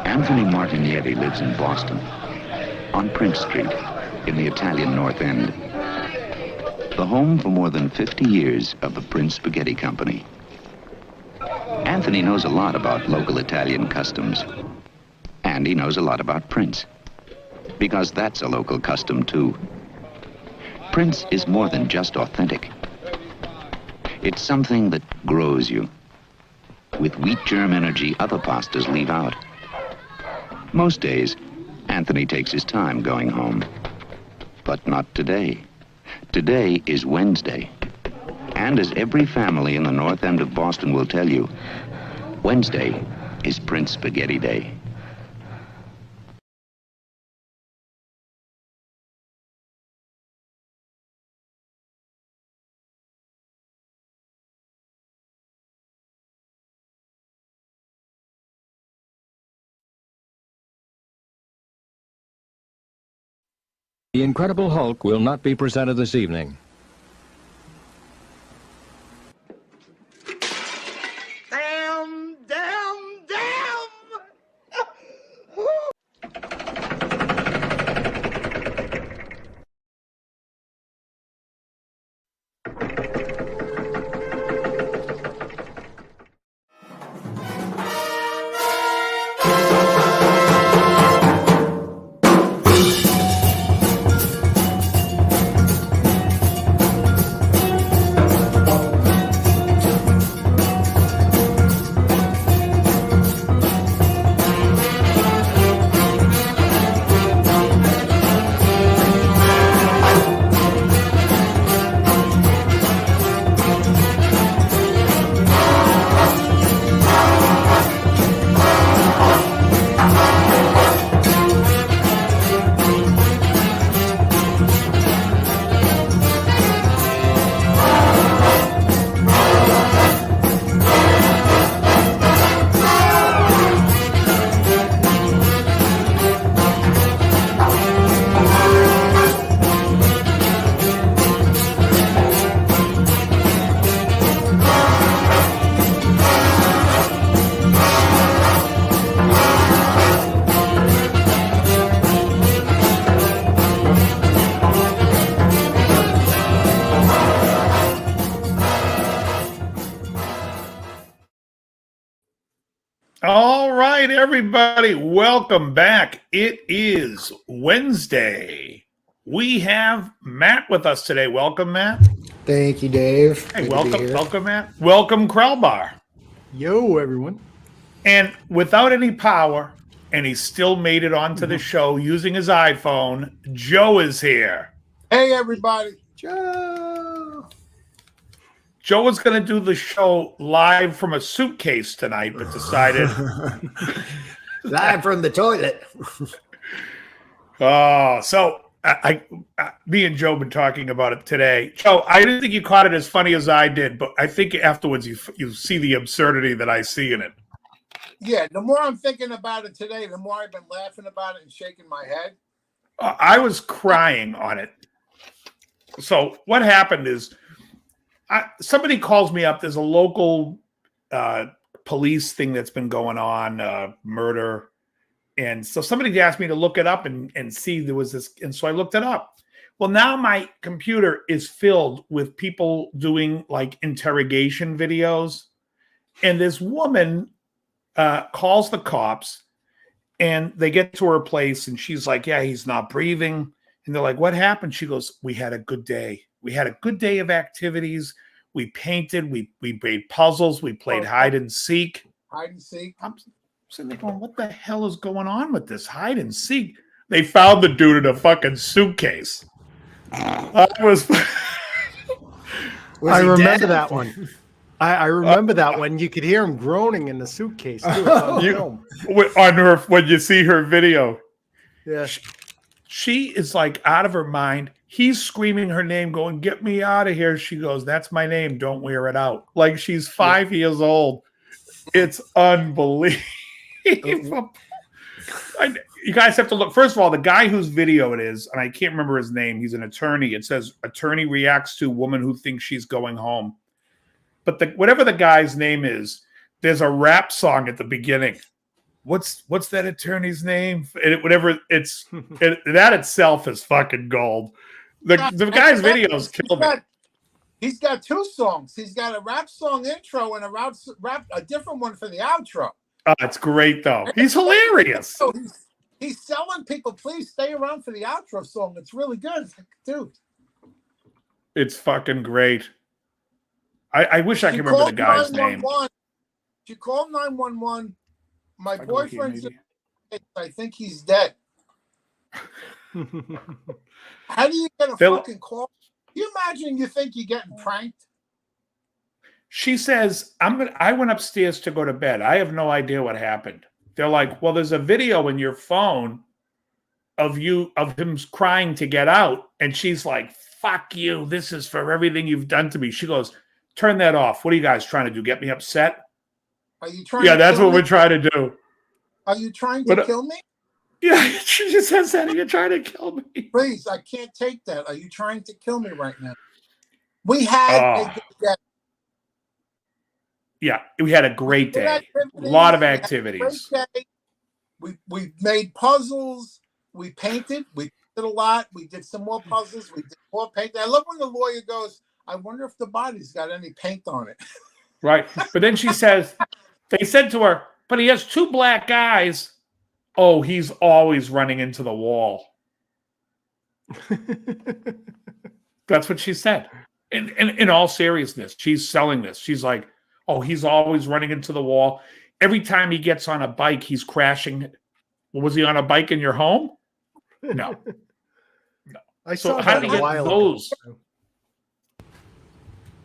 Anthony Martignetti lives in Boston, on Prince Street, in the Italian North End. The home for more than 50 years of the Prince Spaghetti Company. Anthony knows a lot about local Italian customs. And he knows a lot about Prince, because that's a local custom too. Prince is more than just authentic. It's something that grows you, with wheat germ energy other pastas leave out. Most days, Anthony takes his time going home. But not today. Today is Wednesday. And as every family in the North End of Boston will tell you, Wednesday is Prince Spaghetti Day. The Incredible Hulk will not be presented this evening. Damn, damn, damn! All right, everybody, welcome back. It is Wednesday. We have Matt with us today. Welcome, Matt. Thank you, Dave. Hey, welcome, Matt. Welcome, Krellbar. Yo, everyone. And without any power, and he still made it onto the show using his iPhone, Joe is here. Hey, everybody. Joe. Joe was going to do the show live from a suitcase tonight, but decided Live from the toilet. So me and Joe been talking about it today. Joe, I didn't think you caught it as funny as I did, but I think afterwards you see the absurdity that I see in it. Yeah, the more I'm thinking about it today, the more I've been laughing about it and shaking my head. I was crying on it. So what happened is somebody calls me up. There's a local police thing that's been going on, murder. And so somebody asked me to look it up and see there was this. And so I looked it up. Well, now my computer is filled with people doing like interrogation videos. And this woman calls the cops and they get to her place and she's like, yeah, he's not breathing. And they're like, what happened? She goes, we had a good day. We had a good day of activities. We painted, we made puzzles, we played hide and seek. Hide and seek. I'm sitting there going, what the hell is going on with this hide and seek? They found the dude in a fucking suitcase. I remember that one. I remember that one. You could hear him groaning in the suitcase too. When you see her video. Yeah. She is like out of her mind. He's screaming her name, going, get me out of here. She goes, that's my name. Don't wear it out. Like she's 5 years old. It's unbelievable. You guys have to look. First of all, the guy whose video it is, and I can't remember his name. He's an attorney. It says, attorney reacts to woman who thinks she's going home. But whatever the guy's name is, there's a rap song at the beginning. What's that attorney's name? That itself is fucking gold. The guy's videos killed me. He's got two songs. He's got a rap song intro and a different one for the outro. Oh, it's great though. He's hilarious. So he's selling people. Please stay around for the outro song. It's really good, dude. It's fucking great. I wish I could remember the guy's name. She called 911. My boyfriend's. I think he's dead. How do you get a fucking call? Can you imagine you think you're getting pranked? She says, I went upstairs to go to bed. I have no idea what happened. They're like, well, there's a video in your phone of him crying to get out. And she's like, fuck you. This is for everything you've done to me. She goes, turn that off. What are you guys trying to do? Get me upset? Are you trying? Yeah, that's what we're trying to do. Are you trying to kill me? Yeah, she just says that. Are you trying to kill me? Please, I can't take that. Are you trying to kill me right now? We had a good day. Yeah, we had a great day. A lot of activities. We made puzzles. We painted. We did a lot. We did some more puzzles. We did more painting. I love when the lawyer goes, I wonder if the body's got any paint on it. Right. But then she says, they said to her, but he has two black eyes. Oh, he's always running into the wall. That's what she said. In all seriousness, she's selling this. She's like, oh, he's always running into the wall. Every time he gets on a bike, he's crashing. Was he on a bike in your home? No. I saw how that do you a get while those? ago.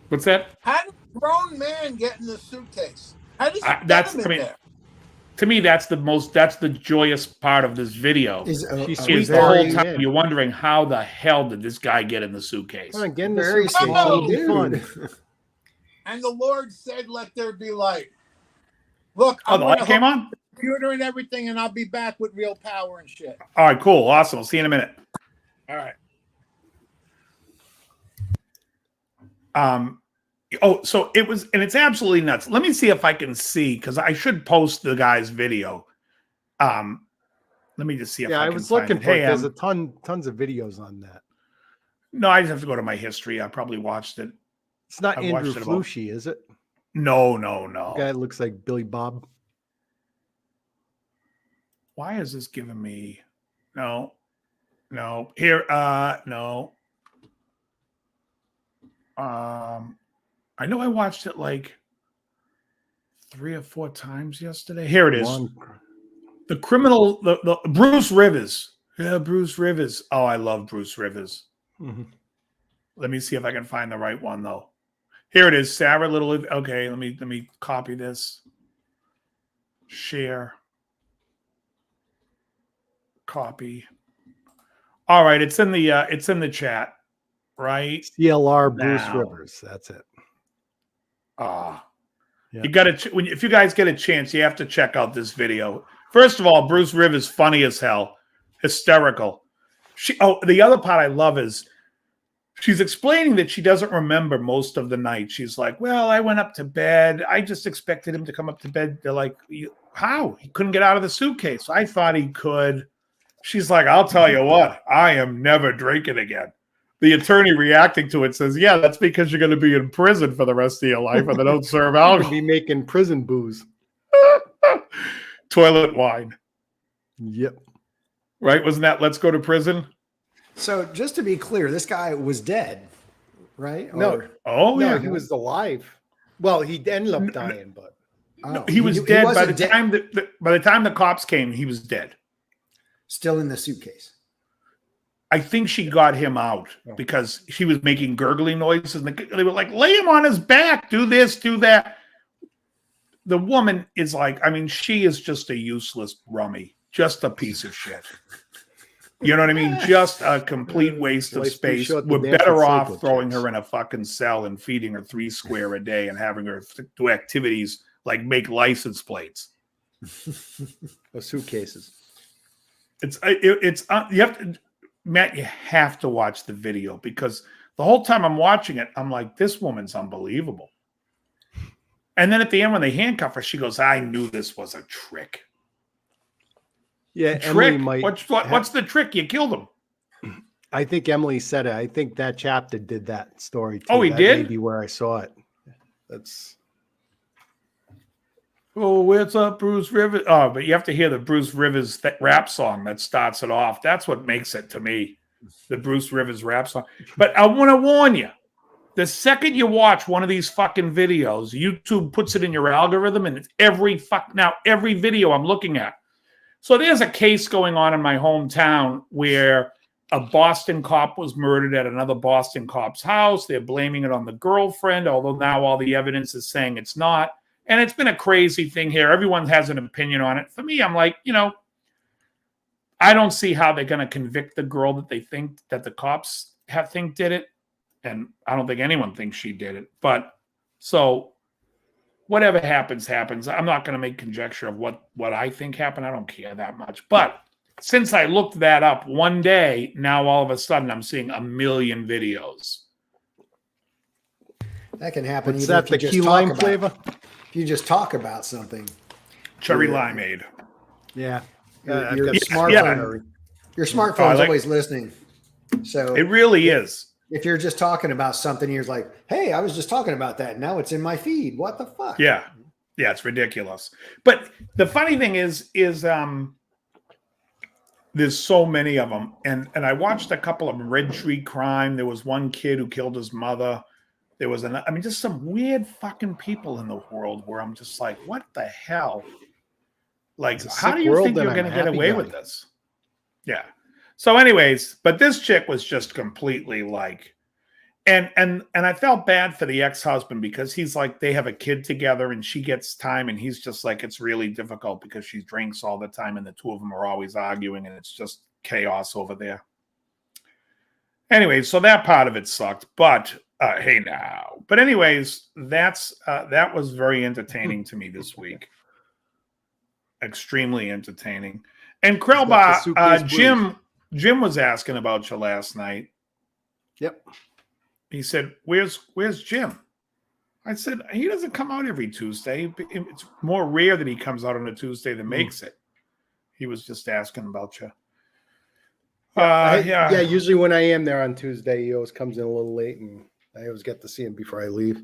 What's that? How did a grown man get in the suitcase? How does he get him in there? To me, that's the joyous part of this video. Is the whole time you're wondering how the hell did this guy get in the suitcase? Again, very fun. And the Lord said, "Let there be light." Look, the light came on. Computer and everything, and I'll be back with real power and shit. All right, cool, awesome. I'll see you in a minute. All right. So it was, and it's absolutely nuts. Let me see if I can see, because I should post the guy's video. Let me just see if I can was looking it. for it. There's a tons of videos on that. No, I just have to go to my history. I probably watched it. It's not Andrew Flushy, is it? No. The guy looks like Billy Bob. Why is this giving me no? Here, no. I know I watched it like 3 or 4 times yesterday. Here it is. The criminal, the Bruce Rivers. Yeah, Bruce Rivers. Oh, I love Bruce Rivers. Mm-hmm. Let me see if I can find the right one, though. Here it is, Sarah Little. Okay, let me copy this. Share. Copy. All right, it's in the chat, right? CLR Bruce Now. Rivers. That's it. Ah. Yeah. You got to if you guys get a chance, you have to check out this video. First of all, Bruce Rivers funny as hell, hysterical. The other part I love is she's explaining that she doesn't remember most of the night. She's like, "Well, I went up to bed. I just expected him to come up to bed." They're like, "How? He couldn't get out of the suitcase. I thought he could." She's like, "I'll tell you what, I am never drinking again." The attorney reacting to it says, "Yeah, that's because you're going to be in prison for the rest of your life and they don't serve You're alcohol." be making prison booze. Toilet wine. Yep. Right? Wasn't that Let's Go to Prison? So just to be clear, this guy was dead, right? No. Oh, No, yeah. he was alive. Well, he ended up dying, but No, he was dead by the time by the time the cops came. He was dead. Still in the suitcase. I think she got him out because she was making gurgling noises, and they were like, "Lay him on his back, do this, do that." The woman is like, I mean, she is just a useless rummy, just a piece of shit. You know what I mean? Just a complete waste of space. We're better off throwing her in a fucking cell and feeding her 3 square a day and having her do activities like make license plates or suitcases. It's you have to, Matt, you have to watch the video because the whole time I'm watching it, I'm like, this woman's unbelievable. And then at the end, when they handcuff her, she goes, "I knew this was a trick." Yeah, trick. What's the trick? You killed him. I think Emily said it. I think that chapter did that story too. Oh, he that did? Maybe where I saw it. That's. Oh, what's up, Bruce Rivers? Oh, but you have to hear the Bruce Rivers rap song that starts it off. That's what makes it to me, the Bruce Rivers rap song. But I want to warn you, the second you watch one of these fucking videos, YouTube puts it in your algorithm, and it's every video I'm looking at. So there's a case going on in my hometown where a Boston cop was murdered at another Boston cop's house. They're blaming it on the girlfriend, although now all the evidence is saying it's not. And it's been a crazy thing here. Everyone has an opinion on it. For me, I'm like, I don't see how they're going to convict the girl that they think that the cops think did it. And I don't think anyone thinks she did it. But so whatever happens, happens. I'm not going to make conjecture of what I think happened. I don't care that much. But since I looked that up one day, now all of a sudden I'm seeing a million videos. That can happen. Is that the key lime flavor? If you just talk about something. Cherry limeade. Yeah. Your smartphone's always listening. So it really is. If you're just talking about something, you're like, "Hey, I was just talking about that. Now it's in my feed. What the fuck?" Yeah. Yeah, it's ridiculous. But the funny thing is there's so many of them. And I watched a couple of Red Tree Crime. There was one kid who killed his mother. There was just some weird fucking people in the world where I'm just like, what the hell? Like, how do you think you're going to get away with this? Yeah. So anyways, but this chick was just completely like, and I felt bad for the ex-husband because he's like, they have a kid together and she gets time and he's just like, it's really difficult because she drinks all the time and the two of them are always arguing and it's just chaos over there. Anyway, so that part of it sucked, but hey now. But anyways, that was very entertaining to me this week. Extremely entertaining. And Krellbach, Jim was asking about you last night. Yep. He said, Where's Jim? I said, he doesn't come out every Tuesday. It's more rare that he comes out on a Tuesday than makes it. He was just asking about you. Yeah, usually when I am there on Tuesday, he always comes in a little late, and I always get to see him before I leave.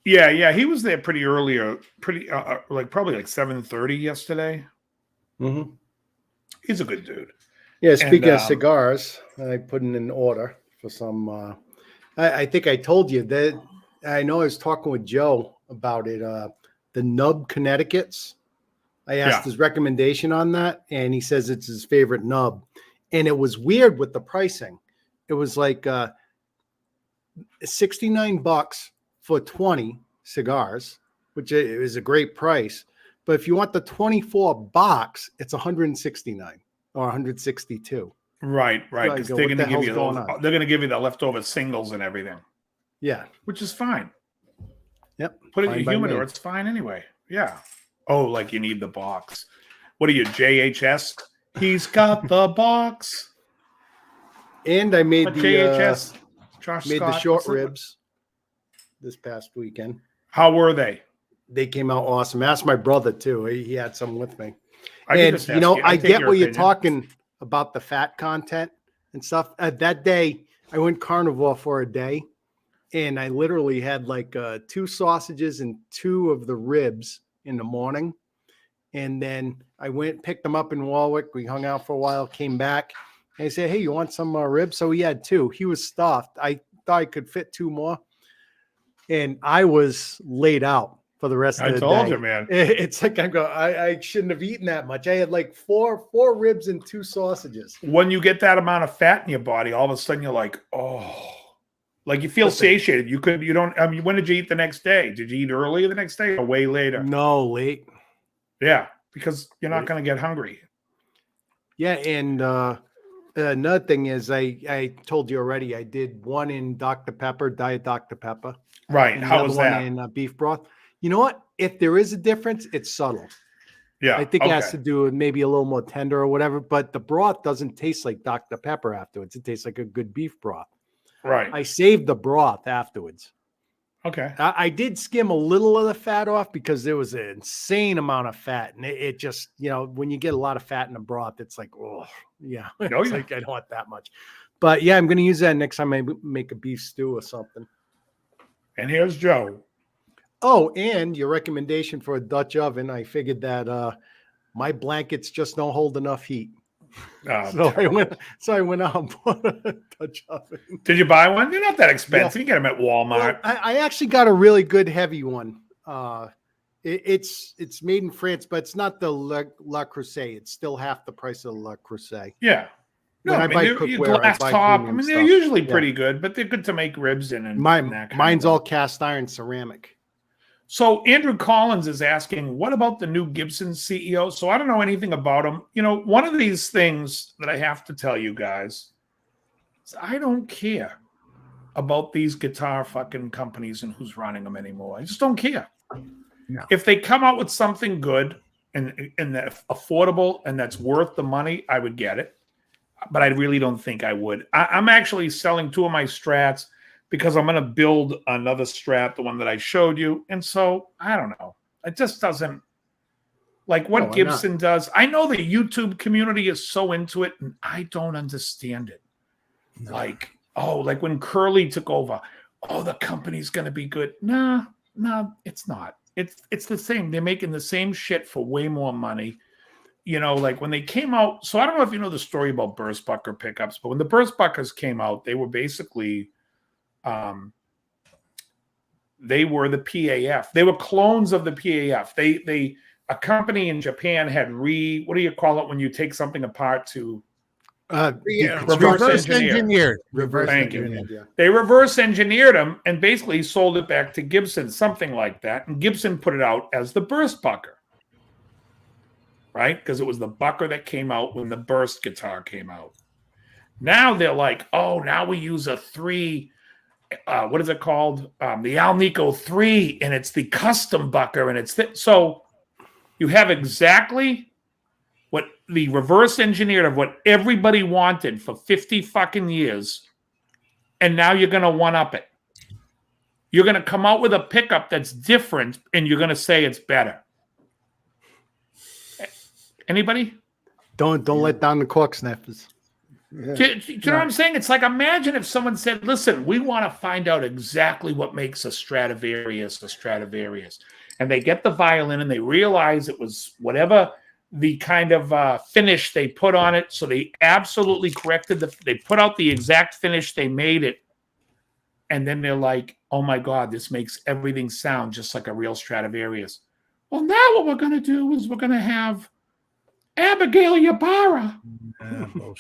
Yeah, he was there pretty early, probably like 7:30 yesterday. Mm-hmm. He's a good dude. Yeah, speaking of cigars, I put in an order for some. I think I told you that. I know I was talking with Joe about it. The Nub Connecticut's. I asked his recommendation on that, and he says it's his favorite nub. And it was weird with the pricing. It was like $69 for 20 cigars, which is a great price. But if you want the 24 box, it's 169 or 162. Right. So I Because go, they're what going the to give hell's you going those. on? They're going to give you the leftover singles and everything, Yeah. which is fine. Yep. Put it Fine in by your me. humidor. It's fine anyway. Yeah. Oh, like you need the box. What are you, JHS? He's got the box. And I made But the JHS. Josh made Scott. the short What's the- ribs this past weekend. How were they? They came out awesome. Asked my brother too. He had some with me. I can And just you ask know, you. I take get your what you're opinion. talking about, the fat content and stuff. That day, I went carnivore for a day, and I literally had like 2 sausages and 2 of the ribs in the morning. And then I went, picked them up in Warwick. We hung out for a while, came back. And I said, hey, you want some ribs? So he had 2. He was stuffed. I thought I could fit 2 more. And I was laid out for the rest I of the told day. you, man. It's like I shouldn't have eaten that much. I had like four ribs and 2 sausages. When you get that amount of fat in your body, all of a sudden you're like, oh, like you feel Listen. satiated. You don't. I mean, when did you eat the next day? Did you eat earlier the next day or way later? No, late. Yeah, because you're not going to get hungry. Yeah, and another thing is I told you already. I did one in Dr. Pepper, Diet Dr. Pepper. Right? And How another was one that? in beef broth. You know what? If there is a difference, it's subtle. Yeah, I think it has okay. to do with maybe a little more tender or whatever. But the broth doesn't taste like Dr. Pepper afterwards. It tastes like a good beef broth. Right. I saved the broth afterwards. Okay. I did skim a little of the fat off because there was an insane amount of fat. And it just, you know, when you get a lot of fat in a broth, it's like, oh, yeah. It's Oh, yeah. like, I don't want that much. But yeah, I'm going to use that next time I make a beef stew or something. And here's Joe. Oh, and your recommendation for a Dutch oven. I figured that my blankets just don't hold enough heat. So I went out and bought a Dutch oven. Did you buy one? They're not that expensive. You get them at Walmart. Well, I actually got a really good heavy one. It's made in France, but it's not the Le Creuset. It's still half the price of the Le Creuset. Yeah. No, When I buy they're- cookware, I glass buy top. I premium mean, they're stuff. usually Yeah. pretty good, but they're good to make ribs in. And that kind of Mine's thing. all cast iron ceramic. So Andrew Collins is asking, what about the new Gibson CEO? So I don't know anything about him. You know, one of these things that I have to tell you guys is I don't care about these guitar fucking companies and who's running them anymore. I just don't care. No. If they come out with something good and that's affordable and that's worth the money, I would get it. But I really don't think I would. I'm actually selling 2 of my Strats because I'm going to build another Strat, the one that I showed you. And so, I don't know. It just doesn't, like what No, why Gibson does. I know the YouTube community is so into it, and I don't understand it. No. Like, oh, like when Curly took over, oh, the company's going to be good. No, it's not. It's the same. They're making the same shit for way more money. You know, like when they came out. So I don't know if you know the story about Burstbucker pickups, but when the Burstbuckers came out, they were basically, they were the PAF. They were clones of the PAF. A company in Japan had what do you call it when you take something apart to reverse engineer? Reverse Thank you. engineered, yeah. They reverse engineered them and basically sold it back to Gibson, something like that. And Gibson put it out as the Burstbucker, right? Because it was the Bucker that came out when the Burst guitar came out. Now they're like, oh, now we use a 3. What is it called? The Alnico 3, and it's the custom Bucker, and it's so you have exactly what the reverse engineered of what everybody wanted for 50 fucking years, and now you're going to one-up it. You're going to come out with a pickup that's different, and you're going to say it's better. Anybody? Don't let down the cork sniffers. Yeah. Do you know what I'm saying? It's like, imagine if someone said, listen, we want to find out exactly what makes a Stradivarius. And they get the violin and they realize it was whatever the kind of finish they put on it. So they absolutely corrected they put out the exact finish, they made it. And then they're like, oh my God, this makes everything sound just like a real Stradivarius. Well, now what we're going to do is we're going to have Abigail Ybarra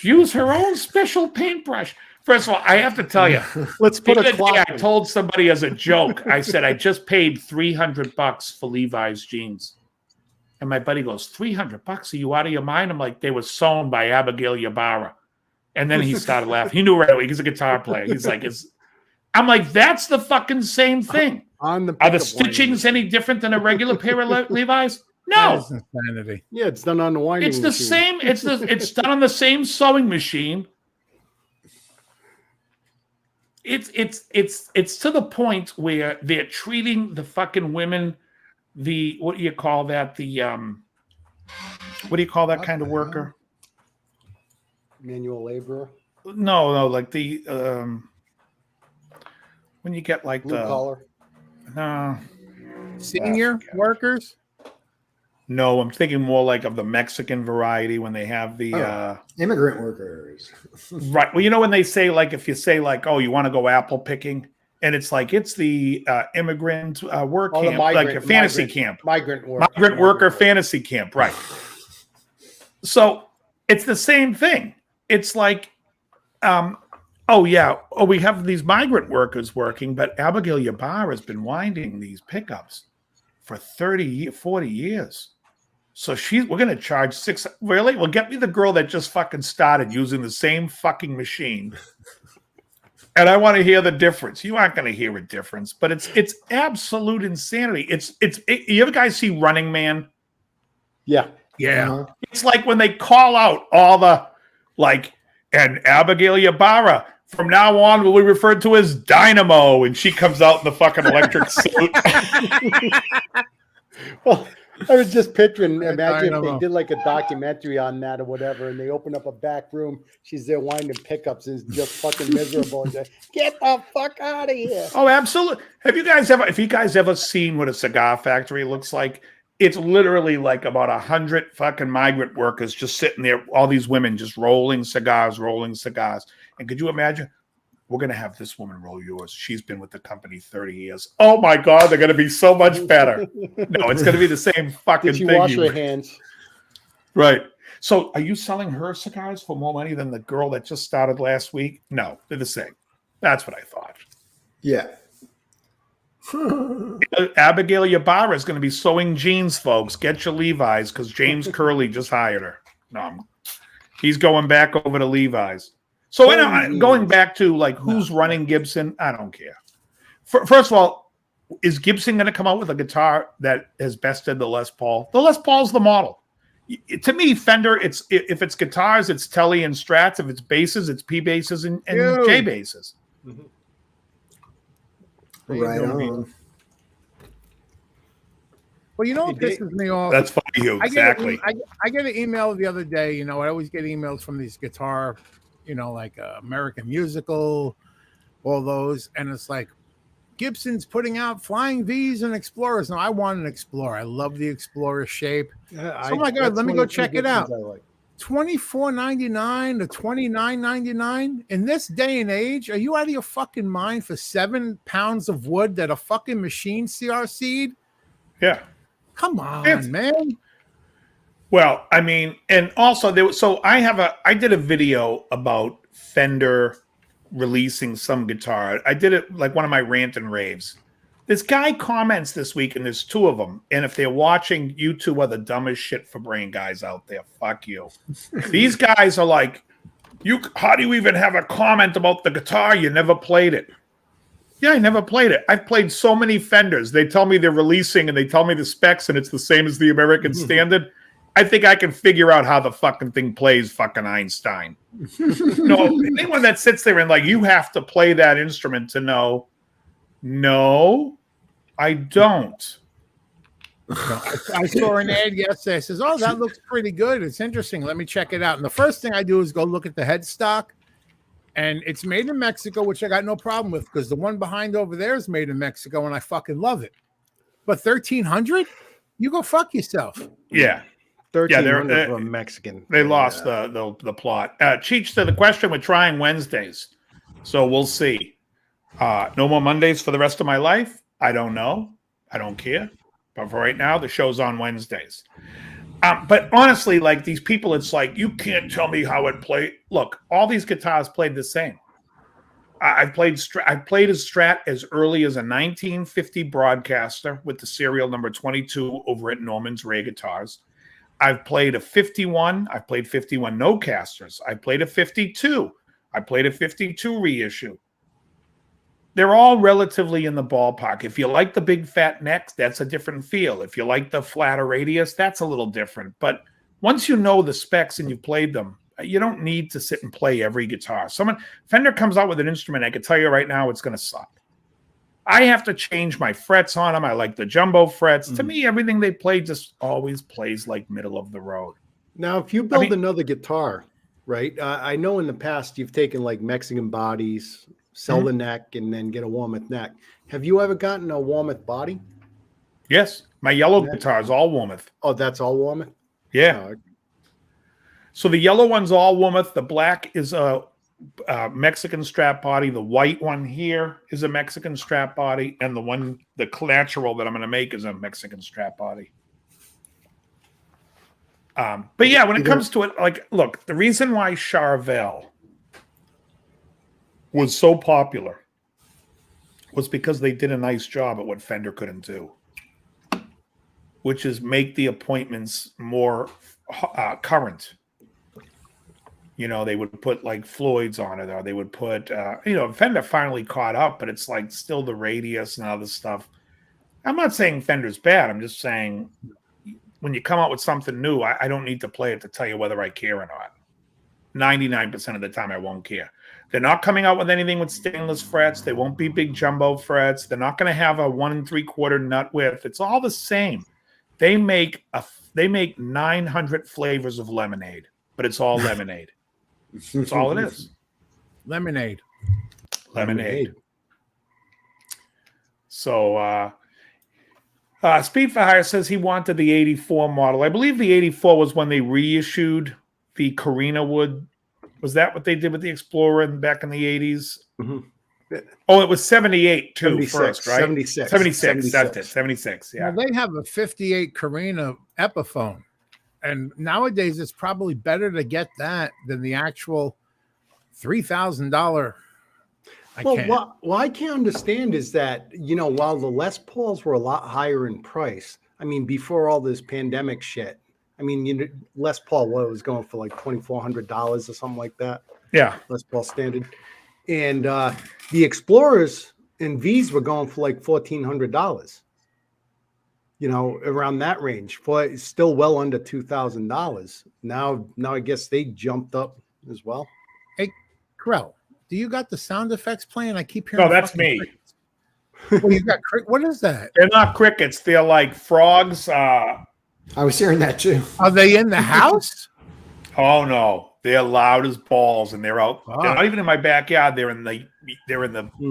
use her own special paintbrush. First of all, I have to tell you, Let's put the a other day clock. I told somebody as a joke, I said, I just paid $300 for Levi's jeans. And my buddy goes, $300? Are you out of your mind? I'm like, they were sewn by Abigail Ybarra. And then he started laughing. He knew right away. He's a guitar player. He's like, I'm like, that's the fucking same thing. Are the stitchings any different than a regular pair of Levi's? No. That is insanity. Yeah, it's done on the winding It's the machine. same. It's done on the same sewing machine. It's to the point where they're treating the fucking women, what do you call that? What do you call that kind of worker? Manual laborer. No, like the when you get like Blue collar. No, Senior workers? no, I'm thinking more like of the Mexican variety when they have the Immigrant workers. right. Well, you know when they say like if you say like, oh, you want to go apple picking, and it's like it's the immigrant work Oh, the camp, like a migrant- fantasy migrant- camp, Migrant worker fantasy camp, right? So it's the same thing. It's like, we have these migrant workers working, but Abigail Ybarra has been winding these pickups for 40 years. So we're going to charge $6. Really? Well, get me the girl that just fucking started using the same fucking machine. And I want to hear the difference. You aren't going to hear a difference, but it's absolute insanity. You ever guys see Running Man? Yeah. Yeah. Uh-huh. It's like when they call out all the and Abigail Ybarra, from now on will be referred to as Dynamo, and she comes out in the fucking electric suit. Well, I was just picturing, imagine if Dynamo. they did like a documentary on that or whatever, and they open up a back room, she's there winding pickups and is just fucking miserable. And get the fuck out of here. Oh, absolutely. Have you guys ever seen what a cigar factory looks like? It's literally like about 100 fucking migrant workers just sitting there, all these women just rolling cigars. And could you imagine? We're going to have this woman roll yours. She's been with the company 30 years. Oh my God, they're going to be so much better. No, it's going to be the same fucking Did she thing. wash her hands? Right. So are you selling her cigars for more money than the girl that just started last week? No, they're the same. That's what I thought. Yeah. Abigail Ybarra is going to be sewing jeans, folks. Get your Levi's because James Curley just hired her. No, he's going back over to Levi's. So going back to like who's running Gibson, I don't care. First of all, is Gibson going to come out with a guitar that has bested the Les Paul? The Les Paul's the model. To me, Fender, if it's guitars, it's Tele and Strats. If it's basses, it's P basses and J basses. Mm-hmm. Right on. Well, you know what pisses me off? That's funny, Hugh. Exactly. I get an email the other day. You know, I always get emails from these guitar, like American Musical, all those. And it's like, Gibson's putting out Flying V's and Explorers. Now, I want an Explorer. I love the Explorer shape. Oh, my God. Let me go check it out. $24.99 to $29.99 in this day and age. Are you out of your fucking mind for 7 pounds of wood that a fucking machine CRC'd? Yeah. Come on, man. Well, I mean, and also I did a video about Fender releasing some guitar. I did it like one of my rant and raves. This guy comments this week, and there's 2 of them. And if they're watching, you 2 are the dumbest shit for brain guys out there. Fuck you. These guys are like, how do you even have a comment about the guitar? You never played it. Yeah, I never played it. I've played so many Fenders. They tell me they're releasing, and they tell me the specs, and it's the same as the American Standard. I think I can figure out how the fucking thing plays fucking Einstein. No, anyone that sits there and like, you have to play that instrument to know. No, I don't. I saw an ad yesterday. It says, oh, that looks pretty good. It's interesting. Let me check it out. And the first thing I do is go look at the headstock. And it's made in Mexico, which I got no problem with because the one behind over there is made in Mexico, and I fucking love it. But $1,300? You go fuck yourself. Yeah. $1,300 for a Mexican. They lost the plot. Cheech, to the question, we're trying Wednesdays. So we'll see. No more Mondays for the rest of my life? I don't know. I don't care. But for right now, the show's on Wednesdays. But honestly, like these people, it's like, you can't tell me how it played. Look, all these guitars played the same. I've played a Strat as early as a 1950 broadcaster with the serial number 22 over at Norman's Ray Guitars. I've played a 51. I've played 51 no-casters. I played a 52. I played a 52 reissue. They're all relatively in the ballpark. If you like the big fat necks, that's a different feel. If you like the flatter radius, that's a little different. But once you know the specs and you've played them, you don't need to sit and play every guitar. Fender comes out with an instrument, I can tell you right now, it's going to suck. I have to change my frets on them. I like the jumbo frets. To me, everything they play just always plays like middle of the road. Now, if you build another guitar, right? I know in the past you've taken like Mexican bodies, sell the neck, and then get a Warmoth neck. Have you ever gotten a Warmoth body? Yes. My yellow guitar is all Warmoth. Oh, that's all Warmoth? Yeah. Oh, so the yellow one's all Warmoth. The black is a Mexican strap body. The white one here is a Mexican strap body. And the natural that I'm going to make is a Mexican strap body. But yeah, when it comes to it, like, look, the reason why Charvel was so popular was because they did a nice job at what Fender couldn't do, which is make the appointments more current. You know, they would put like Floyd's on it, or they would put, Fender finally caught up, but it's like still the radius and other stuff. I'm not saying Fender's bad. I'm just saying when you come out with something new, I don't need to play it to tell you whether I care or not. 99% of the time, I won't care. They're not coming out with anything with stainless frets. They won't be big jumbo frets. They're not going to have a 1 3/4 nut width. It's all the same. They make 900 flavors of lemonade, but it's all lemonade. That's all it is. Lemonade. So, Speed for Hire says he wanted the 84 model. I believe the 84 was when they reissued the Carina wood. Was that what they did with the Explorer back in the 80s? Mm-hmm. Oh, it was 78 too 76, first, right? 76. That's it. 76. Yeah. Well, they have a 58 Carina Epiphone. And nowadays, it's probably better to get that than the actual $3,000. What I can't understand is that, while the Les Pauls were a lot higher in price, I mean, before all this pandemic shit, I mean, Les Paul was going for like $2,400 or something like that. Yeah. Les Paul standard. And the Explorers and V's were going for like $1,400. Around that range, for still well under $2,000. Now I guess they jumped up as well. Hey, Krell, do you got the sound effects playing? I keep hearing. No, that's me. Well, you got what is that? They're not crickets. They're like frogs. I was hearing that too. Are they in the house? Oh no, they're loud as balls, and they're out. Oh. They're not even in my backyard. They're in the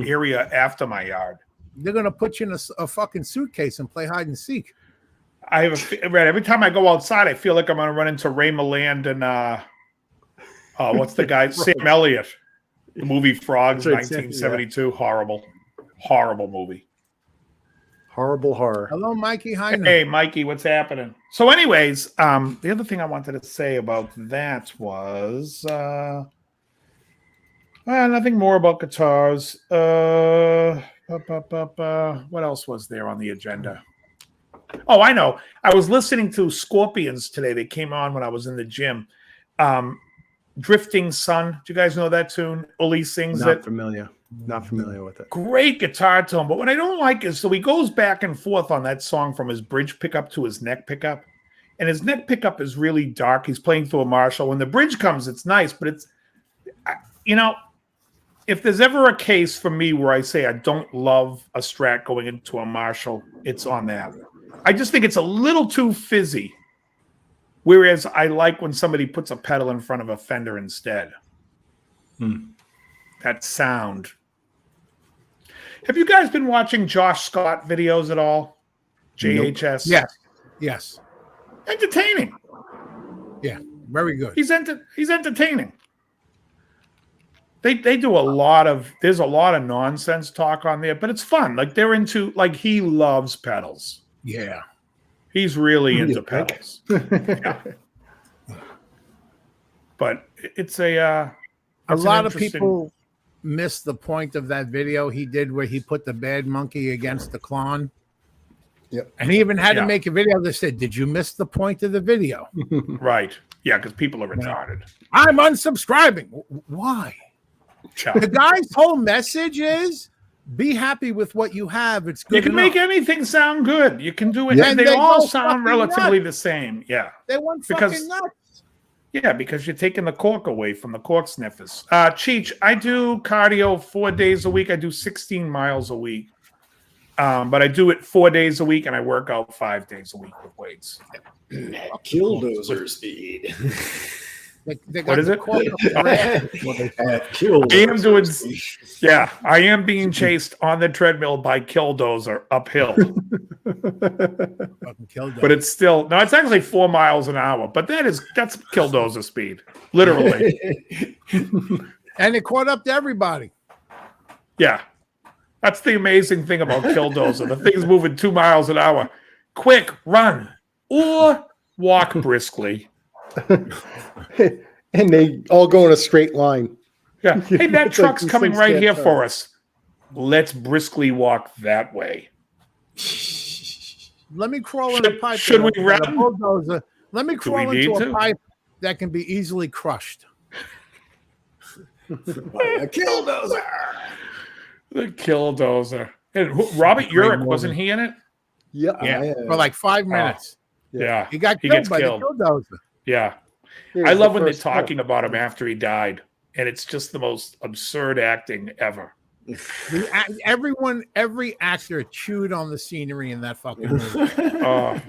area after my yard. They're gonna put you in a fucking suitcase and play hide and seek. I have every time I go outside, I feel like I'm gonna run into Ray Milland and what's the guy? Sam Elliott. The movie Frogs, 1972. Yeah. Horrible movie. Horrible horror. Hello, Mikey. Hi. Hey, Mikey, what's happening? So, anyways, the other thing I wanted to say about that was nothing more about guitars. What else was there on the agenda? Oh, I know. I was listening to Scorpions today. They came on when I was in the gym. Drifting Sun. Do you guys know that tune? Uli sings it. Not familiar with it. Great guitar tone. But what I don't like is, so he goes back and forth on that song from his bridge pickup to his neck pickup. And his neck pickup is really dark. He's playing through a Marshall. When the bridge comes, it's nice. But it's, if there's ever a case for me where I say I don't love a Strat going into a Marshall, it's on that. I just think it's a little too fizzy. Whereas I like when somebody puts a pedal in front of a Fender instead. That sound. Have you guys been watching Josh Scott videos at all? JHS? Nope. Yes. Entertaining. Yeah, very good. He's entertaining. They do there's a lot of nonsense talk on there, but it's fun. Like they're into, like he loves pedals. Yeah. He's really into pedals. Yeah. But it's a lot of people miss the point of that video he did where he put the bad monkey against the clown? Yep. And he even had Yeah. to make a video that said, "Did you miss the point of the video?" Right. Yeah, because people are retarded. I'm unsubscribing. Why? Yeah. The guy's whole message is be happy with what you have. It's good. You can make enough. anything sound good. You can do it. Yeah. And And they they all go sound fucking relatively nuts. the same. Yeah. They went Because- fucking nuts. Yeah, because you're taking the cork away from the cork sniffers. Cheech, I do cardio 4 days a week. I do 16 miles a week. But I do it 4 days a week, and I work out 5 days a week with weights. Killdozer speed. They got What is the it? cork up their ass. Killdozer I am doing, speed. yeah, I am being chased on the treadmill by Killdozer uphill. Fucking killed But it's still, no, it's actually 4 miles an hour. But that's Killdozer speed, literally. and it caught up to everybody. Yeah. That's the amazing thing about Killdozer. The thing's moving 2 miles an hour. Quick, run, or walk briskly. And they all go in a straight line. Yeah. Hey, that It's like truck's these coming things right can't here turn. for us. Let's briskly walk that way. Let me crawl in a pipe. should we that- run? that a bulldozer- Let me crawl we into need a to? pipe that can be easily crushed. A killdozer. The Killdozer. And Robert Urich, movie. wasn't he in it? Yeah. Yeah, for like 5 minutes. Yeah. He got He killed gets by killed. the bulldozer. Yeah. I love when they're talking about him after he died. And it's just the most absurd acting ever. Every actor chewed on the scenery in that fucking movie. Oh,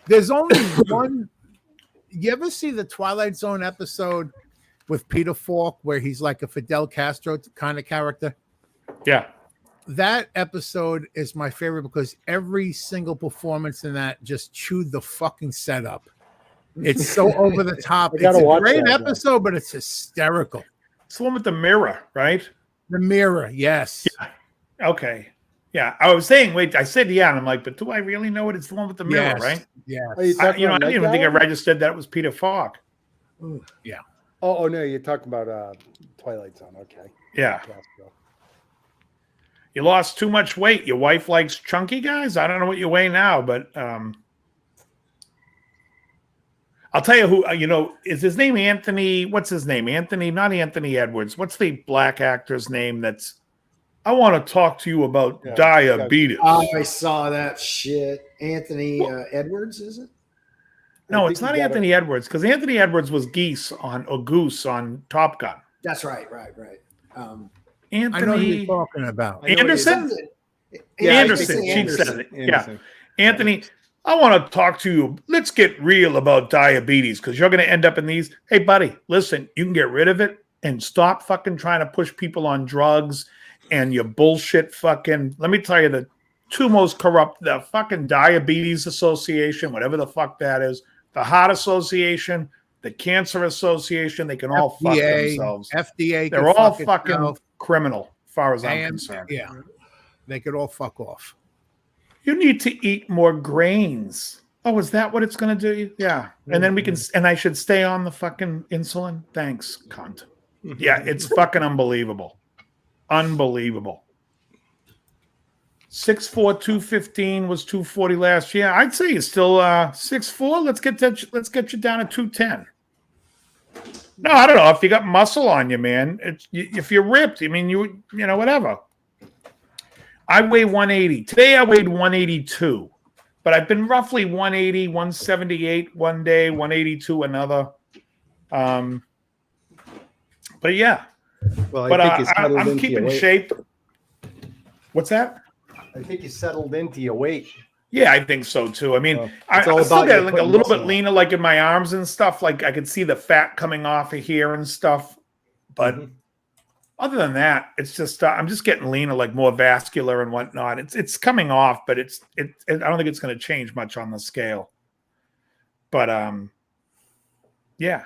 There's only one. You ever see the Twilight Zone episode with Peter Falk where he's like a Fidel Castro kind of character? yeah. That episode is my favorite because every single performance in that just chewed the fucking setup. It's so over the top. I It's gotta a watch great that, episode, but it's hysterical. It's the one with the mirror, right? The mirror, yes. Okay. Yeah. I was saying, wait, I said yeah. And I'm like, but do I really know it? It's the one with the mirror, Yes. right? Yeah. Are you I talking about didn't even think I Nightgown? registered that it was Peter Falk. Oh no, you're talking about Twilight Zone. Okay. Yeah. Castro. You lost too much weight. Your wife likes chunky guys. I don't know what you weigh now, but I'll tell you who, is his name Anthony? What's his name? Anthony, not Anthony Edwards. What's the black actor's name that's, I want to talk to you about Yeah, diabetes. Oh, I saw that shit. Anthony Edwards, is it? No, I it's think not you gotta- Anthony Edwards because Anthony Edwards was Goose on Top Gun. That's right. I know who Anthony you're talking about. I know it is. Anderson? Yeah, Anderson. I She think said it. Anderson. Yeah. Anthony, I want to talk to you. Let's get real about diabetes because you're going to end up in these. Hey, buddy, listen, you can get rid of it and stop fucking trying to push people on drugs and your bullshit fucking. Let me tell you, the two most corrupt, the fucking Diabetes Association, whatever the fuck that is, the Heart Association, the Cancer Association, they can all fuck themselves. FDA. They're can all fuck fucking itself, criminal, as far as I'm and concerned. yeah, they could all fuck off. You need to eat more grains. Oh, is that what it's going to do? Yeah. And then we can, and I should stay on the fucking insulin? Thanks, cunt. Yeah, it's fucking unbelievable. Unbelievable. 6'4", 215 was 240 last year. I'd say you're still 6'4". Let's get you down to 210. No, I don't know. If you got muscle on you, man, if you're ripped, I mean, you know, whatever. I weigh 180. Today I weighed 182, but I've been roughly 180, 178 one day, 182 another. But yeah, Well, but I think you settled I'm into your keeping weight. shape. What's that? I think you settled into your weight. Yeah, I think so too. I mean, Well, I it's all still about got you like a putting little bit muscle on. leaner, like in my arms and stuff. Like I could see the fat coming off of here and stuff. But other than that, it's just I'm just getting leaner, like more vascular and whatnot. It's coming off, but I don't think it's going to change much on the scale. But yeah,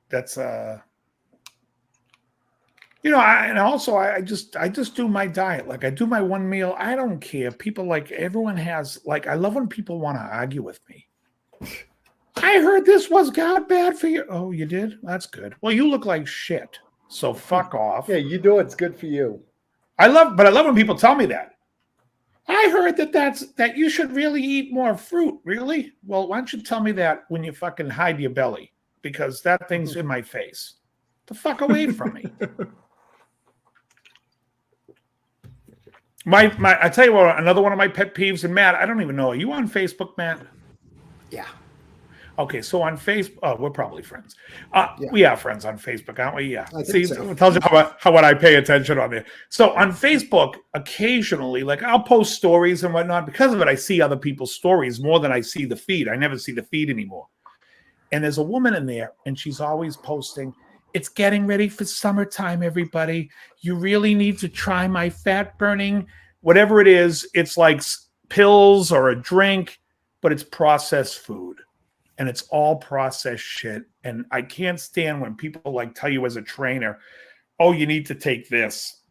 that's I just do my diet. Like I do my one meal. I don't care. People like everyone has like I love when people want to argue with me. I heard this was God bad for you. Oh, you did? That's good. Well, you look like shit. So fuck off. Yeah, you do. It's good for you. I love when people tell me that. I heard that you should really eat more fruit. Really? Well, why don't you tell me that when you fucking hide your belly? Because that thing's in my face. The fuck away from me. I tell you what, another one of my pet peeves, and Matt, I don't even know. Are you on Facebook, Matt? Yeah. Okay, so on Facebook, oh, we're probably friends. Yeah. We are friends on Facebook, aren't we? Yeah. I think See, so. it tells you how what I pay attention on there. So on Facebook, occasionally, like I'll post stories and whatnot. Because of it, I see other people's stories more than I see the feed. I never see the feed anymore. And there's a woman in there, and she's always posting, "It's getting ready for summertime, everybody. You really need to try my fat burning, whatever it is. It's like pills or a drink, but it's processed food. And it's all processed shit. And I can't stand when people like tell you as a trainer, oh, you need to take this.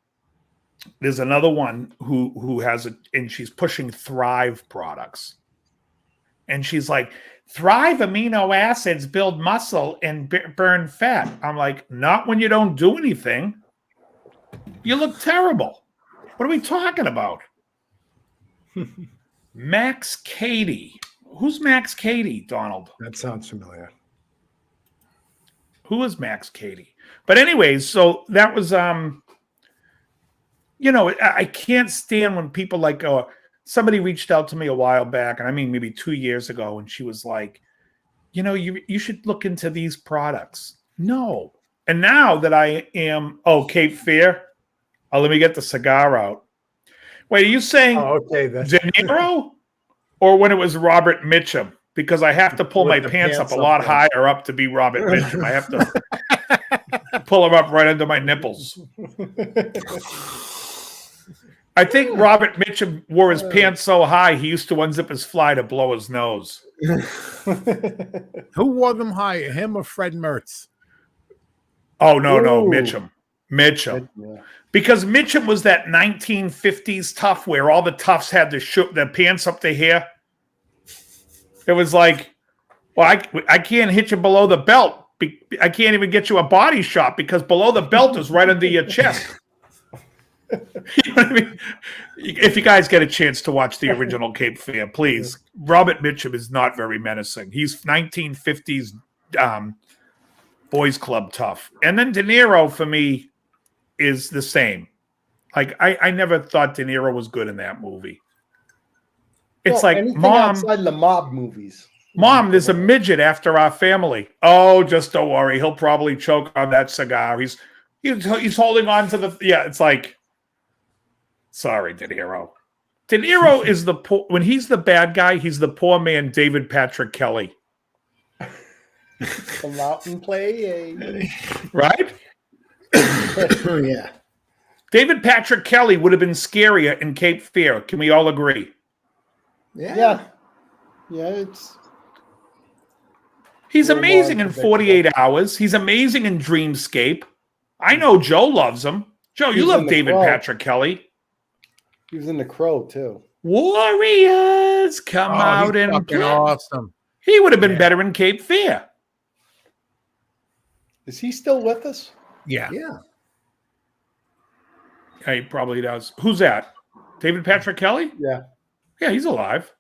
There's another one who has it, and she's pushing Thrive products. And she's like, Thrive amino acids build muscle and burn fat. I'm like, not when you don't do anything. You look terrible. What are we talking about? Max Cady. Who's Max Cady, Donald? That sounds familiar. Who is Max Cady? But anyways, so that was, I can't stand when people like, somebody reached out to me a while back, and I mean maybe 2 years ago, and she was like, you should look into these products. No. And now that I am, Cape Fear, let me get the cigar out. Wait, are you saying Okay, De Niro or when it was Robert Mitchum? Because I have to pull my pants up a lot higher up to be Robert Mitchum. I have to pull them up right under my nipples. I think Robert Mitchum wore his pants so high he used to unzip his fly to blow his nose. Who wore them higher, him or Fred Mertz? Oh, no, Ooh. Mitchum. Yeah. Because Mitchum was that 1950s tough where all the toughs had their pants up to here. It was like, well, I can't hit you below the belt. I can't even get you a body shot because below the belt is right under your chest. You know what I mean? If you guys get a chance to watch the original Cape Fear, please. Robert Mitchum is not very menacing. He's 1950s boys club tough. And then De Niro, for me, is the same. Like, I never thought De Niro was good in that movie. It's like, Mom, outside the mob movies. Mom, there's a midget after our family. Oh, just don't worry. He'll probably choke on that cigar. He's holding on to the, it's like, sorry, De Niro. De Niro is when he's the bad guy, he's the poor man David Patrick Kelly. Come out and play. Right? Oh, yeah. David Patrick Kelly would have been scarier in Cape Fear. Can we all agree? Yeah. He's little amazing more in 48 Hours. He's amazing in Dreamscape. I know Joe loves him. Joe, you He's love in The David Crow. Patrick Kelly. He was in The Crow too. Warriors, come out he's and fucking play. awesome. He would have been better in Cape Fear. Is he still with us? Yeah. Yeah. Yeah, he probably does. Who's that? David Patrick Kelly? Yeah. Yeah, he's alive.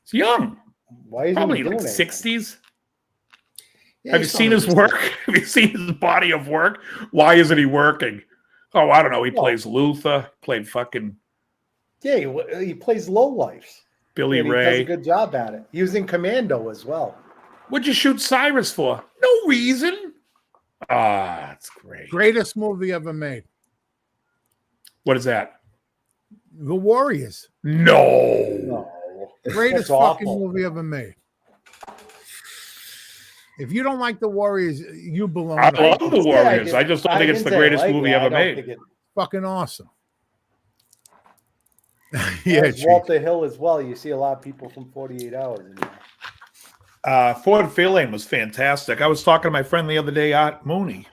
He's young. Why is Probably he doing like anything? 60s. Yeah, Have you he's seen his still work? Have you seen his body of work? Why isn't he working? Oh, I don't know. He Well- plays Luther, played fucking Yeah, he plays lowlifes. Billy And he does a Ray. good job at it. He was in Commando as well. What'd you shoot Cyrus for? No reason. Ah, that's great. Greatest movie ever made. What is that? The Warriors. No. No. Greatest That's fucking awful. movie ever made. If you don't like the Warriors, you belong. I there. love the Warriors. I just don't think it's the greatest movie ever made. Fucking awesome. Yeah, Chief. Walter Hill as well. You see a lot of people from 48 Hours in there. Ford Fairlane was fantastic. I was talking to my friend the other day, Art Mooney.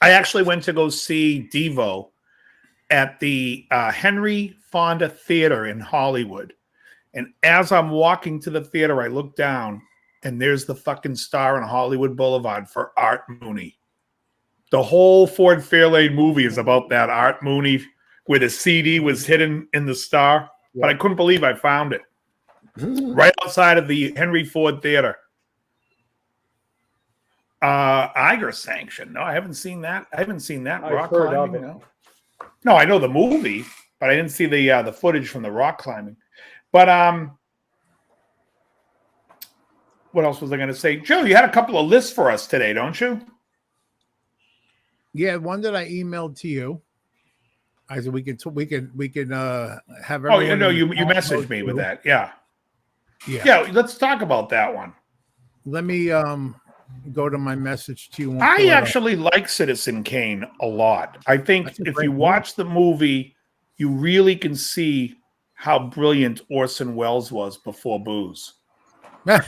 I actually went to go see Devo at the Henry Fonda Theater in Hollywood. And as I'm walking to the theater, I look down, and there's the fucking star on Hollywood Boulevard for Art Mooney. The whole Ford Fairlane movie is about that Art Mooney where the CD was hidden in the star. Yeah. But I couldn't believe I found it right outside of the Henry Ford Theater. Iger sanction. No, I haven't seen that. I haven't seen that. I've rock heard climbing. of it. No. No, I know the movie, but I didn't see the footage from the rock climbing. But what else was I going to say? Joe, you had a couple of lists for us today, don't you? Yeah, one that I emailed to you. I said we could have. Oh, you know, everyone you messaged me with that. Yeah. Yeah. Let's talk about that one. Let me go to my message to you. I actually like Citizen Kane a lot. I think if you watch the movie, you really can see how brilliant Orson Welles was before booze. Oh,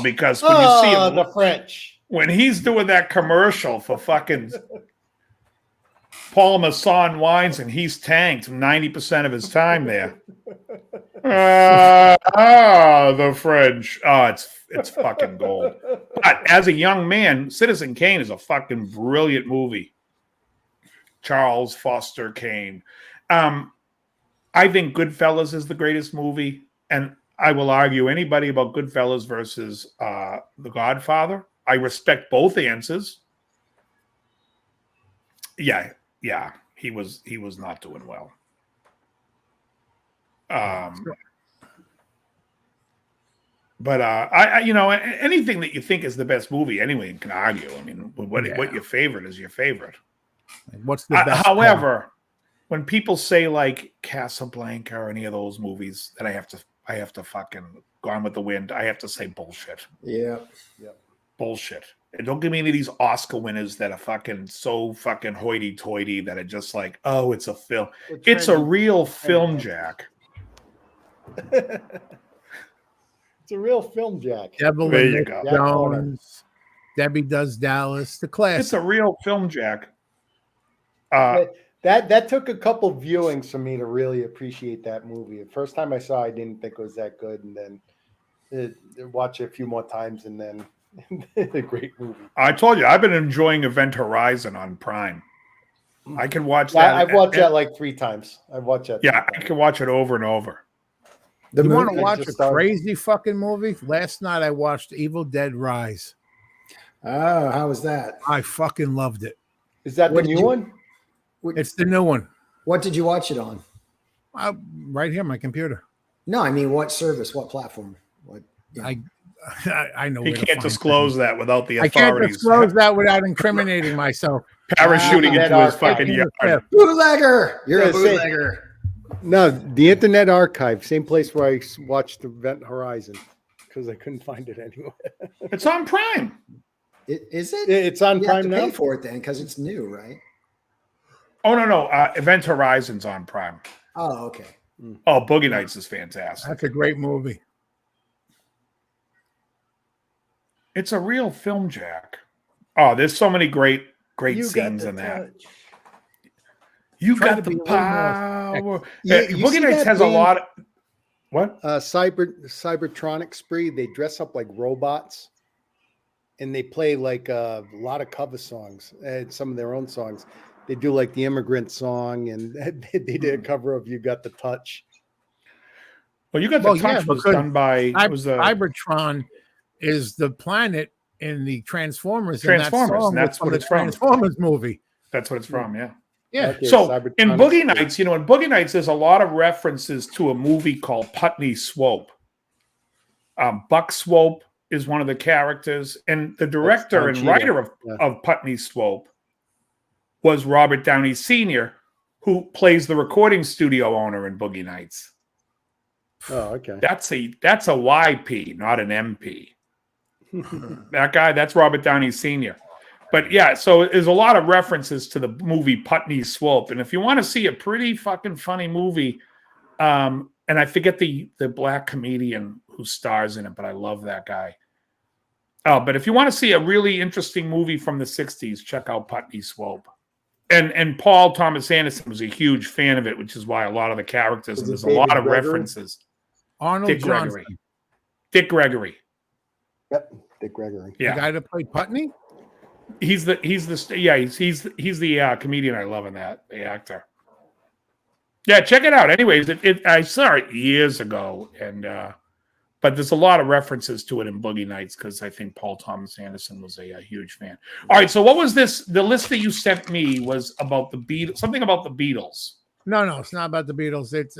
because when you see him, the French. When he's doing that commercial for fucking Paul Masson wines and he's tanked 90% of his time there. The French. Oh, it's fucking gold. But as a young man, Citizen Kane is a fucking brilliant movie. Charles Foster Kane. I think Goodfellas is the greatest movie, and I will argue anybody about Goodfellas versus The Godfather. I respect both answers. Yeah, he was not doing well. But I anything that you think is the best movie, anyone can argue. I mean, what your favorite is your favorite. What's the best? However, when people say like Casablanca or any of those movies, that I have to fucking Gone with the Wind, I have to say bullshit. Yeah. Bullshit. And don't give me any of these Oscar winners that are fucking so fucking hoity-toity that are just like, oh, it's a film. It's a real film, Jack. It's a real film, Jack. Devil There and you Nick go. Jones, Debbie Does Dallas, the classic. It's a real film, Jack. That took a couple viewings for me to really appreciate that movie. The first time I saw it, I didn't think it was that good, and then watch it a few more times, and then a great movie. I told you, I've been enjoying Event Horizon on Prime. I can watch that. I've watched that like 3 times. I've watched that. Yeah, I can watch it over and over. You want to movie watch just a started. crazy fucking movie? Last night I watched Evil Dead Rise. Oh, how was that? I fucking loved it. Is that the What did new you- one? It's the new one. What did you watch it on? Right here, my computer. No, I mean, what service? What platform? What? I know. He where to can't find disclose things. that without the I can't authorities disclose that without incriminating myself. parachuting That into his archive. fucking yard. Bootlegger! You're a Yeah, say- bootlegger. No, the Internet Archive, same place where I watched Event Horizon because I couldn't find it anywhere. It's on Prime. Is it? It's on You have Prime to now. pay for it then because it's new, right? Oh, no. Event Horizon's on Prime. Oh, okay. Oh, Boogie Nights is fantastic. That's a great movie. It's a real film, Jack. Oh, there's so many great You got scenes the in that. touch. You Try got to the be a little more power. You Boogie see Nights that has a band- lot of what? Cybertronic Spree. They dress up like robots, and they play like a lot of cover songs and some of their own songs. They do like the Immigrant Song, and they did a cover of "You Got the Touch." Well, You Got the Well, yeah, Touch was because done by it was Cybertron is the planet in the Transformers. Transformers, and and that's from what the it's from. Transformers movie. that's what it's from, yeah. Yeah. Okay, So Cybertronic in Boogie Spree. Nights, in Boogie Nights, there's a lot of references to a movie called Putney Swope. Buck Swope is one of the characters, and the director Don and Cheadle. writer of Putney Swope was Robert Downey Sr., who plays the recording studio owner in Boogie Nights. Oh, okay. That's a YP, not an MP. That guy, that's Robert Downey Sr. But yeah, so there's a lot of references to the movie Putney Swope. And if you want to see a pretty fucking funny movie, and I forget the black comedian who stars in it, but I love that guy. But if you want to see a really interesting movie from the 60s, check out Putney Swope. And Paul Thomas Anderson was a huge fan of it, which is why a lot of the characters, and there's a lot of references. Arnold Dick Johnson, Gregory. Dick Gregory. Yep, Dick Gregory. Yeah. the guy that played Putney. He's the he's the comedian I love in that, the actor. Yeah, check it out. Anyways, I saw it years ago, and but there's a lot of references to it in Boogie Nights because I think Paul Thomas Anderson was a huge fan. All right, so what was this? The list that you sent me was about the Beatles, something about the Beatles. No, it's not about the Beatles. It's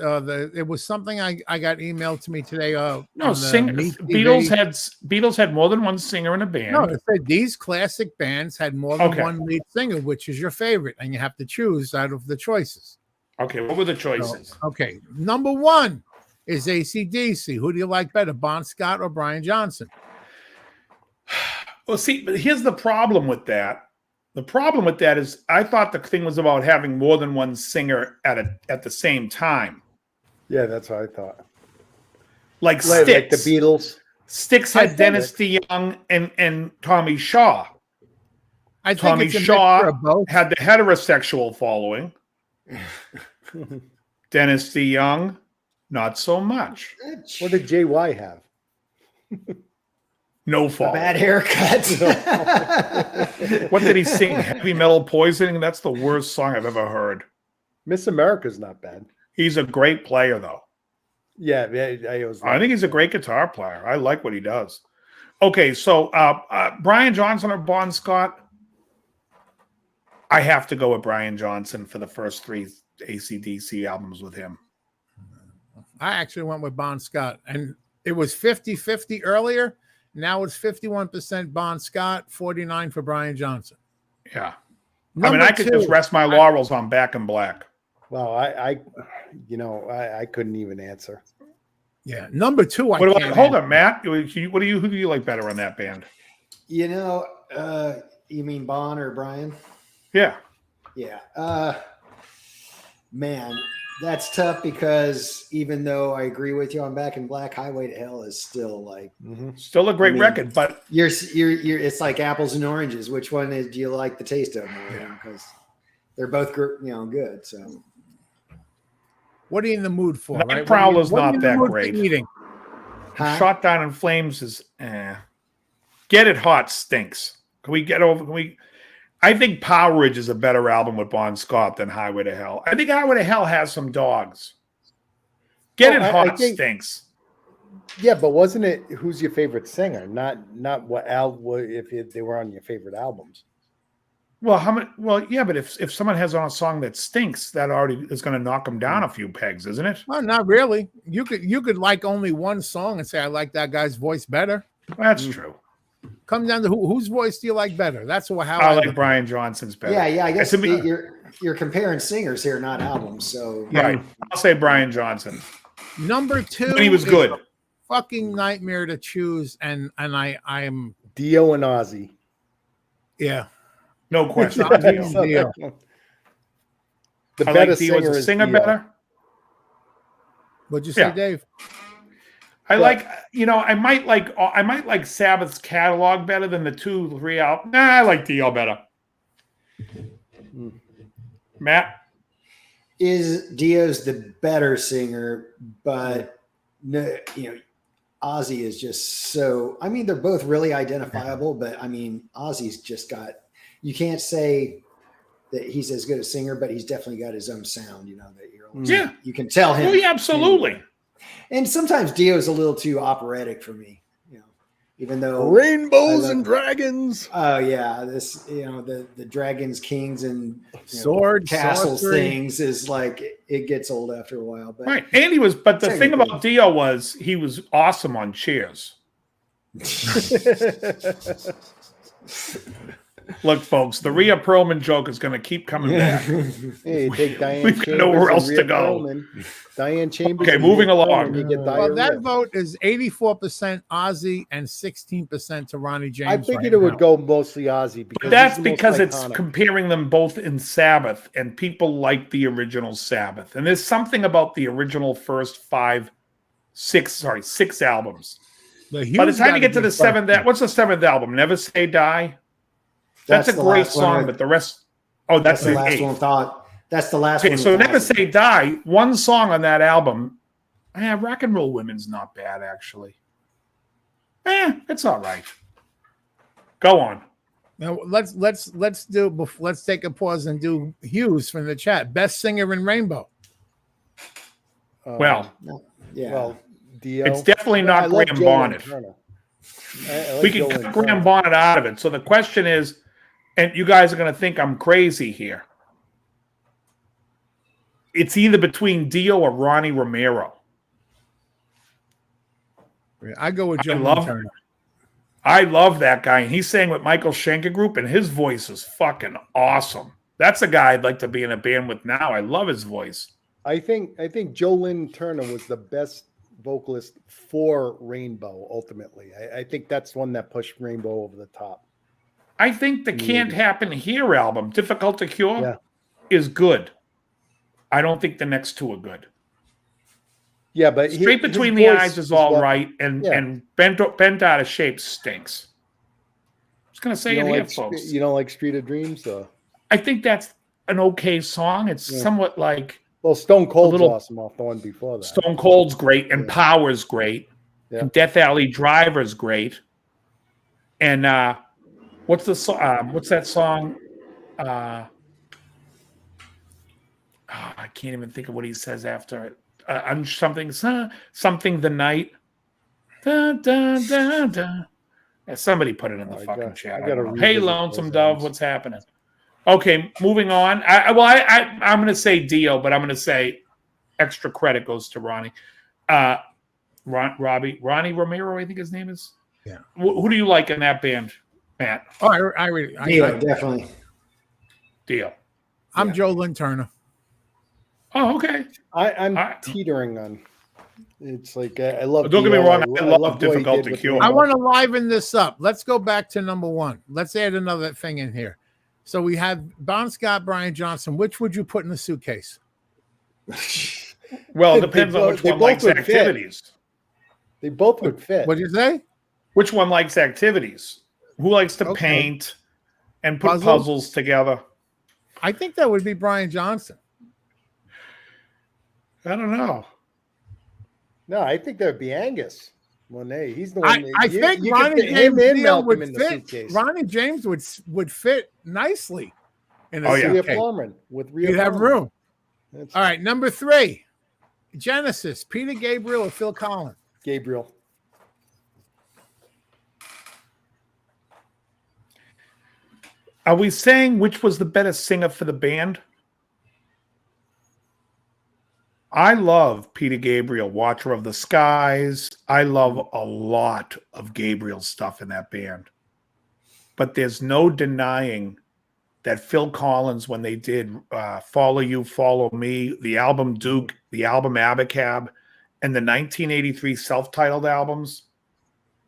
it was something I got emailed to me today. Beatles had more than one singer in a band. No, it said these classic bands had more than one lead singer. Which is your favorite? And you have to choose out of the choices. Okay, what were the choices? So, okay, number 1 is AC/DC. Who do you like better, Bon Scott or Brian Johnson? Well, see, but here's the problem with that. The problem with that is I thought the thing was about having more than one singer at the same time. Yeah, that's what I thought. Like Styx. Like the Beatles. Styx had Dennis DeYoung and Tommy Shaw. I think Tommy it's a Shaw mixture of both. had the heterosexual following. Dennis DeYoung, not so much. What did JY have? No A fault. bad haircut. What did he sing? Heavy Metal Poisoning? That's the worst song I've ever heard. Miss America's not bad. He's a great player, though. Yeah, I think he's a great guitar player. I like what he does. Okay, so Brian Johnson or Bon Scott? I have to go with Brian Johnson for the first 3 AC/DC albums with him. I actually went with Bon Scott, and it was 50-50 earlier. Now it's 51% Bon Scott, 49 for Brian Johnson. Yeah. Number I could 2, just rest my laurels on Back in Black. Well, I couldn't even answer. Yeah. Number 2, Hold on, Matt. Who do you like better on that band? You mean Bon or Brian? Yeah. Yeah. Man, that's tough because even though I agree with you on Back in Black, Highway to Hell is still like Still a great record, but you're it's like apples and oranges. Which one do you like the taste of more? Because they're both good. So what are you in the mood for? Night Prowler's not that great. Eating? Shot Down in Flames is Get It Hot stinks. I think Power Ridge is a better album with Bon Scott than Highway to Hell. I think Highway to Hell has some dogs. Get It Hot stinks. Yeah, but wasn't it who's your favorite singer? Not what if they were on your favorite albums. Well, yeah, but if someone has on a song that stinks, that already is going to knock them down a few pegs, isn't it? Well, not really. You could like only one song and say I like that guy's voice better. That's true. Come down to whose voice do you like better? That's how I like Brian Johnson's better. Yeah. I guess you're comparing singers here, not albums. So right, I'll say Brian Johnson. Number 2, but he was good. Fucking nightmare to choose, and I'm Dio and Ozzy. Yeah, no question. Dio. The I better like Dio as a singer Dio. better. What'd you say, Dave? I might like Sabbath's catalog better than the 2-3 albums. Nah, I like Dio better. Matt? Dio's the better singer, but Ozzy is just so. I mean, they're both really identifiable, but I mean, Ozzy's just got. You can't say that he's as good a singer, but he's definitely got his own sound. You can tell him. Oh, yeah, absolutely. And sometimes Dio's a little too operatic for me, even though Rainbows and Dragons. Oh yeah. The Dragons, Kings, and Swords, Castles things is like, it gets old after a while, but right. And but the thing about Dio was he was awesome on Cheers. Look, folks, the Rhea Perlman joke is going to keep coming back. Hey, you take Diane We've got nowhere else to go. Diane Chambers. Okay, moving along. Well, that vote is 84% Ozzy and 16% to Ronnie James. I figured it would go mostly Ozzy. But that's because it's comparing them both in Sabbath, and people like the original Sabbath. And there's something about the original first 6 albums. By the time you get to the 7th, what's the 7th album? Never Say Die? That's a great song, but the rest. Oh, that's the last 8th. That's the last one. So Never Say Die, one song on that album. Rock and Roll Women's not bad, actually. It's all right. Go on. Now let's take a pause and do Hughes from the chat. Best singer in Rainbow. Well, Yeah. Well, Dio. it's definitely I not love Graham Joe Bonnet. Turner. I like We can Joe cut Turner. Graham Bonnet out of it. So the question is, and you guys are going to think I'm crazy here. It's either between Dio or Ronnie Romero. I go with I Joe love- Turner. I love that guy. And he sang with Michael Schenker Group, and his voice is fucking awesome. That's a guy I'd like to be in a band with now. I love his voice. I think Jolyn Turner was the best vocalist for Rainbow. Ultimately, I think that's one that pushed Rainbow over the top. I think the Can't Happen Here album, Difficult to Cure, Yeah. is good. I don't think the next two are good. Yeah, but Straight his Between the voice Eyes is was all what- right, and Yeah. and bent out of shape stinks. I was gonna say You it don't here, like folks. you don't like Street of Dreams, though. I think that's an okay song. It's Yeah. somewhat like Well, Stone Cold's little- awesome off the one before that. Stone Cold's great, and Yeah. Power's great, Yeah. and Death Alley Driver's great, and what's the song? What's that song? I can't even think of what he says after it. Something the night. Da, da, da, da. Yeah, somebody put it in the I fucking got- chat. I I gotta don't know. Hey, revisit Lonesome those Dove, albums. what's happening? Okay, moving on. I'm going to say Dio, but I'm going to say extra credit goes to Ronnie. Ronnie Romero, I think his name is. Yeah. Who do you like in that band, Matt? Oh, I really. Yeah, definitely. Dio. I'm Joe Lynn Turner. Oh, okay. I'm I- teetering on. It's like I love. Don't get me Dio. wrong, I love what he Difficult did to with Cure. Rainbow. I want to liven this up. Let's go back to number one. Let's add another thing in here. So we have Bon Scott, Brian Johnson. Which would you put in the suitcase? Well, it They depends on both- which they one both likes would fit. activities. They both would fit. What do you say? Which one likes activities? Who likes to Okay. paint and put Puzzles? puzzles together? I think that would be Brian Johnson. I don't know. No, I think that would be Angus Monet. He's the one. I you- think you could Ronnie fit him James and Dio Malcolm would in the fit. suitcase. Ronnie James would fit nicely in the Oh, yeah. Rhea suitcase. Plummer with Rhea You'd have Plummer. room. That's All right, number three, Genesis, Peter Gabriel or Phil Collins? Gabriel. Are we saying which was the better singer for the band? I love Peter Gabriel, Watcher of the Skies. I love a lot of Gabriel's stuff in that band. But there's no denying that Phil Collins, when they did Follow You, Follow Me, the album Duke, the album Abacab, and the 1983 self-titled albums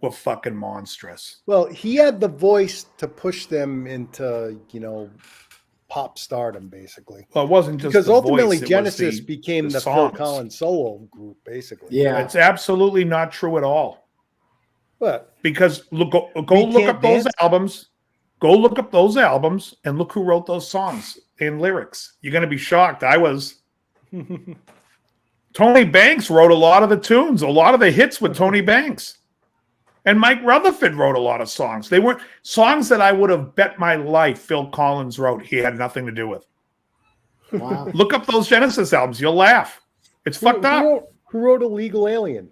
were fucking monstrous. Well, he had the voice to push them into, pop stardom, basically. Well, it wasn't just Because the ultimately, voice, it was Genesis the became the Phil songs. Collins solo group, basically. Yeah. It's absolutely not true at all. But Because go We look Can't up those Dance? albums. Go look up those albums and look who wrote those songs and lyrics. You're going to be shocked. I was. Tony Banks wrote a lot of the tunes, a lot of the hits with Tony Banks. And Mike Rutherford wrote a lot of songs. They weren't songs that I would have bet my life Phil Collins wrote. He had nothing to do with. Wow. Look up those Genesis albums. You'll laugh. It's fucked up. Who wrote Illegal Alien?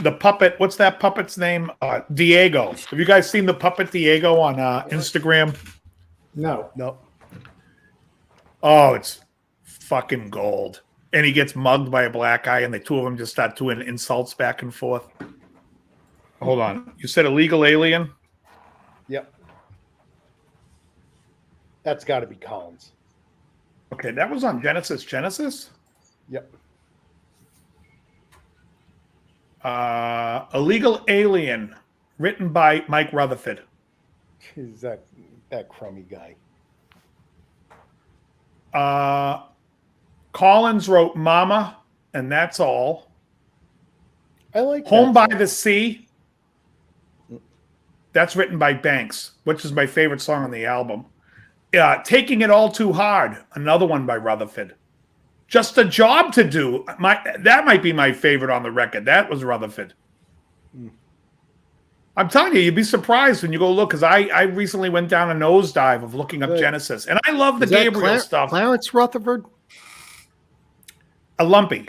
The puppet, what's that puppet's name? Diego. Have you guys seen the puppet Diego on Instagram? No. No. Oh, it's fucking gold. And he gets mugged by a black guy, and the two of them just start doing insults back and forth. Hold on. You said Illegal Alien? Yep. That's got to be Collins. Okay, that was on Genesis. Genesis? Yep. Illegal Alien, written by Mike Rutherford. He's that crummy guy. Collins wrote Mama, and that's all. I like Home that by the Sea. That's written by Banks, which is my favorite song on the album. Taking It All Too Hard, another one by Rutherford. Just a Job to Do. That might be my favorite on the record. That was Rutherford. I'm telling you, you'd be surprised when you go look, because I recently went down a nosedive of looking up Genesis, and I love the Is that Gabriel stuff. Clarence Rutherford? A Lumpy.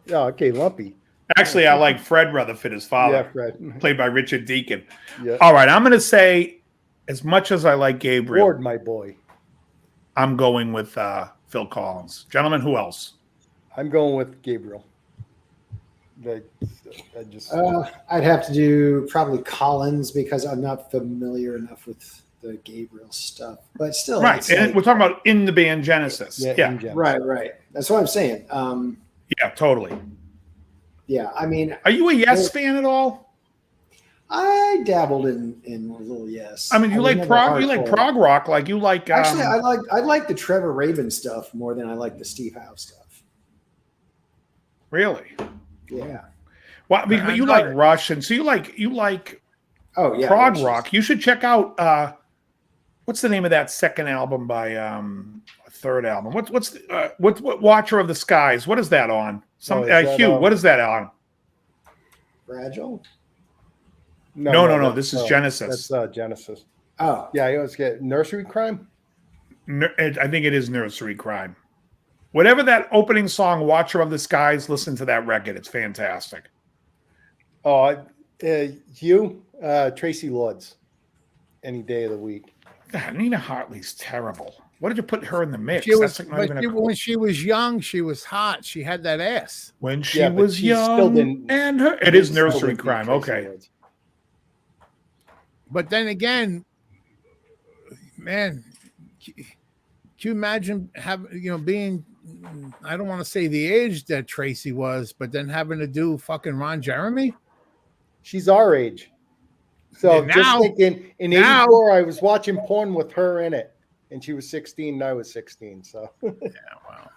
Yeah, okay, Lumpy. Actually, I like Fred Rutherford, his father, Yeah, Fred. played by Richard Deacon. Yeah. All right, I'm going to say, as much as I like Gabriel, Ward, my boy. I'm going with Phil Collins. Gentlemen, who else? I'm going with Gabriel. I'd have to do probably Collins because I'm not familiar enough with the Gabriel stuff, but still, Right, and we're talking about in the band Genesis. Yeah. right. That's what I'm saying. Yeah, totally. Yeah, I mean, are you a Yes fan at all? I dabbled in a little Yes. I mean, you like prog? You like prog rock? Like you like? Actually, I like the Trevor Rabin stuff more than I like the Steve Howe stuff. Really? Yeah. Well, but you like Rush, and so you like. Oh yeah, prog rock. You should check out. What's the name of that second album by third album? What's Watcher of the Skies? What is that on? Hugh. What is that on? Fragile. No. This is Genesis. That's Genesis. Oh yeah, you always get Nursery Crime. I think it is Nursery Crime. Whatever that opening song, Watcher of the Skies. Listen to that record; it's fantastic. Oh, Hugh, Tracy Lords, any day of the week. God, Nina Hartley's terrible. What did you put her in the mix? When she was young, she was hot. She had that ass. When she was young, and it is Nursery Crime. Okay. But then again, man, can you imagine being? I don't want to say the age that Tracy was, but then having to do fucking Ron Jeremy. She's our age. So just thinking, in '84, I was watching porn with her in it, and she was 16, and I was 16. So, yeah, wow.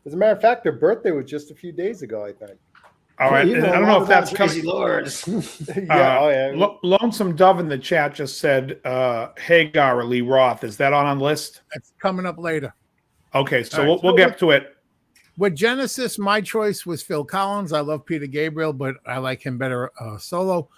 As a matter of fact, her birthday was just a few days ago, I think. All right, I don't know if that's Crazy Lords. Lonesome Dove in the chat just said Hagar or Lee Roth. Is that on list? That's coming up later. Okay, so we'll get to it. With Genesis, my choice was Phil Collins. I love Peter Gabriel, but I like him better solo.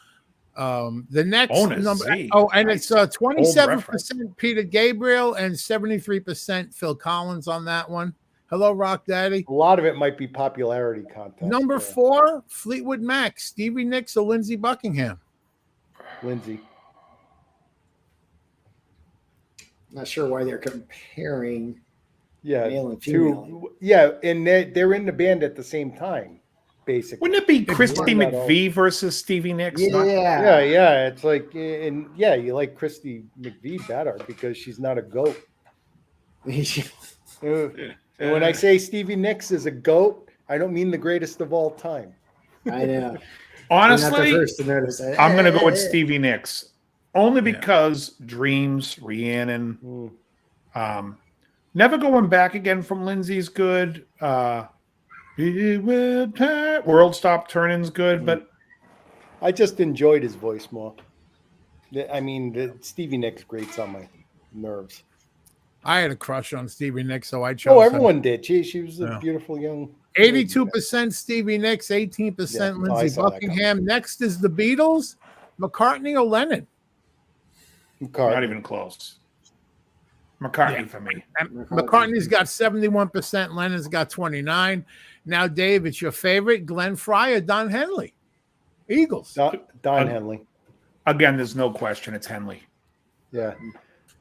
The next number, and it's 27% Peter Gabriel and 73% Phil Collins on that one. Hello, Rock Daddy. A lot of it might be popularity contest. Number 4, Fleetwood Mac, Stevie Nicks or Lindsey Buckingham. Lindsey. Not sure why they're comparing. Yeah, male and female. And they're in the band at the same time, basically. Wouldn't it be Christy McVie versus Stevie Nicks? Yeah. It's like, you like Christy McVie better because she's not a goat. And when I say Stevie Nicks is a goat, I don't mean the greatest of all time. I know. Honestly, I'm going to go with Stevie Nicks only because Dreams, Rhiannon. Never Going Back Again from Lindsay's good. World Stop Turning's good, but I just enjoyed his voice more. I mean, Stevie Nicks grates on my nerves. I had a crush on Stevie Nicks, so I chose. Oh, everyone did. She was a beautiful young. 82% Stevie Nicks, 18% Lindsey Buckingham. Next is the Beatles, McCartney or Lennon. Not even close. McCartney for me. McCartney's got 71%. Lennon's got 29%. Now, Dave, it's your favorite, Glenn Frey or Don Henley? Eagles. Don Henley. Again, there's no question. It's Henley. Yeah.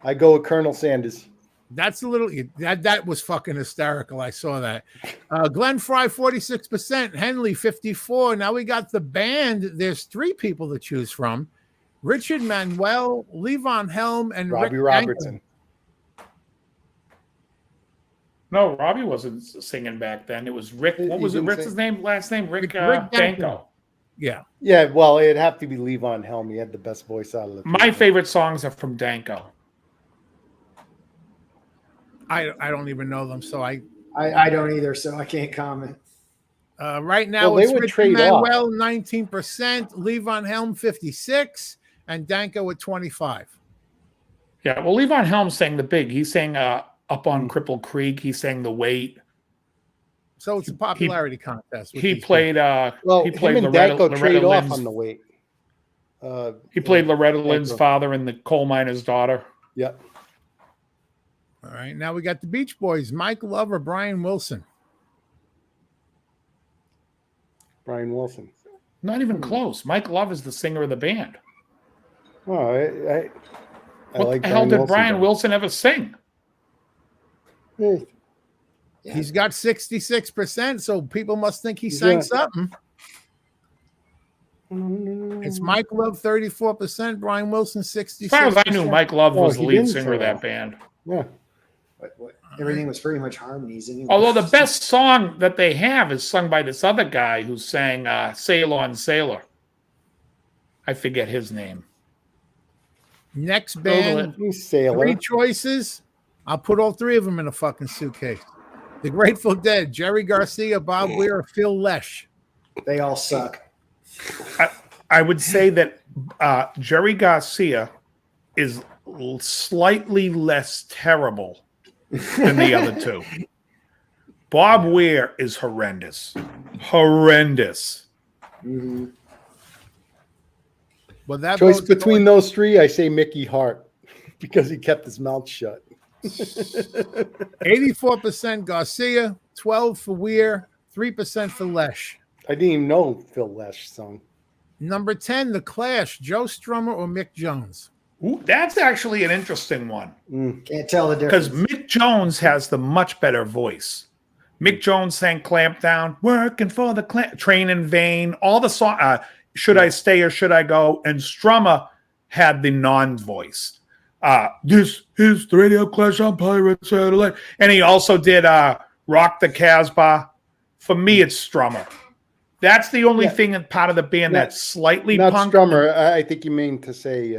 I go with Colonel Sanders. That's a little that was fucking hysterical. I saw that. Glenn Frey 46%, Henley 54%. Now we got the band. There's 3 people to choose from: Richard Manuel, Levon Helm, and Robbie Rick Robertson. No, Robbie wasn't singing back then. It was Rick. What was it? Rick's name? Last name? Rick Danko. Yeah. Yeah. Well, it'd have to be Levon Helm. He had the best voice out of the. My favorite songs are from Danko. I don't even know them, so I don't either, so I can't comment. Right now, it's Richard Manuel 19%, Levon Helm 56%, and Danko at 25%. Yeah, well, Levon Helm sang the big. He sang Up on Cripple Creek. He sang The Weight. So it's a popularity contest. He played. Him and Danko trade off on The Weight. He played Loretta Lynn's father in The Coal Miner's Daughter. Yep. All right, now we got the Beach Boys. Mike Love or Brian Wilson? Brian Wilson. Not even close. Mike Love is the singer of the band. Oh, I What like the hell did Brian better. Wilson ever sing? Hey, He's got 66%, so people must think he sang something. It's Mike Love 34%, Brian Wilson 66%. As far as I knew, Mike Love was the he lead didn't singer of say that that. band. Yeah. Everything was pretty much harmonies. Anyway. Although the best song that they have is sung by this other guy who sang Sail On Sailor. I forget his name. Next band, Sailor. 3 choices. I'll put all 3 of them in a fucking suitcase. The Grateful Dead, Jerry Garcia, Bob Weir, or Phil Lesh. They all suck. I would say that Jerry Garcia is slightly less terrible than the other 2. Bob Weir is horrendous. Horrendous. Mm-hmm. Well, that Choice vote's between going- those 3, I say Mickey Hart because he kept his mouth shut. 84% Garcia, 12 for Weir, 3% for Lesh. I didn't even know Phil Lesh song. Number 10, The Clash, Joe Strummer or Mick Jones? Ooh, that's actually an interesting one. Can't tell the Because difference. Mick Jones has the much better voice. Mick Jones sang Clamp Down, Working for the Train in Vain, all the song, Should I Stay or Should I Go? And Strummer had the non-voice. This is the Radio Clash on Pirate Satellite. And he also did Rock the Casbah. For me, it's Strummer. That's the only thing and part of the band that's slightly Not punk. Strummer. I think you mean to say.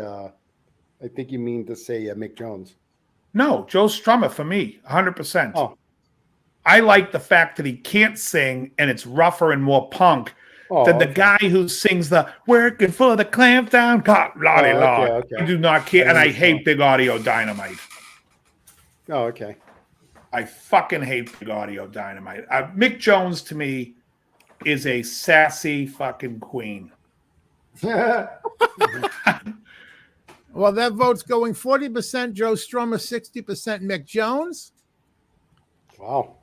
Mick Jones. No, Joe Strummer for me, 100%. Oh. I like the fact that he can't sing and it's rougher and more punk than the guy who sings the Working for the Clamp Down. God, lordy, Lord. okay. I do not care. And I hate Big Audio Dynamite. Oh, okay. I fucking hate Big Audio Dynamite. Mick Jones to me is a sassy fucking queen. Well, that vote's going 40% Joe Strummer, 60% Mick Jones. Wow.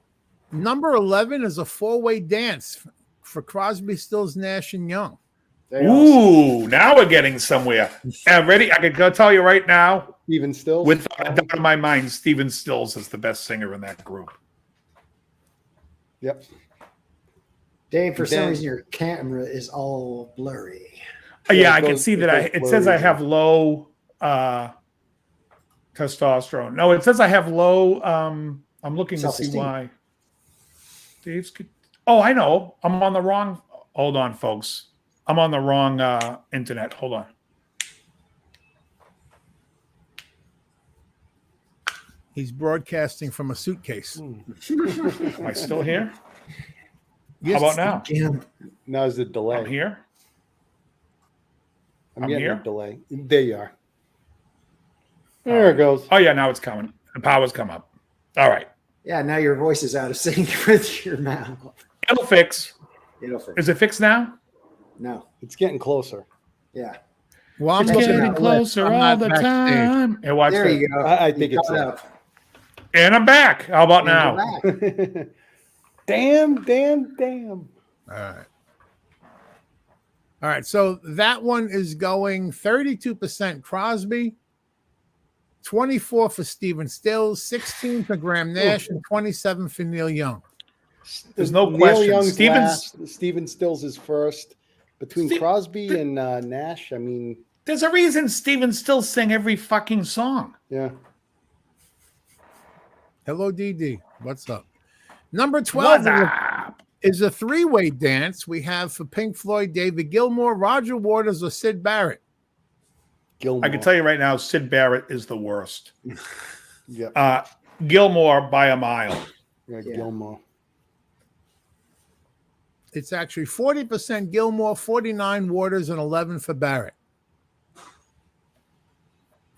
Number 11 is a 4-way dance for Crosby, Stills, Nash, and Young. Ooh, now we're getting somewhere. Ready? I can go tell you right now, Steven Stills. without a doubt in my mind, Steven Stills is the best singer in that group. Yep. Dave, for some reason, your camera is all blurry. Yeah, it I can goes- see it that. goes It says I blurry. have low testosterone. No, it says I have low. I'm looking to see Self-esteem. why. Dave's. Oh, I know. I'm on the wrong. Hold on, folks. I'm on the wrong internet. Hold on. He's broadcasting from a suitcase. Am I still here? Yes, How about now? Now's the delay. I'm here. I'm I'm getting here. a delay. There you are. There it goes. Oh yeah, now it's coming. The power's come up. All right. Yeah, now your voice is out of sync with your mouth. It'll fix. It'll fix. Is it fixed now? No. It's getting closer. Yeah. Well, I'm It's looking getting at closer I'm all not the backstage. time. Hey, watch There that. you go. I think You it's caught up. up. And I'm back. How about And now? you're back. Damn. All right. So that one is going 32% Crosby, 24 for Steven Stills, 16 for Graham Nash, and 27 for Neil Young. There's no Neil question. Young's Stevens- last, Steven Stills is first. Between Crosby and Nash, I mean, There's a reason Steven still sing every fucking song. yeah. Hello, DD. What's up? Number 12 What's up? is a 3-way dance we have for Pink Floyd, David Gilmour, Roger Waters, or Sid Barrett. Gilmore. I can tell you right now, Sid Barrett is the worst. Yep. Gilmore by a mile. Yeah, Yeah. Gilmore. It's actually 40% Gilmour, 49 Waters, and 11 for Barrett.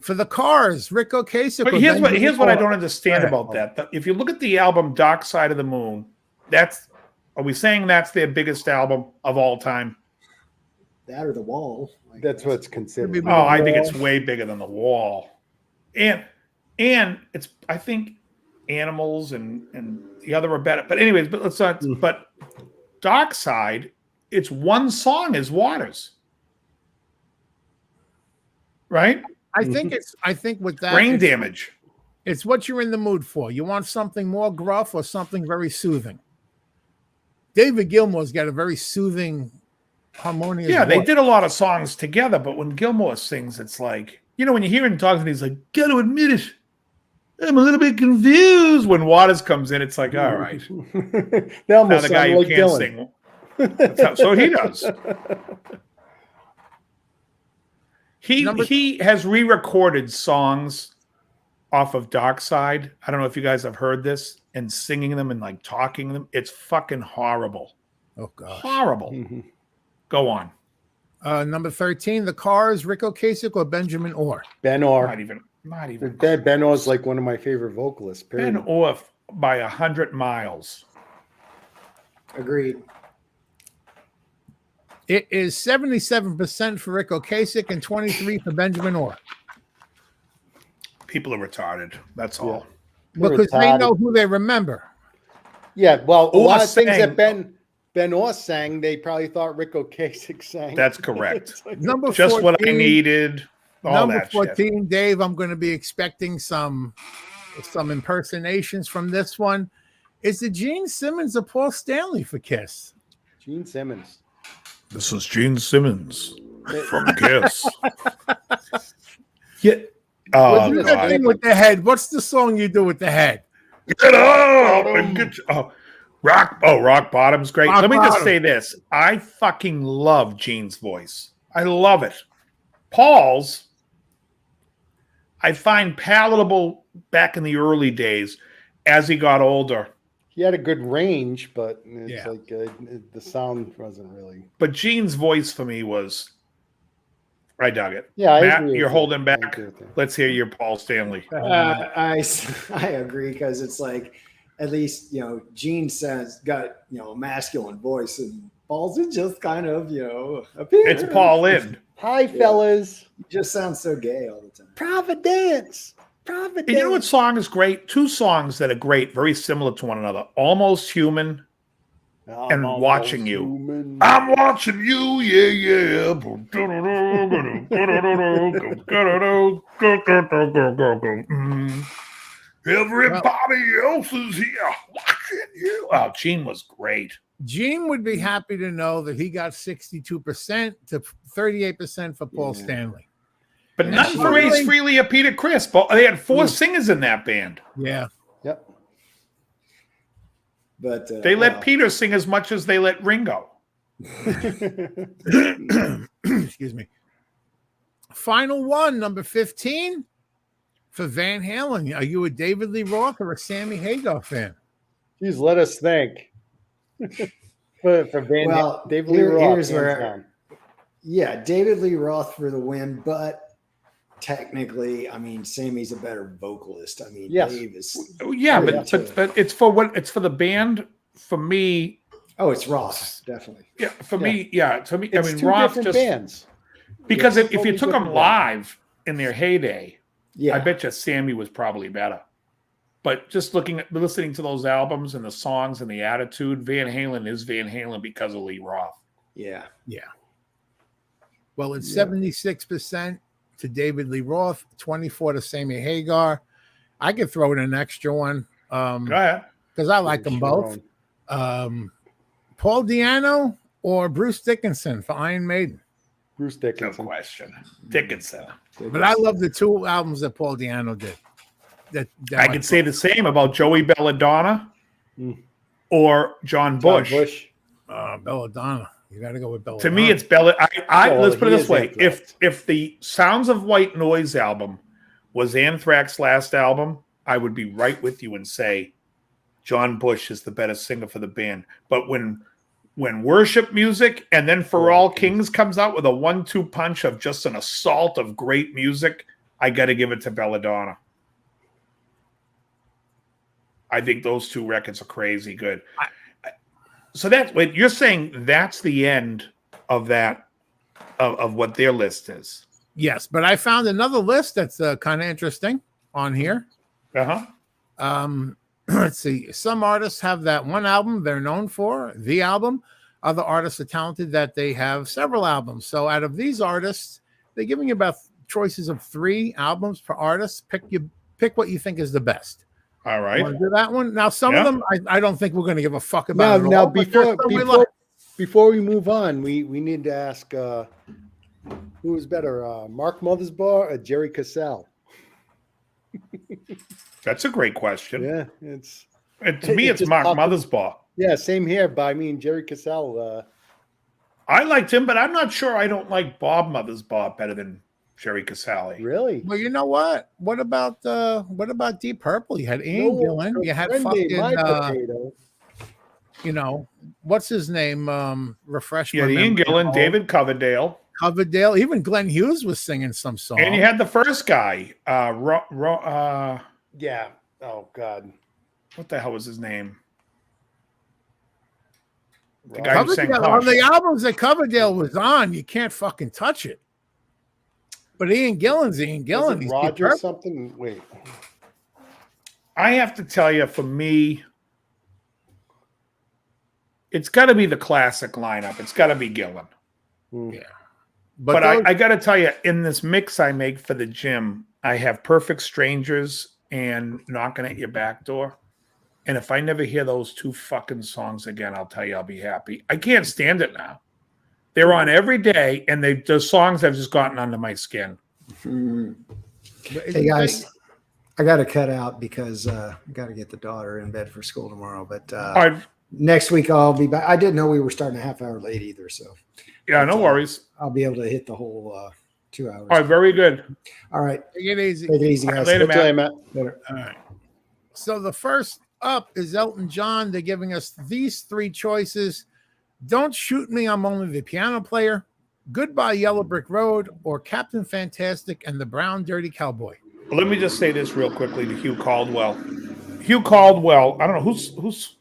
For the Cars, Rick Ocasek. But or here's what Benjamin I Ford. don't understand Go ahead. about that. If you look at the album Dark Side of the Moon, are we saying that's their biggest album of all time? that or the Wall. That's what it's considered. Oh, I think it's way bigger than the Wall, and it's I think Animals and the other are better. But anyways, but let's not. But Dark Side, it's one song is Waters, right? I think with that Brain Damage. It's what you're in the mood for. You want something more gruff or something very soothing. David Gilmour's got a very soothing, harmonious Yeah, they voice. did a lot of songs together, but when Gilmour sings, it's like, when you hear him talking, he's like, gotta admit it, I'm a little bit confused. When Waters comes in, it's like, all right. They Now almost the guy sound who like can't Dylan. sing. So he does. He has re-recorded songs off of Dark Side. I don't know if you guys have heard this, and singing them and like talking them. It's fucking horrible. Oh god, horrible. Go on. Number 13, The Cars, Rick Ocasek or Benjamin Orr? Ben Orr. Not even. Ben Orr's like one of my favorite vocalists. Period. Ben Orr by 100 miles. Agreed. It is 77% for Rick Ocasek and 23% for Benjamin Orr. People are retarded. That's all. Because they know who they remember. Yeah, well, a lot of things sang. that Ben Orr sang, they probably thought Rick Ocasek sang. That's correct. Number Just 14, what I needed. All number that 14, shit. Dave, I'm going to be expecting some impersonations from this one. Is it Gene Simmons or Paul Stanley for Kiss? Gene Simmons. This is Gene Simmons from Kiss. Yeah. Oh, What's that thing with the head? What's the song you do with the head? Get up and get rock bottom's great. Rock Let me just Bottom. say this. I fucking love Gene's voice. I love it. Paul's, I find palatable back in the early days. As he got older. He had a good range, but it's Yeah. like the sound wasn't really. But Gene's voice for me was, I dug it. Yeah, I Matt, agree with you're you. holding I back. agree with you. Let's hear your Paul Stanley. I agree because it's like at least Gene says got a masculine voice and Paul's is just kind of It's Paul Lynn. Hi, fellas. He just sounds so gay all the time. Providence. And you know what song is great? Two songs that are great, very similar to one another. Almost Human and Watching You. Human. I'm watching you, yeah. Everybody else is here watching you. Oh, Gene was great. Gene would be happy to know that he got 62% to 38% for Paul Stanley. But not for Ace Frehley or Peter Criss. But they had four singers in that band. Yeah. Yep. But They let Peter sing as much as they let Ringo. Excuse me. Final one, number 15 for Van Halen. Are you a David Lee Roth or a Sammy Hagar fan? Please let us think. for Van Well, David Lee Roth. here's hands where- down. yeah, David Lee Roth for the win, but technically, I mean, Sammy's a better vocalist. I mean, Yes. Dave is. Yeah, Yeah. but it's for what? It's for the band. For me, Oh, it's Roth, definitely. yeah. For me, yeah. To me, It's I mean, two Roth different just bands. because Yeah, if you totally took them different live in their heyday, Yeah, I bet you Sammy was probably better. But just listening to those albums and the songs and the attitude, Van Halen is Van Halen because of Lee Roth. yeah. Well, it's 76% to David Lee Roth, 24 to Sammy Hagar. I could throw in an extra one Go ahead. because I like them both. Paul Di'Anno or Bruce Dickinson for Iron Maiden. Bruce No Dickinson. question. Dickinson. But I love the two albums that Paul Di'Anno did. I could say the same about Joey Belladonna or John Bush. Belladonna. You got to go with Belladonna. To me, it's Bella. Well, Let's put it he this is way: Anthrax. if the Sounds of White Noise album was Anthrax's last album, I would be right with you and say John Bush is the better singer for the band. But when Worship Music and then For All Kings comes out with a 1-2 punch of just an assault of great music, I got to give it to Belladonna. I think those two records are crazy good. So that's what you're saying. That's the end of that of what their list is. Yes, but I found another list that's kind of interesting on here. Let's see. Some artists have that one album they're known for, the album. Other artists are talented that they have several albums. So out of these artists, they're giving you about choices of 3 albums per artist. Pick what you think is the best. All right. Want to do that one? Now, some of them, I don't think we're going to give a fuck about. Now, before we move on, we need to ask who is better, Mark Mothersbaugh or Jerry Cassell? That's a great question. Yeah, to me, it's Mark Mothersbaugh. Yeah, same here. But I mean, Jerry Cassell. I liked him, but I'm not sure I don't like Bob Mothersbaugh better than Jerry Casale. Really? Well, you know what? What about Deep Purple? You had Ian Gillan. You had fucking you know, what's his name? Refresh my memory. Ian Gillan, David Coverdale. Even Glenn Hughes was singing some song. And you had the first guy. Yeah. Oh God. What the hell was his name? The guy who sang on the albums that Coverdale was on, you can't fucking touch it. But Ian Gillan's Ian Gillan. He's Roger something. Wait. I have to tell you, for me, it's got to be the classic lineup. It's got to be Gillan. Yeah. But I got to tell you, in this mix I make for the gym, I have Perfect Strangers and Knocking at Your Back Door. And if I never hear those 2 fucking songs again, I'll tell you I'll be happy. I can't stand it now. They're on every day, and the songs have just gotten under my skin. Hey, guys, I got to cut out because I got to get the daughter in bed for school tomorrow. But next week I'll be back. I didn't know we were starting a half hour late either. So yeah, no worries. I'll be able to hit the whole 2 hours. All right, very good. All right. Take it easy. Take it easy, guys. Later, Matt. Later. All right. So the first up is Elton John. They're giving us these 3 choices. Don't Shoot Me, I'm Only the Piano Player, Goodbye Yellow Brick Road, or Captain Fantastic and the Brown Dirty Cowboy. Let me just say this real quickly to Hugh Caldwell. Hugh Caldwell, I don't know who's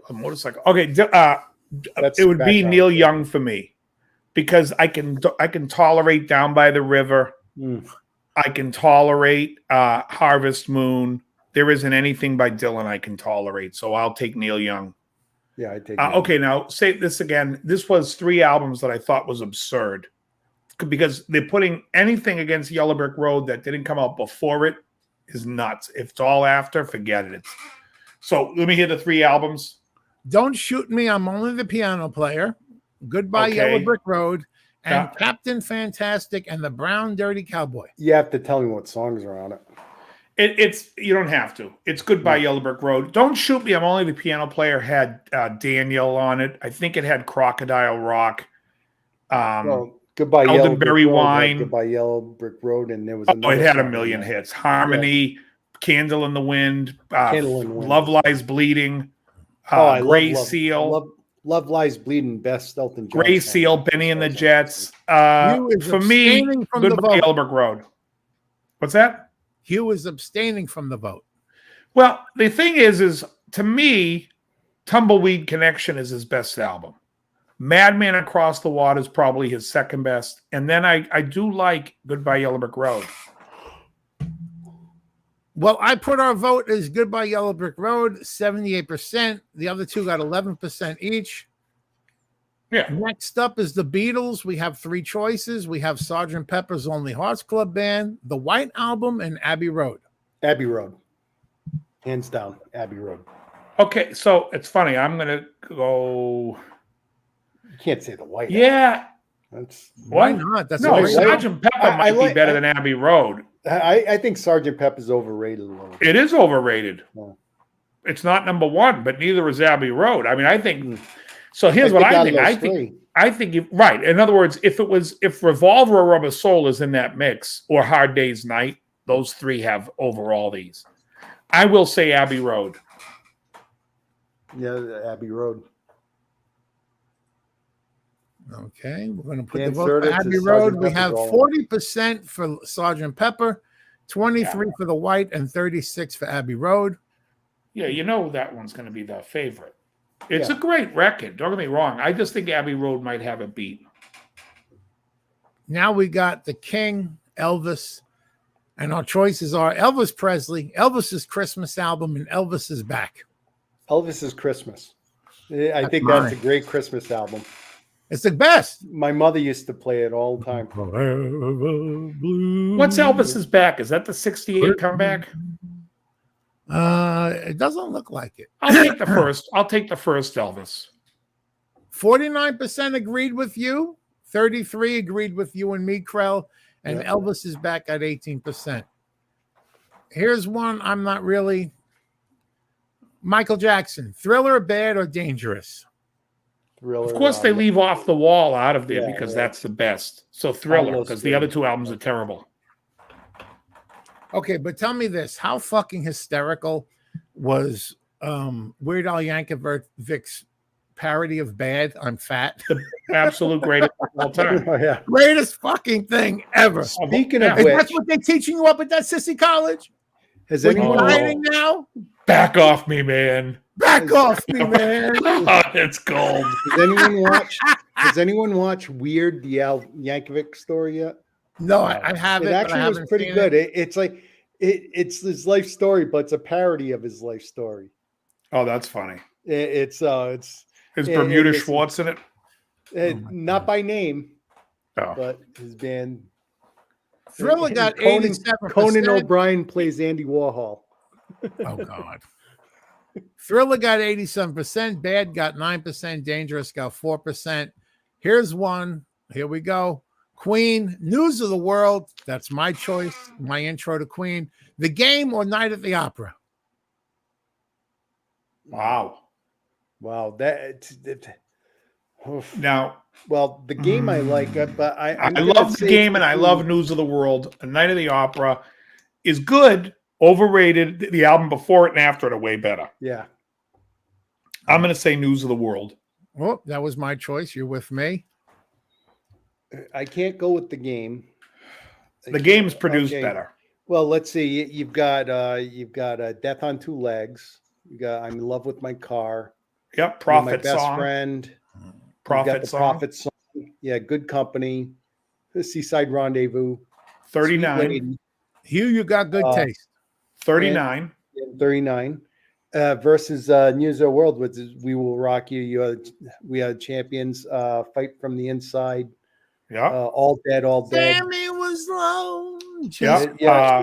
a motorcycle. Okay, it would be Neil Young for me because I can tolerate Down by the River. I can tolerate Harvest Moon. There isn't anything by Dylan I can tolerate, so I'll take Neil Young. Yeah, I take. Okay, now say this again. This was 3 albums that I thought was absurd because they're putting anything against Yellow Brick Road that didn't come out before it is nuts. If it's all after, forget it. So let me hear the 3 albums. Don't Shoot Me, I'm Only the Piano Player, Goodbye Yellow Brick Road, and Captain Fantastic and the Brown Dirty Cowboy. You have to tell me what songs are on it. It's you don't have to. It's Goodbye Yellow Brick Road. Don't Shoot Me, I'm Only the Piano Player had Daniel on it. I think it had Crocodile Rock. Goodbye Eldenberry Wine. Goodbye Yellow Brick Road, and there was it had a million hits. Harmony, Candle in the Wind, Love Lies Bleeding, Gray Seal. Love Lies Bleeding, best Elton John. Gray Seal, Benny and the Jets. For me, Goodbye Yellow Brick Road. What's that? Hugh is abstaining from the vote. Well, the thing is to me, Tumbleweed Connection is his best album. Madman Across the Water is probably his second best. And then I do like Goodbye Yellow Brick Road. Well, I put our vote as Goodbye Yellow Brick Road, 78%. The other 2 got 11% each. Yeah. Next up is the Beatles. We have 3 choices. We have Sgt. Pepper's Lonely Hearts Club Band, The White Album, and Abbey Road. Abbey Road. Hands down, Abbey Road. Okay, so it's funny. I'm going to go... You can't say The White Album. That's... Why not? That's Sgt. Pepper might be better than Abbey Road. I think Sgt. Pepper's overrated a little. It is overrated. Yeah. It's not number 1, but neither is Abbey Road. I mean, I think... So here's what I think. I think right. In other words, if Revolver or Rubber Soul is in that mix or Hard Day's Night, those 3 have overall these. I will say Abbey Road. Yeah, Abbey Road. Okay, we're going to put the vote for Abbey Road. We have 40% for Sgt. Pepper, 23 for The White, and 36 for Abbey Road. Yeah, you know that one's going to be the favorite. It's a great record. Don't get me wrong. I just think Abbey Road might have a beat. Now we got the King, Elvis, and our choices are Elvis Presley, Elvis's Christmas album, and Elvis is Back. Elvis is Christmas. I think mine. that's a great Christmas album. It's the best. My mother used to play it all the time. What's Elvis's Back? Is that the 68 comeback? It doesn't look like it. I'll take the first. I'll take the first Elvis. 49% agreed with you. 33 agreed with you and me, Krell. And Elvis is Back at 18%. Here's one I'm not really. Michael Jackson, Thriller, Bad or Dangerous? Thriller, Of course, they leave Off the Wall out of there because that's the best. So Thriller, Almost because the other two albums are terrible. Okay, but tell me this. How fucking hysterical was Weird Al Yankovic's parody of Bad, I'm Fat? The absolute greatest of all time. Oh, yeah. Greatest fucking thing ever. Speaking of And which, that's what they're teaching you up at that sissy college? has When anyone you're hiding now? Back off me, man. Back off me, man. Oh, it's gold. Has anyone watched Weird the Al Yankovic story yet? No, I haven't. It actually was pretty good. It's like it's his life story, but it's a parody of his life story. Oh, that's funny. It's Is Bermuda Schwartz in it? Not by name, Oh. but his band. Thriller got Conan 87%. Conan O'Brien plays Andy Warhol. Oh, God. Thriller got 87%. Bad got 9%. Dangerous got 4%. Here's one. Here we go. Queen, News of the World. That's my choice. My intro to Queen. The Game or Night at the Opera? Wow. Wow, Now, well, the Game I like, but I love the Game and I love News of the World. A Night of the Opera is good, overrated. The album before it and after it are way better. Yeah, I'm going to say News of the World. Well, that was my choice. You're with me. I can't go with the Game. The Game's produced better. Well, let's see. You've got Death on Two Legs. You got I'm in Love with My Car. Yep, My Prophet Best Song. Friend. Prophet Song. Prophet Song. Yeah, Good Company. The Seaside Rendezvous. 39. Sweet Lady, Hugh, you got good taste. 39. 39. Versus News of the World, which is We Will Rock You. We Are Champions. Fight from the Inside. Yeah. All Dead, All Dead. Sammy was low. Yeah.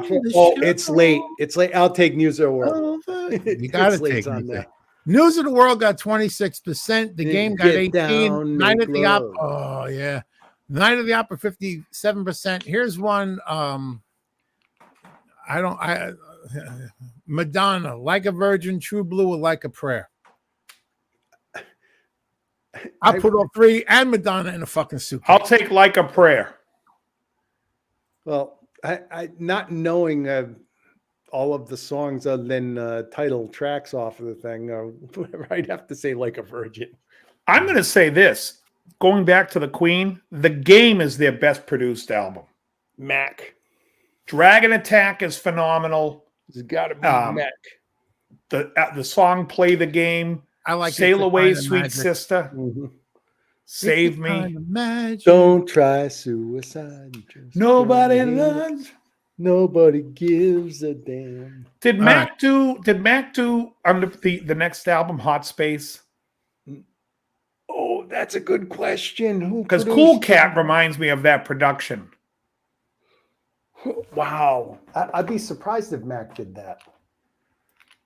It's late. It's late. I'll take News of the World. You got to It's late take on it. that. News of the World got 26%. The Game got Get 18. down, Night make at the Opera. love. Oh, yeah. Night of the Opera, 57%. Here's one. Madonna, Like a Virgin, True Blue, or Like a Prayer. I put all three and Madonna in a fucking suitcase. I'll take Like a Prayer. Well, I not knowing all of the songs other than title tracks off of the thing, I'd have to say Like a Virgin. I'm going to say this. Going back to the Queen, The Game is their best produced album. Mac. Dragon Attack is phenomenal. It's got to be Mac. The song Play the Game. I like Sail It's a Away, Kind of Sweet Magic. Sister. Mm-hmm. Save It's a Me. Kind of Magic. Don't try suicide. Just Nobody go ahead. loves. Nobody gives a damn. Did Mac do under the next album, Hot Space? Oh, that's a good question. Because Cool Cat reminds me of that production. Wow. I'd be surprised if Mac did that.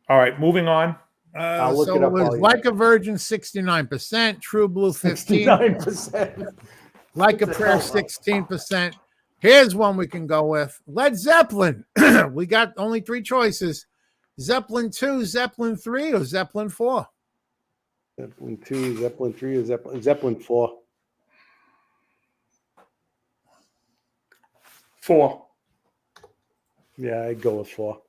All right, moving on. I'll look So it it up was while you- Like a Virgin, 69%. True Blue, 15%. 69%. Like a That's a Prayer, hell of a- 16%. Here's one we can go with. Led Zeppelin. We got only three choices. Zeppelin 2, Zeppelin 3, or Zeppelin 4? Zeppelin 2, Zeppelin 3, or Zeppelin 4. 4. Yeah, I'd go with 4.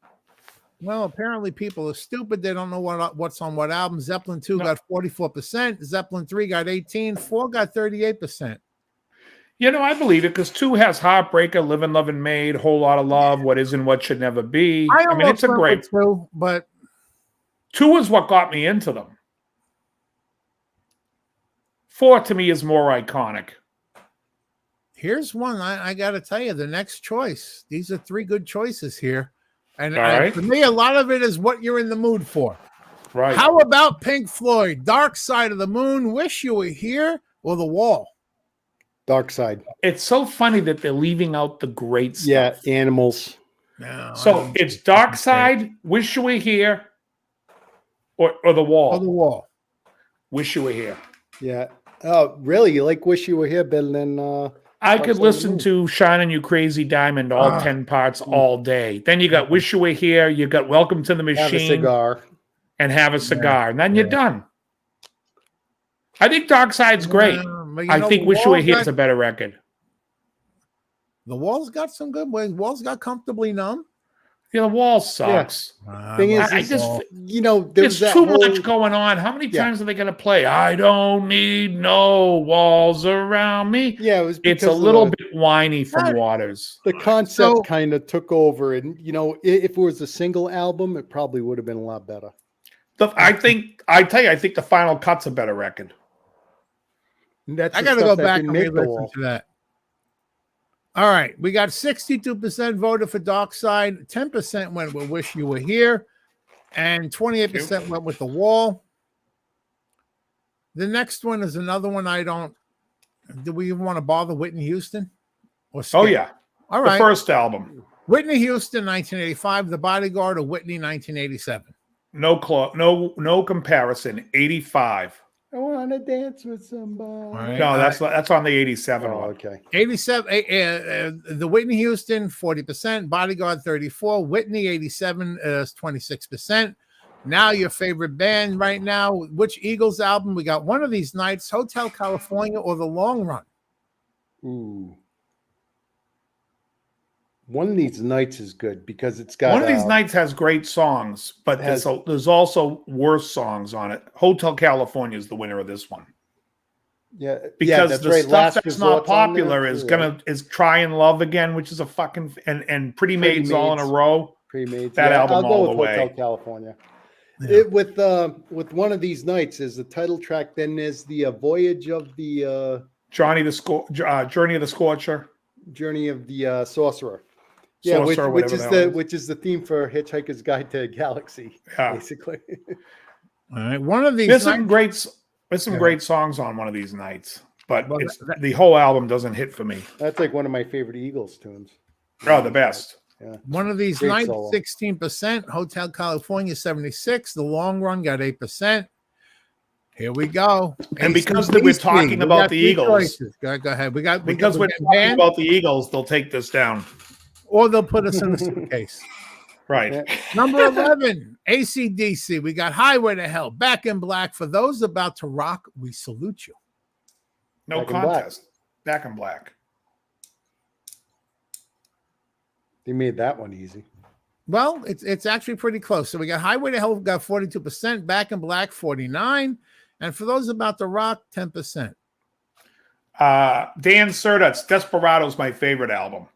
Well, apparently people are stupid. They don't know what's on what album. Zeppelin 2 got 44%. Zeppelin 3 got 18%. 4 got 38%. You know, I believe it because 2 has Heartbreaker, Livin' Lovin' Made, Whole Lot of Love, What Is and What Should Never Be. I mean, it's a great. 2, but 2 is what got me into them. 4 to me is more iconic. Here's one I got to tell you. The next choice. These are 3 good choices here, and right. for me, a lot of it is what you're in the mood for. Right. How about Pink Floyd? Dark Side of the Moon, Wish You Were Here, or The Wall? Dark Side. It's so funny that they're leaving out the great stuff. Yeah, Animals. No, So it's Dark Side, Wish You Were Here, or The Wall. or The Wall. Wish You Were Here. Yeah. Oh, really? You like Wish You Were Here better than I Dark could Side of the listen Moon? to Shining You Crazy Diamond all 10 parts all day. Then you got Wish You Were Here, you got Welcome to the Have a Machine, cigar? and Have a Cigar, and then you're done. I think Dark Side's great. But you I know, think The Wish You Were Wall's Here is got- a better record. The Wall's got some good ways. Wall's got Comfortably Numb. Yeah, The Wall sucks. Thing is, I just, you know, there's there's too that whole, much going on. How many times are they going to play? I don't need no walls around me. Yeah, it was It's because a of little bit whiny from Right. Waters. the concept So- kind of took over, and you know, if it was a single album, it probably would have been a lot better. I think the Final Cut's a better record. And that's I the got to stuff go that back didn't and make The re-listen Wall. to that. All right, we got 62% voted for Dark Side, 10% went with Wish You Were Here, and 28% went with The Wall. The next one is another one I don't. Do we even want to bother Whitney Houston? Or skip? Oh yeah, All the right. first album. Whitney Houston, 1985. The Bodyguard of Whitney, 1987. No comparison. 85. I want to dance with somebody. right. No, that's on the 87 Oh, one. okay. 87. The Whitney Houston, 40%. Bodyguard, 34%. Whitney, 87 is 26%. Now your favorite band right now. Which Eagles album? We got One of These Nights, Hotel California, or The Long Run? Ooh. One of These Nights is good because it's got One of These Nights has great songs, but there's also worse songs on it. Hotel California is the winner of this one. Yeah, Because that's the right. stuff Last that's Resort's not on there, popular too, is Try and Love Again, which is a fucking and Pretty Maids all in a Maids. row. Pre-made. That album I'll go all with the way. Hotel California. Yeah. With One of These Nights is the title track. Then there's the Voyage of the Journey of the Scorcher. Journey of the Sorcerer. Yeah, Sorcerer, which whatever is that was. which is the theme for Hitchhiker's Guide to the Galaxy, Yeah. basically. All right. One of These There's Nights. some great songs on One of These nights, but Well, the whole album doesn't hit for me. That's like one of my favorite Eagles tunes. Oh, the best. Yeah. One of These Great Nights, solo. 16%. Hotel California, 76%. The Long Run got 8%. Here we go. And because AC/DC, we're talking we about got the 3 Eagles. choices. Go ahead. Because we're getting talking banned, about the Eagles, they'll take this down. or they'll put us in a suitcase. Right. Yeah. Number 11, AC/DC. We got Highway to Hell, Back in Black. For those about to rock, we salute you. No Back in Black. contest. Back in Black. They made that one easy. Well, it's actually pretty close. So we got Highway to Hell, got 42%, Back in Black, 49%. And for those about to rock, 10%. Dan Surdut's Desperado's my favorite album.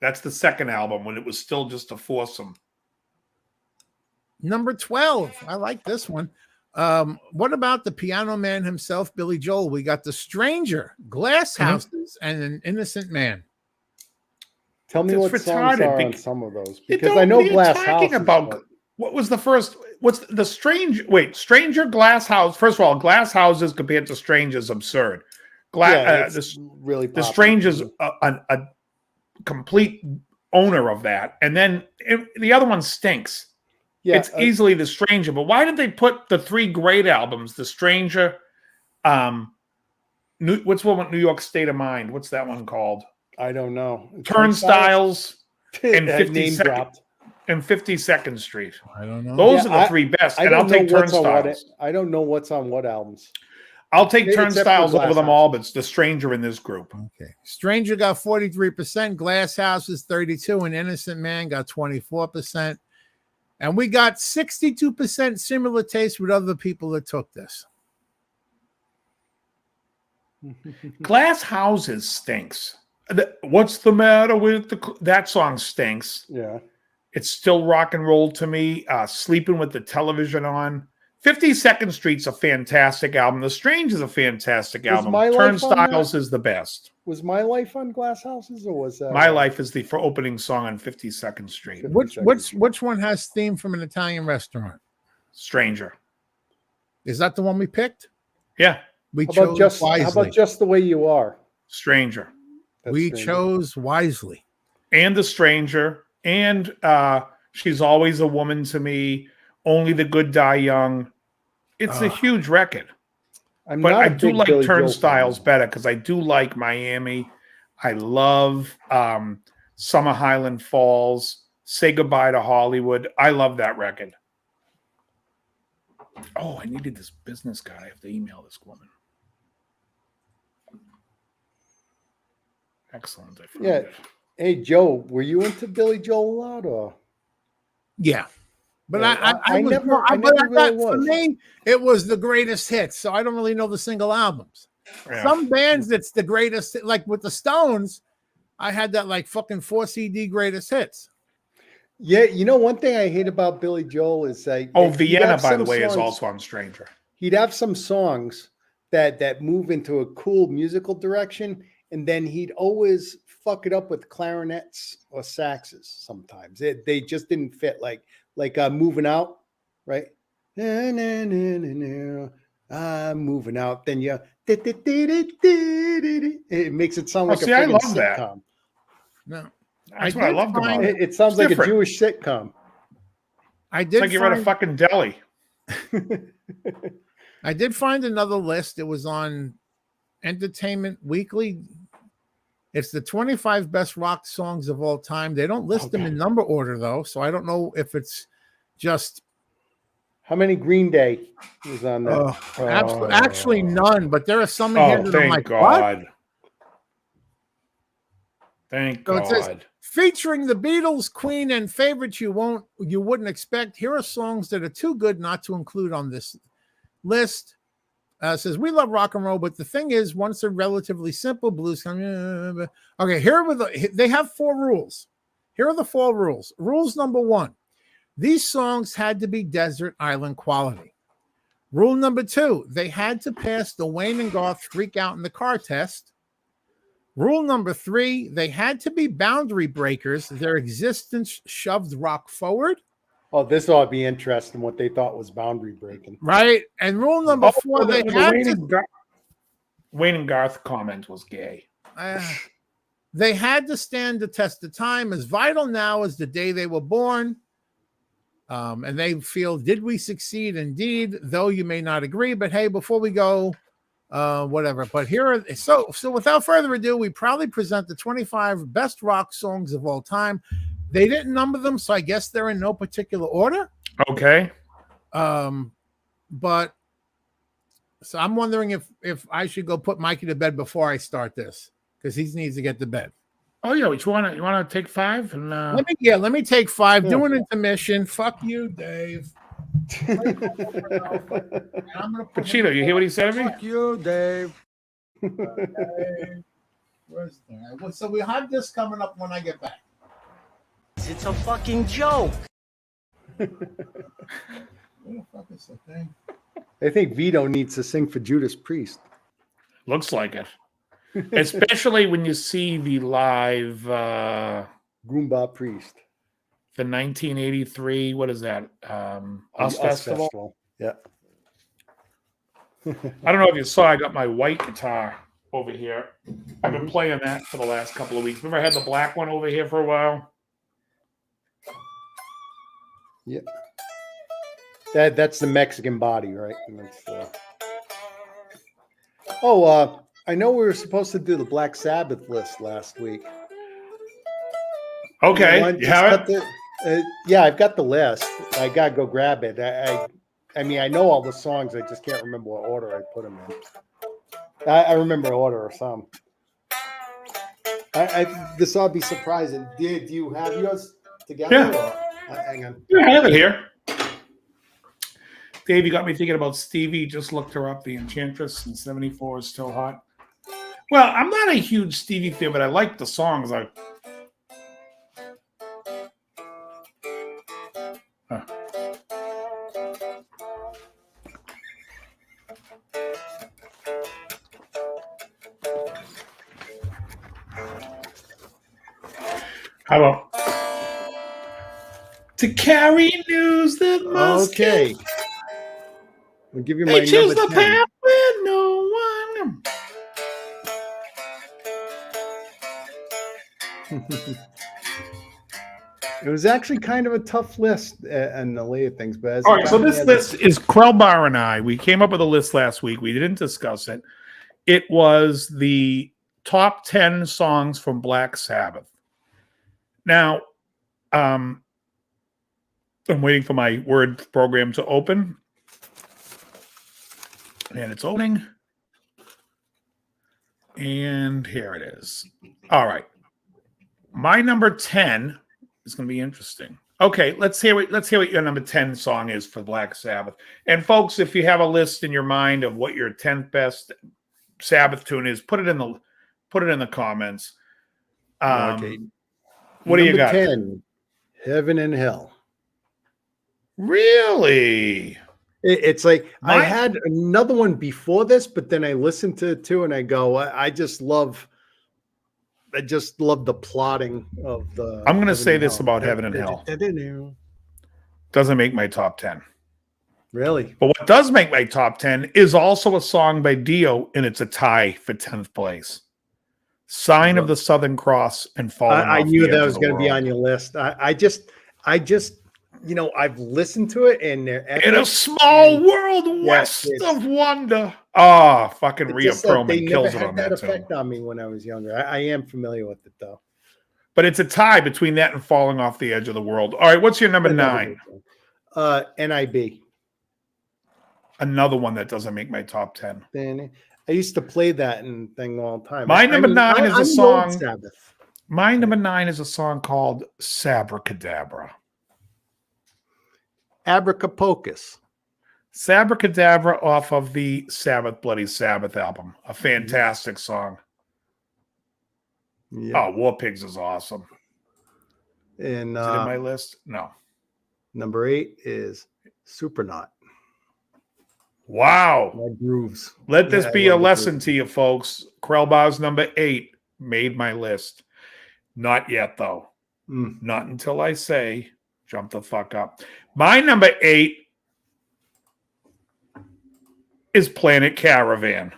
That's the second album when it was still just a foursome. Number 12. I like this one. What about the piano man himself, Billy Joel? We got The Stranger, Glass Houses, and An Innocent Man. Tell me It's what songs retarded are on bec- some of those You because don't- I know what are you Glass talking House. about? What was the first? What's the Stranger, Glass House? First of all, Glass Houses compared to Stranger is absurd. Really The Stranger's a complete owner of that, and then the other one stinks. Yeah, It's easily The Stranger, but why did they put the three great albums, The Stranger, what's one with New York State of Mind? What's that one called? I don't know. Turnstiles and That name 52nd dropped. and 52nd Street. I don't know. Those Yeah, are the three best, I and I'll don't take know what's on what. Turnstiles. I don't know what's on what albums. I'll take Except for Turnstiles over Glass them House. all, but it's The Stranger in this group. Okay. Stranger got 43%, Glass Houses 32%, and Innocent Man got 24%. And we got 62% similar taste with other people that took this. Glass Houses stinks. What's the matter with that song stinks. Yeah. It's still rock and roll to me. Sleeping with the Television On. 52nd Street's a fantastic album. The Strange is a fantastic album. My Life on Turnstiles is the best. Was My Life on Glass Houses, or was that My Life is the for opening song on 52nd Street. Which one has theme from an Italian restaurant? Stranger. Is that the one we picked? Yeah. We How chose wisely. How about Just the Way You Are? Stranger. We chose wisely. And The Stranger. And She's Always a Woman to Me. Only the Good Die Young. It's a huge record. But I do like Billy Turnstiles Joel better because I do like Miami. I love Summer Highland Falls. Say Goodbye to Hollywood. I love that record. Oh, I needed this business card. I have to email this woman. Excellent. Yeah. Hey, Joe, were you into Billy Joel a lot, or? Yeah. But Yeah, I never really was. For me, it was the greatest hits. So I don't really know the single albums. Yeah. Some bands, it's the greatest. Like with the Stones, I had that like fucking 4 CD greatest hits. Yeah, you know, one thing I hate about Billy Joel is that Vienna, by the way, is also on Stranger. He'd have some songs that move into a cool musical direction, and then he'd always fuck it up with clarinets or saxes. Sometimes they just didn't fit. Like Moving Out, right? I'm moving out. Then you it makes it sound like a I love sitcom. that. No. That's what I loved about it. It sounds like different. a Jewish sitcom. I did It's like you're at a fucking deli. I did find another list. It was on Entertainment Weekly. It's the 25 best rock songs of all time. They don't list them in number order, though, so I don't know if it's just... How many Green Day was on that? Actually none, but there are some in here that I'm like, God. what? Thank So it says, God. featuring the Beatles, Queen, and favorites you wouldn't expect. Here are songs that are too good not to include on this list. It says, we love rock and roll, but the thing is, once they're relatively simple, blues. Okay, they have 4 rules. Here are the 4 rules. Rules number 1, these songs had to be desert island quality. Rule number 2, they had to pass the Wayne and Garth freak out in the car test. Rule number 3, they had to be boundary breakers. Their existence shoved rock forward. Oh, this ought to be interesting what they thought was boundary breaking. Right. And rule number 4, they had Wayne and Garth comment was gay. They had to stand the test of time, as vital now as the day they were born. And they feel, did we succeed? Indeed, though you may not agree. But hey, before we go, whatever. But here are so without further ado, we proudly present the 25 best rock songs of all time. They didn't number them, so I guess they're in no particular order. Okay. But so I'm wondering if I should go put Mikey to bed before I start this, because he needs to get to bed. Oh yeah, you want to take 5 and let me take 5. Do an intermission. Fuck you, Dave. Pacino, you hear what he said to me? Fuck you, Dave. Where's that? So we have this coming up when I get back. It's a fucking joke. Where the fuck is the thing? I think Vito needs to sing for Judas Priest. Looks like it. Especially when you see the live Goomba Priest. The 1983, what is that? Us Festival? Yeah. I don't know if you saw, I got my white guitar over here. I've been playing that for the last couple of weeks. Remember I had the black one over here for a while? Yeah. That's the Mexican body, right? I know we were supposed to do the Black Sabbath list last week. Okay. You have it? Yeah, I've got the list. I gotta go grab it. I mean, I know all the songs. I just can't remember what order I put them in. I remember order or some. This ought to be surprising. Do you have yours together? Yeah. Hang on. Yeah, I have it here. Dave, you got me thinking about Stevie. Just looked her up. The Enchantress in 74 is still hot. Well, I'm not a huge Stevie fan, but I like the songs. How about to carry news that must Okay. I'll give you my they choose number the 10. path where no one. It was actually kind of a tough list and the later things, but as All right, so it got this me, list is Krellbar and I. We came up with a list last week. We didn't discuss it. It was the top 10 songs from Black Sabbath. Now, I'm waiting for my Word program to open. And it's opening. And here it is. All right. My number 10 is going to be interesting. Okay, let's hear what your number 10 song is for Black Sabbath. And folks, if you have a list in your mind of what your 10th best Sabbath tune is, put it in the comments. okay. What do you got? Number 10, Heaven and Hell. Really? It's like I had another one before this, but then I listened to it too, and I go, I just love the plotting of the. I'm going to say this about Heaven and Hell. Doesn't make my top 10. Really? But what does make my top 10 is also a song by Dio, and it's a tie for 10th place. Sign of the Southern Cross and Falling I Off knew the that Edge was of the going to be World. on your list. I just, I've listened to it, and they're In a small world west of wonder. Oh, fucking Rhea Perlman kills it on that that tune. effect on me when I was younger. I am familiar with it though. But it's a tie between that and Falling Off the Edge of the World. All right, what's your number 9? NIB. Another one that doesn't make my top 10. Then I used to play that and thing all the time. My number 9 is a song. Sabbath. My number 9 is a song called Sabracadabra. Abracapocus. Sabracadabra off of the Sabbath Bloody Sabbath album. A fantastic song. Yeah. Oh, War Pigs is awesome. And Is it in my list? No. number 8 is Supernaut. Wow. My grooves. Let this Yeah, be I a love the lesson grooves. to you folks. Krellbau's number 8 made my list. Not yet, though. Not until I say, jump the fuck up. My number 8 is Planet Caravan.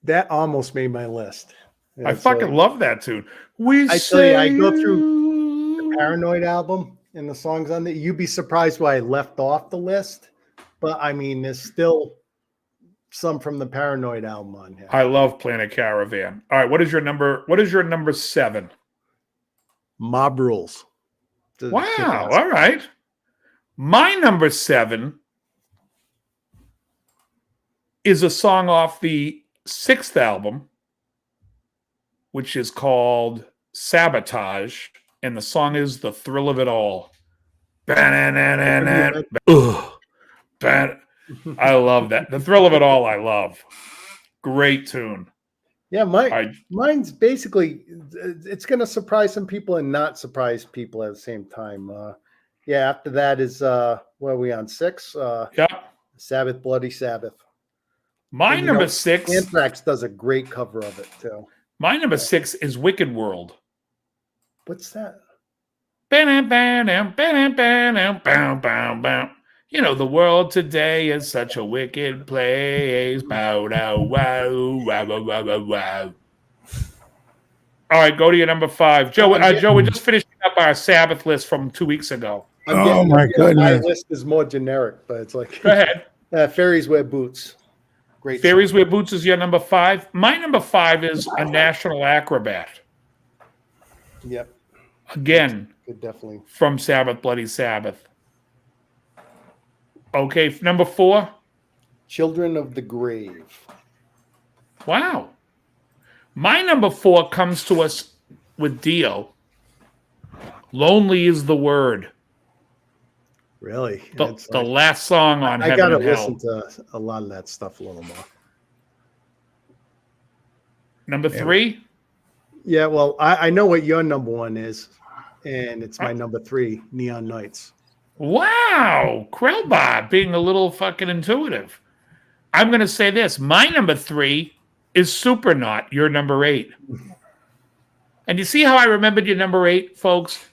That almost made my list. I fucking love that tune. I tell you, I go through the Paranoid album and the songs on there. You'd be surprised why I left off the list. But I mean, there's still some from the Paranoid album on here. I love Planet Caravan. All right, what is your number 7? Mob Rules. Wow, all right. My number 7 is a song off the 6th album, which is called Sabotage, and the song is The Thrill of It All. I love that. The Thrill of It All, I love. Great tune. Yeah, mine's basically, it's going to surprise some people and not surprise people at the same time. After that is, what are we on, 6? Sabbath, Bloody Sabbath. My number 6. Anthrax does a great cover of it, too. My number 6 is Wicked World. What's that? You know, the world today is such a wicked place. Bow, dow, wow, wow, wow, wow, wow, wow. All right, go to your number 5. Joe, we're just finishing up our Sabbath list from 2 weeks ago. My goodness. My list is more generic, but it's like... Go ahead. Fairies Wear Boots. Great. Fairies Wear Boots is your number 5. My number 5 is A National Acrobat. Yep. Again, definitely. From Sabbath, Bloody Sabbath. Okay, number 4. Children of the Grave. Wow. My number 4 comes to us with Dio. Lonely is the Word. Really? The last song on I Heaven gotta and Hell. listen to a lot of that stuff a little more. Number 3? Yeah, well, I know what your number 1 is, and it's my number 3, Neon Nights. Wow. Krellbot being a little fucking intuitive. I'm going to say this. My number 3 is Supernaut, your number 8. And you see how I remembered your number 8, folks?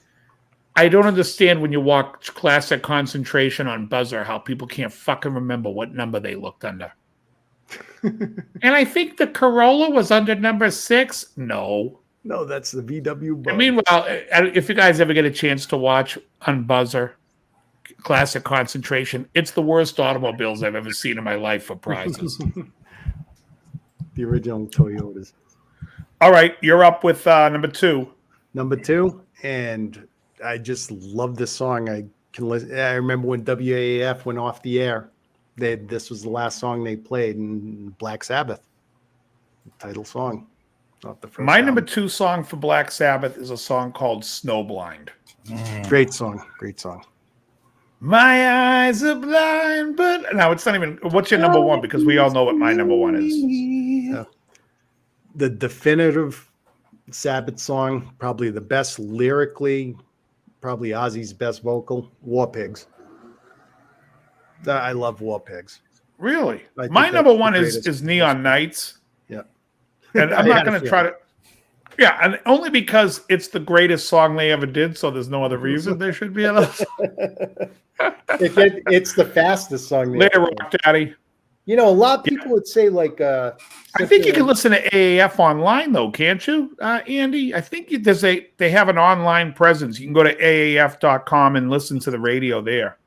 I don't understand when you watch Classic Concentration on Buzzer how people can't fucking remember what number they looked under. And I think the Corolla was under number 6. No, that's the VW Bug. I mean, well, if you guys ever get a chance to watch on Buzzer Classic Concentration, it's the worst automobiles I've ever seen in my life for prizes. The original Toyotas. All right, you're up with number 2. Number 2, and I just love this song. I can listen. I remember when WAAF went off the air. This was the last song they played in Black Sabbath. Title song. Not the first. My number 2 song for Black Sabbath is a song called Snowblind. Great song. Great song. My eyes are blind, but no, it's not even. What's your number 1? Because we all know what my number 1 is. The definitive Sabbath song, probably the best lyrically, probably Ozzy's best vocal, War Pigs. I love War Pigs. Really? My number 1 is Neon Nights. Yeah. And I'm not going to try to. Yeah, and only because it's the greatest song they ever did, so there's no other reason they should be able to. It's the fastest song. Later, Rock Daddy. You know, a lot of people would say like. I think you can listen to AAF online though, can't you, Andy? I think they have an online presence. You can go to AAF.com and listen to the radio there.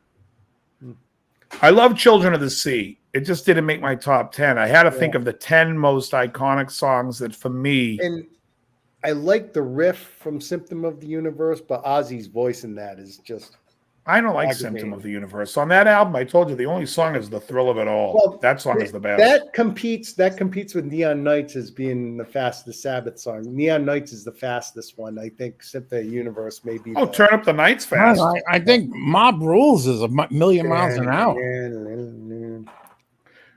I love Children of the Sea. It just didn't make my top 10. I had to think of the 10 most iconic songs that for me. And I like the riff from Symptom of the Universe, but Ozzy's voice in that is just. I don't like Symptom of the Universe. On that album, I told you the only song is The Thrill of It All. Well, that song is the best. That competes with Neon Nights as being the fastest Sabbath song. Neon Nights is the fastest one. I think Symptom of the Universe may be. Turn Up the Nights fast. I think Mob Rules is a million miles an hour.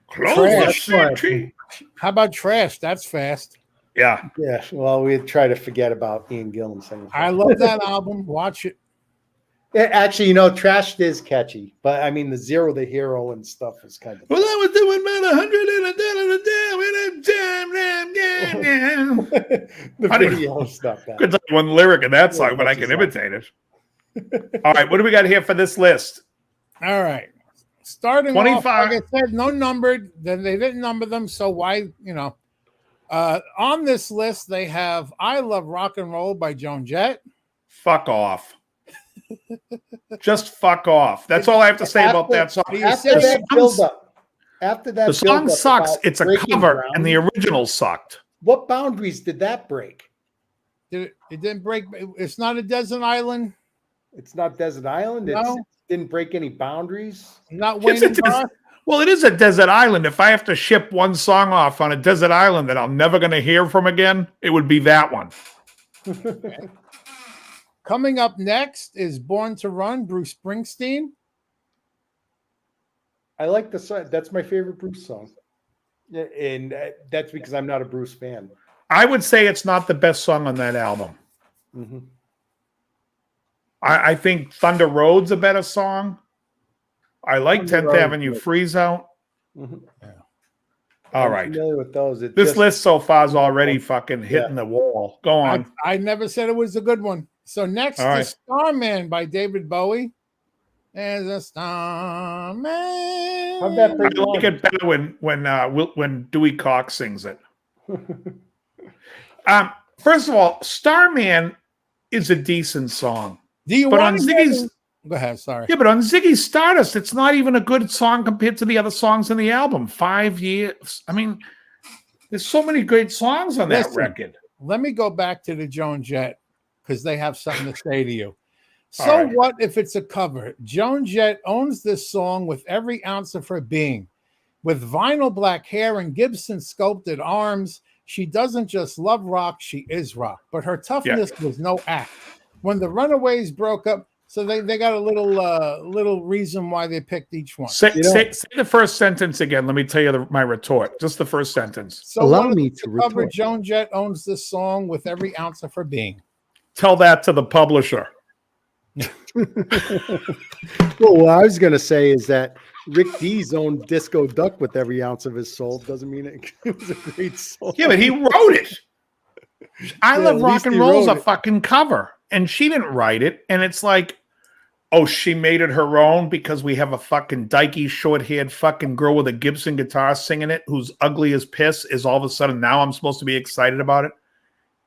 Close the tree. How about Trash? That's fast. Yeah. Yeah. Well, we try to forget about Ian Gillan singing. I love that album. Watch it. Actually, you know, Trash is catchy, but I mean, the Zero the Hero and stuff is kind of. Well, I was doing about $100 a day. The video stuff. Could tell you one lyric in that song, but I can imitate it. All right, what do we got here for this list? All right. Starting 25. off, like I said, no numbered. Then they didn't number them, so why, you know. On this list, they have I Love Rock and Roll by Joan Jett. Fuck off. Just fuck off. That's all I have to say about that song. After that build-up. After that, the song sucks. It's a cover, and the original sucked. What boundaries did that break? It didn't break. It's not a desert island. It's not desert island. It didn't break any boundaries. Not Wayne. Well, it is a desert island. If I have to ship one song off on a desert island that I'm never going to hear from again, it would be that one. Coming up next is Born to Run, Bruce Springsteen. I like the song. That's my favorite Bruce song. And that's because I'm not a Bruce fan. I would say it's not the best song on that album. Mm-hmm. I think Thunder Road's a better song. I like 10th Avenue Freeze Out. Mm-hmm. Yeah. All right. Familiar with those. This list so far is already fucking hitting the wall. Go on. I never said it was a good one. So next is Starman by David Bowie. As a starman. How'd that I like it better when Dewey Cox sings it. First of all, Starman is a decent song. Do you but want on Ziggy's? Go ahead. Sorry. Yeah, but on Ziggy's Stardust, it's not even a good song compared to the other songs in the album. 5 years. I mean, there's so many great songs on that record. Let me go back to the Joan Jett because they have something to say to you. So what if it's a cover? Joan Jett owns this song with every ounce of her being. With vinyl black hair and Gibson sculpted arms, she doesn't just love rock, she is rock. But her toughness was no act. When the Runaways broke up, so they got a little reason why they picked each one. Say the first sentence again. Let me tell you my retort. Just the first sentence. So allow me to cover. Joan Jett owns this song with every ounce of her being. Tell that to the publisher. Well, what I was going to say is that Rick Dees owned Disco Duck with every ounce of his soul. Doesn't mean it was a great song. Yeah, but he wrote it. I Love at Rock least and he Roll's a wrote it. fucking cover, and she didn't write it. And it's like, oh, she made it her own because we have a fucking dykey, short-haired fucking girl with a Gibson guitar singing it who's ugly as piss is all of a sudden now I'm supposed to be excited about it.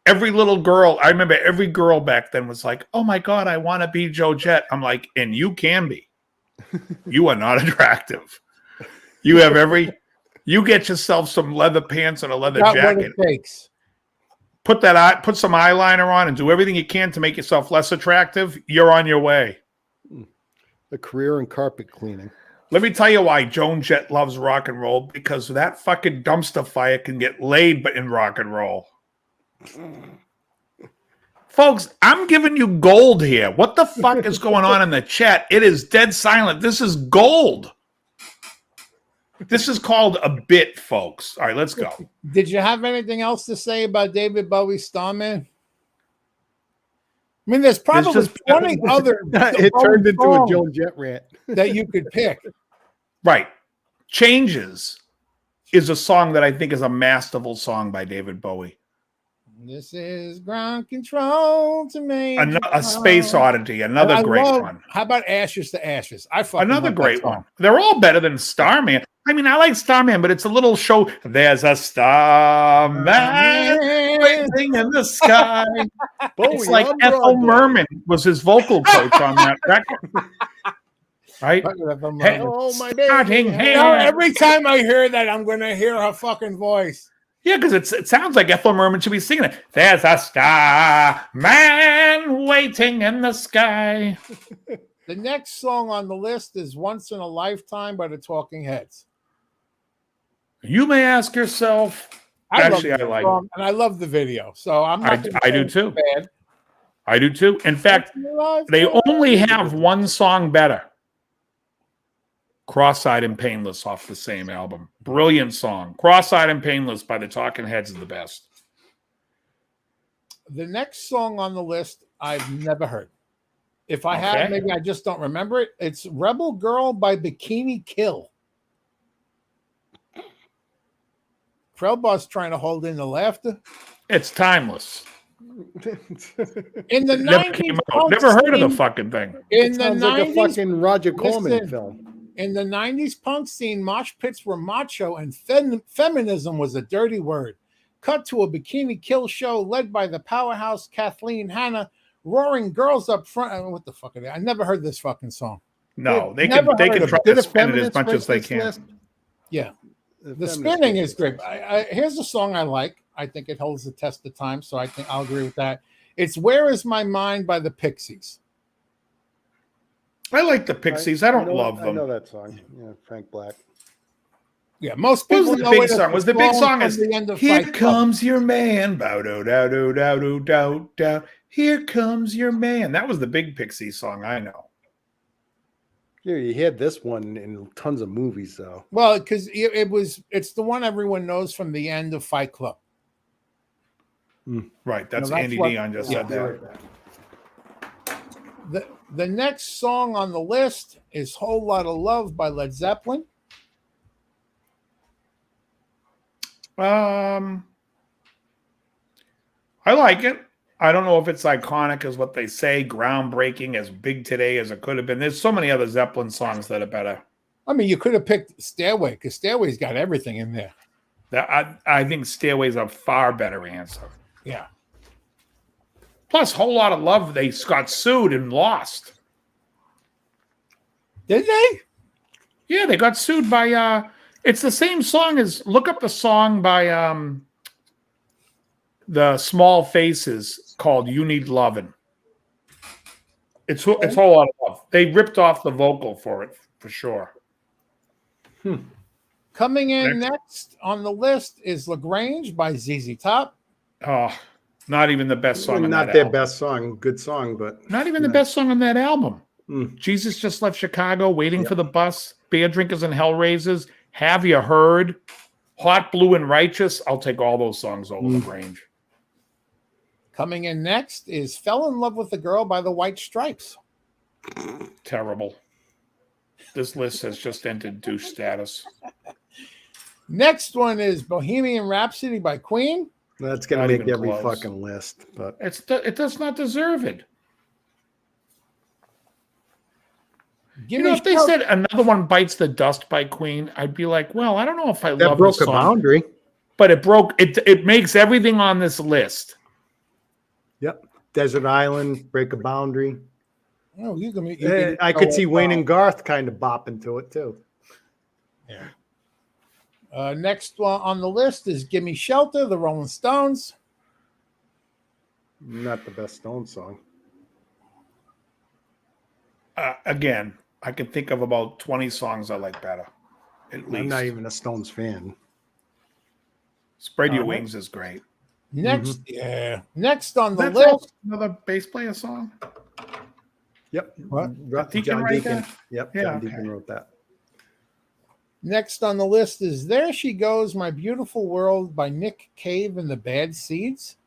Every little girl, I remember every girl back then was like, oh my God, I want to be Joe Jett. I'm like, and you can be. You are not attractive. You have you get yourself some leather pants and a leather jacket. What it takes. Put some eyeliner on and do everything you can to make yourself less attractive. You're on your way. A career in carpet cleaning. Let me tell you why Joan Jett loves rock and roll, because that fucking dumpster fire can get laid in rock and roll. Folks, I'm giving you gold here. What the fuck is going on in the chat? It is dead silent. This is gold. This is called a bit, folks. All right, let's go. Did you have anything else to say about David Bowie's Starman? I mean, there's probably 20 other. It turned into a Joan Jett rant that you could pick. Right. Changes is a song that I think is a masterful song by David Bowie. This is ground control to me. A Space Oddity, another great one. How about Ashes to Ashes? Another great one. They're all better than Starman. I mean, I like Starman, but it's a little show. There's a starman waiting in the sky. It's like Ethel Merman was his vocal coach on that record. Right? Hey, oh, my starting hand. Every time I hear that, I'm going to hear her fucking voice. Yeah, because it sounds like Ethel Merman should be singing it. There's a starman waiting in the sky. The next song on the list is Once in a Lifetime by the Talking Heads. You may ask yourself. I like it. And I love the video. So I'm not I do too. Bad. I do too. In fact, they only have one song better. Cross-Eyed and Painless off the same album. Brilliant song. Cross-Eyed and Painless by the Talking Heads is the best. The next song on the list I've never heard. If I have, maybe I just don't remember it. It's Rebel Girl by Bikini Kill. Krellbot's trying to hold in the laughter. It's timeless. In the 90s, never heard of the fucking thing. In the 90s, like a fucking Roger Corman film. In the 90s punk scene, mosh pits were macho and feminism was a dirty word. Cut to a Bikini Kill show led by the powerhouse Kathleen Hanna, roaring girls up front. What the fuck are they? I never heard this fucking song. No, they can try to spin it as much as they can. Yeah. The spinning is great. Here's a song I like. I think it holds the test of time, so I think I'll agree with that. It's Where Is My Mind by the Pixies. I like the Pixies. I don't love them. I know that song. Yeah, Frank Black. Yeah, most people know the big song. Was the big song is Here Comes Your Man. Bow do dow do dow do dow dow. Here Comes Your Man. That was the big Pixie song I know. Yeah, you had this one in tons of movies, though. Well, because it's the one everyone knows from the end of Fight Club. Right, that's Andy Dion just said that. The next song on the list is Whole Lotta Love by Led Zeppelin. I like it. I don't know if it's iconic as what they say, groundbreaking, as big today as it could have been. There's so many other Zeppelin songs that are better. I mean, you could have picked Stairway, because Stairway's got everything in there. I think Stairway's a far better answer. Yeah. Plus, Whole Lotta Love, they got sued and lost. Did they? Yeah, they got sued by it's the same song as look up the song by the Small Faces called You Need Lovin'. It's Whole Lotta Love. They ripped off the vocal for it for sure. Coming in next on the list is LaGrange by ZZ Top. Oh, not even the best song on that album. Not their best song. Good song, but not even the best song on that album. Jesus Just Left Chicago, Waiting for the Bus, Beer Drinkers and Hellraisers, Have You Heard, Hot Blue and Righteous. I'll take all those songs over LaGrange. Coming in next is Fell in Love with a Girl by the White Stripes. Terrible. This list has just entered douche status. Next one is Bohemian Rhapsody by Queen. That's gonna Not make even every close. fucking list. But It does not deserve it. Give You know, me if they Shelter. said another one bites the dust by Queen, I'd be like, well, I don't know if I that love broke the a song, boundary. but it broke. It makes everything on this list. Yep. Desert Island, break a boundary. Oh, you can I could see Wayne and Garth kind of bopping to it too. Yeah. Next one on the list is "Give Me Shelter," the Rolling Stones. Not the best Stone song. Again, I can think of about 20 songs I like better. At I'm least. not even a Stones fan. Spread Your Wings is great. Next, next on the That's list. also another bass player song. Yep. What? Deacon John write Deacon. that? Yep. Yeah, John okay. Deacon wrote that. Next on the list is "There She Goes, My Beautiful World" by Nick Cave and the Bad Seeds.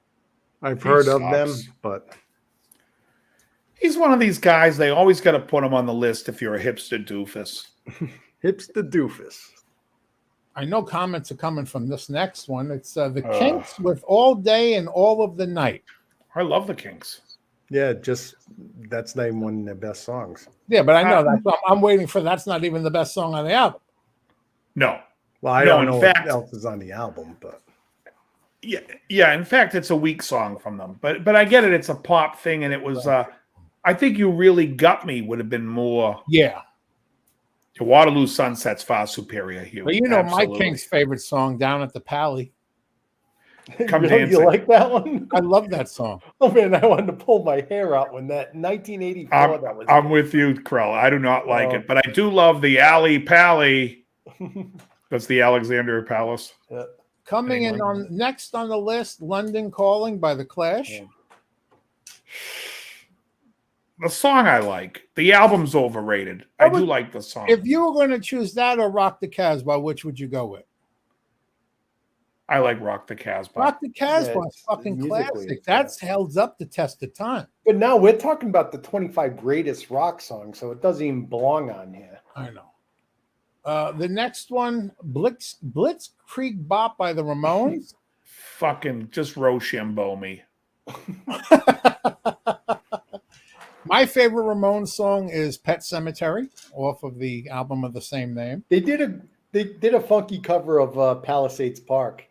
I've He heard of them, sucks. but He's one of these guys, they always got to put him on the list if you're a hipster doofus. hipster doofus. I know comments are coming from this next one. It's the Kinks with "All Day and All of the Night." I love the Kinks. Yeah, just that's not even one of their best songs. Yeah, but I know that. I'm waiting for that's not even the best song on the album. No. Well, I No, don't in know fact- what else is on the album, but Yeah. In fact, it's a weak song from them. But I get it. It's a pop thing, and it was. I think "You Really Got Me" would have been more. Yeah, Waterloo Sunset's far superior here. but you know Absolutely. my King's favorite song, "Down at the Pally." Come Really? dancing. You like that one? I love that song. Oh man, I wanted to pull my hair out when that 1984 that was. I'm with you, Krell. I do not like Oh. it, but I do love the Alley Pally. That's the Alexandria Palace. Coming in on next on the list, "London Calling" by The Clash. Yeah. The song I like. The album's overrated. I do like the song. If you were going to choose that or "Rock the Casbah," which would you go with? I like Rock the Casbah. "Rock the Casbah" Yeah, is fucking musically, classic. yeah. That's held up the test of time. But now we're talking about the 25 greatest rock songs, so it doesn't even belong on here. I know. The next one, "Blitzkrieg Bop" by the Ramones. Fucking just Rochambeau me. My favorite Ramones song is "Pet Cemetery" off of the album of the same name. They did a funky cover of Palisades Park.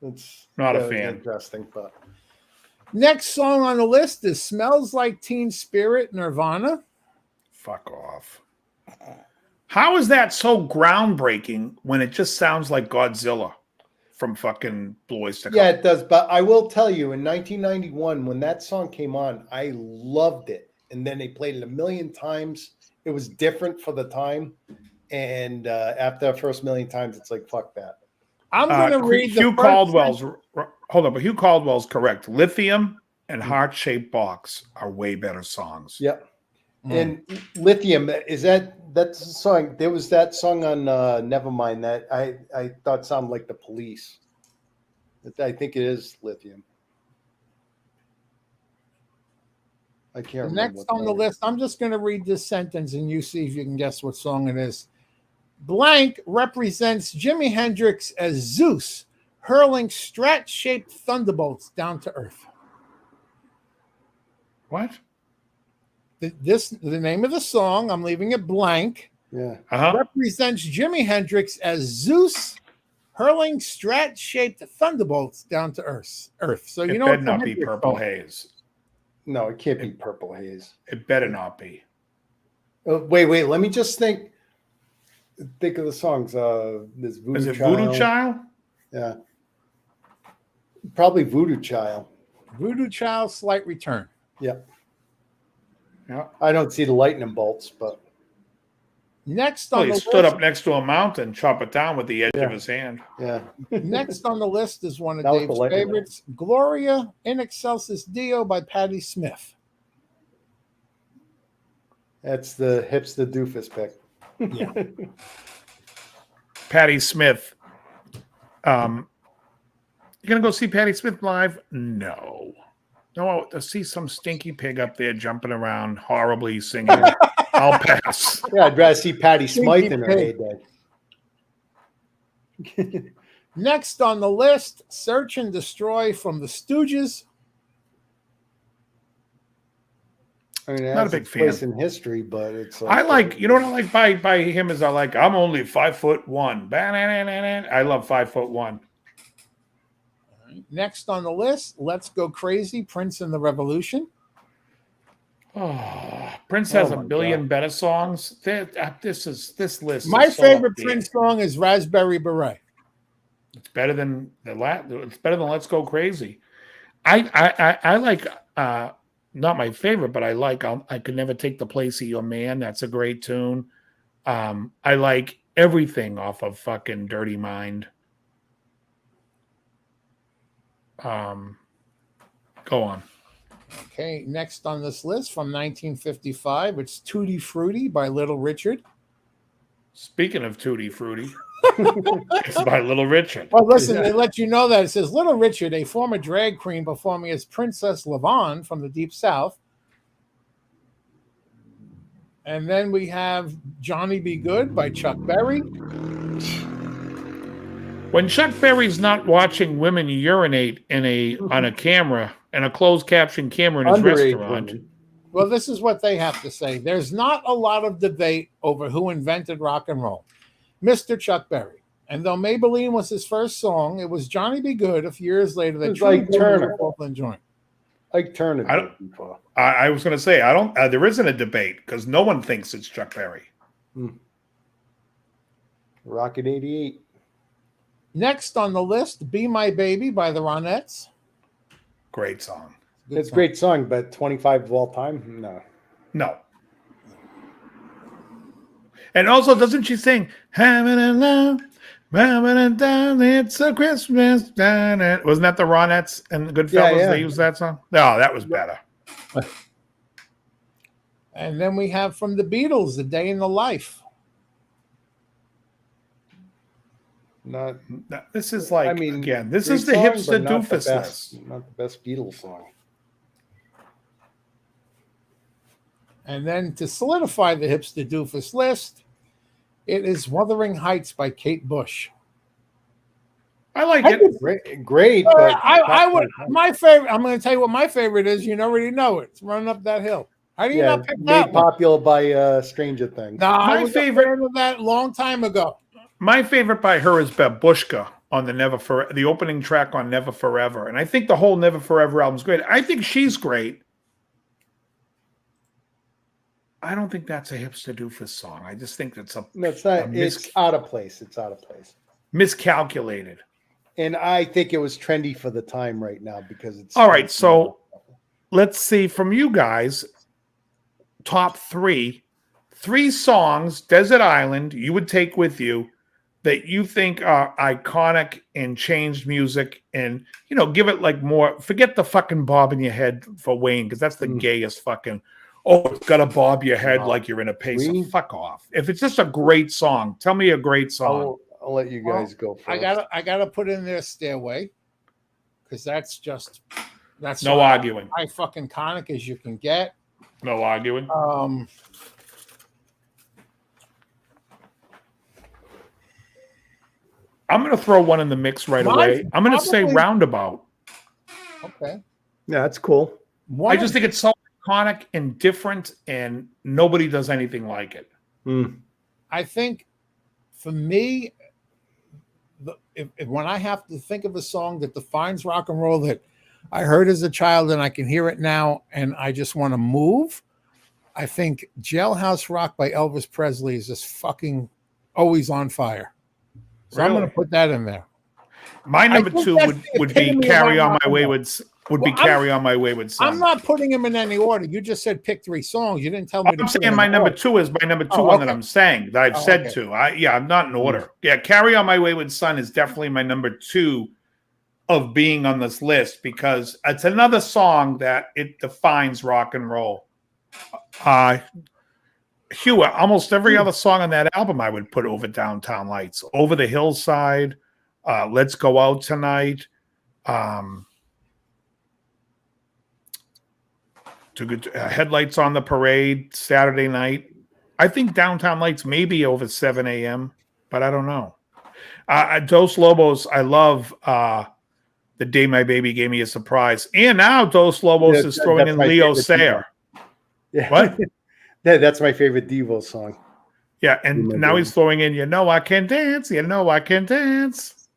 It's Not a that was fan. Interesting, but Next song on the list is "Smells Like Teen Spirit," Nirvana. Fuck off. How is that so groundbreaking when it just sounds like Godzilla from fucking Blue Oyster Cult? yeah, it does. But I will tell you, in 1991, when that song came on, I loved it, and then they played it a million times. It was different for the time, and after the first million times, it's like fuck that. I'm going to read the Hugh first Caldwell's. Hold on, but Hugh Caldwell's correct. "Lithium" and "Heart-Shaped Box" are way better songs. Yep. And "Lithium" is that's a song. There was that song on Nevermind that I thought sounded like The Police. I think it is "Lithium." I can't remember. Next what on the song. list, I'm just going to read this sentence and you see if you can guess what song it is. "Blank represents Jimi Hendrix as Zeus, hurling strat-shaped thunderbolts down to earth." What? The name of the song, I'm leaving it blank, Yeah. represents Jimi Hendrix as Zeus, hurling strat-shaped thunderbolts down to earth. So you It know better it's a not be Hendrix Purple song. Haze. No, it can't be Purple Haze. It better not be. Wait. Let me just think of the songs. There's Voodoo Is it Child. Voodoo Child? Yeah. Probably Voodoo Child. Voodoo Child, "Slight Return." Yep. Yeah. I don't see the lightning bolts, but Next Well, on he the stood list, up next to a mountain, chop it down with the edge Yeah. of his hand. yeah. next on the list is one of That was the Dave's lightning favorites, "Gloria in Excelsis Deo" by Patti Smith. That's the hipster doofus pick. Yeah. Patti Smith. You gonna go see Patti Smith live? No. No, to see some stinky pig up there jumping around horribly singing. I'll pass. Yeah, I'd rather see Patty Smythe in her Pig. heyday. Next on the list, Search and Destroy from the Stooges. I mean, Not a big fan. place in history, but it's. I like, you know what I like by him is I'm only 5'1". I love 5'1". Next on the list, Let's Go Crazy, Prince and the Revolution. Oh, Prince has a billion better songs. This list. My is so favorite upbeat. Prince song is Raspberry Beret. It's better than It's better than Let's Go Crazy. I like. Not my favorite, but I like I Could Never Take the Place of Your Man. That's a great tune. I like everything off of fucking Dirty Mind. Go on. Okay, next on this list from 1955, it's Tutti Frutti by Little Richard. Speaking of Tutti Frutti, it's by Little Richard. Well, listen, they let you know that it says Little Richard, a former drag queen performing as Princess Lavon from the Deep South. And then we have Johnny Be Good by Chuck Berry. When Chuck Berry's not watching women urinate on a camera and a closed caption camera in his restaurant. Well, this is what they have to say. There's not a lot of debate over who invented rock and roll. Mr. Chuck Berry. And though Maybelline was his first song, it was Johnny Be Good a few years later that truly like Turner. Oakland joint. Like Turner. I was going to say, I don't. There isn't a debate because no one thinks it's Chuck Berry. Rocket 88. Next on the list, Be My Baby by the Ronettes. Great song. It's a great song, but 25 of all time? No. And also, doesn't she sing, having a love, having a down, it's a Christmas. Wasn't that the Ronettes and Goodfellas? They used that song? No, that was better. And then we have from the Beatles, A Day in the Life. This is like, again, this is the hipster doofus list. Not the best Beatles song. And then to solidify the hipster doofus list, it is Wuthering Heights by Kate Bush. I like it. Great. But I would. My favorite. I'm going to tell you what my favorite is. You already know it. It's Running Up That Hill. How do you not pick that? Made popular by Stranger Things. No, I was favorite of that long time ago. My favorite by her is Babushka on the opening track on Never Forever, and I think the whole Never Forever album is great. I think she's great. I don't think that's a hipster doofus song. I just think that's it's not. It's out of place. It's out of place. Miscalculated. And I think it was trendy for the time right now because it's all right. So let's see from you guys. Top three songs, Desert Island, you would take with you that you think are iconic and changed music, and give it like more. Forget the fucking bob in your head for Wayne because that's the gayest fucking. Oh, it's got to bob your head like you're in a pace. Fuck off. If it's just a great song, tell me a great song. I'll let you guys go first. I gotta put in there Stairway because that's no arguing. High fucking iconic as you can get. No arguing. I'm going to throw one in the mix right away. I'm going to say Roundabout. Okay. Yeah, that's cool. I just think it's so iconic and different, and nobody does anything like it. I think for me, when I have to think of a song that defines rock and roll that I heard as a child and I can hear it now and I just want to move, I think Jailhouse Rock by Elvis Presley is just fucking always on fire. So I'm going to put that in there. My number two would be Carry On My Wayward Carry On My Wayward Son. I'm not putting them in any order. You just said pick three songs. You didn't tell me. I'm saying my number two is my number two one that I'm saying that I've said two. I'm not in order. Yeah, Carry On My Wayward Son is definitely my number two of being on this list because it's another song that it defines rock and roll. Hugh, almost every other song on that album I would put over Downtown Lights, Over the Hillside, Let's Go Out Tonight, Headlights on the Parade, Saturday Night. I think Downtown Lights maybe over 7 a.m., but I don't know. Dos Lobos, I love The Day My Baby Gave Me a Surprise. And now Dos Lobos is throwing in Leo Sayer. Yeah. What? That's my favorite Devo song. Yeah, and now he's throwing in You Know I Can Dance, You Know I Can Dance.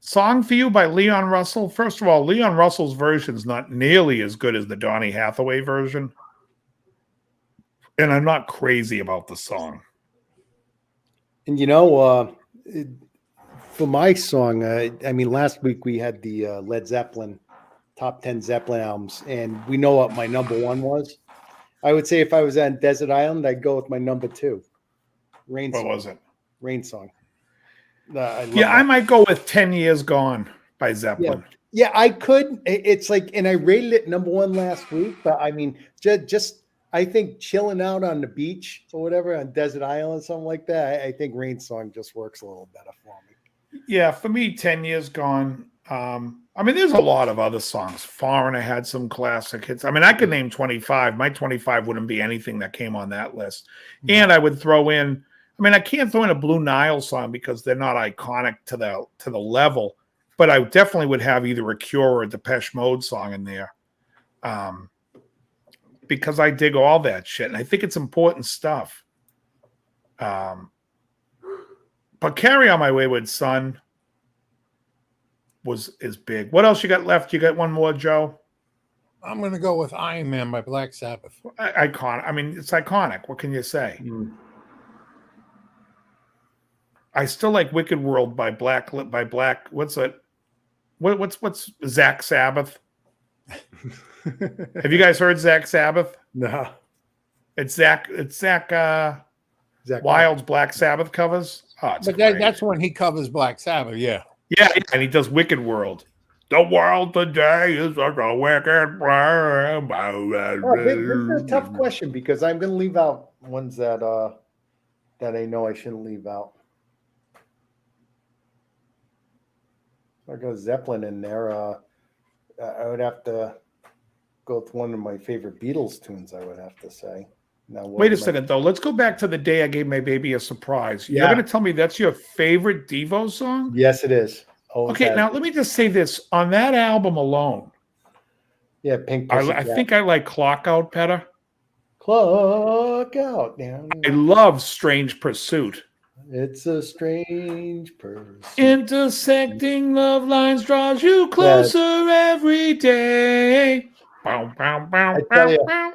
Song for You by Leon Russell. First of all, Leon Russell's version is not nearly as good as the Donny Hathaway version. And I'm not crazy about the song. And for my song, I mean, last week we had the Led Zeppelin top 10 Zeppelin albums, and we know what my number one was. I would say if I was on Desert Island, I'd go with my number 2. Rain What Song. was it? Rain Song. I might go with 10 Years Gone by Zeppelin. Yeah, I could. It's like, and I rated it number 1 last week, but I mean, just I think chilling out on the beach or whatever on Desert Island, something like that. I think Rain Song just works a little better for me. Yeah, for me, 10 Years Gone. I mean, there's a lot of other songs. Foreigner had some classic hits. I mean, I could name 25. My 25 wouldn't be anything that came on that list. And I would throw in, I mean, I can't throw in a Blue Nile song because they're not iconic to the level, but I definitely would have either a Cure or a Depeche Mode song in there. Because I dig all that shit, and I think it's important stuff. But Carry On My Wayward Son is big. What else you got left? You got one more, Joe? I'm going to go with Iron Man by Black Sabbath. Iconic. I mean, it's iconic. What can you say? I still like Wicked World by Black. What's it? What's Zach Sabbath? Have you guys heard Zach Sabbath? No. It's Zach Wild's Black Sabbath covers. Oh, it's But great. that's when he covers Black Sabbath, yeah. Yeah, and he does Wicked World. The world today is like a wicked world. This is a tough question because I'm going to leave out ones that I know I shouldn't leave out. I go Zeppelin in there. I would have to go with one of my favorite Beatles tunes, I would have to say. Now, wait a second, though. Let's go back to The Day I Gave My Baby a Surprise. You're going to tell me that's your favorite Devo song? Yes, it is. Okay, now let me just say this. On that album alone, yeah, Pink I think I like Clock Out better. Clock Out. Down. I love Strange Pursuit. It's a strange person. Intersecting love lines draws you closer every day. I tell you,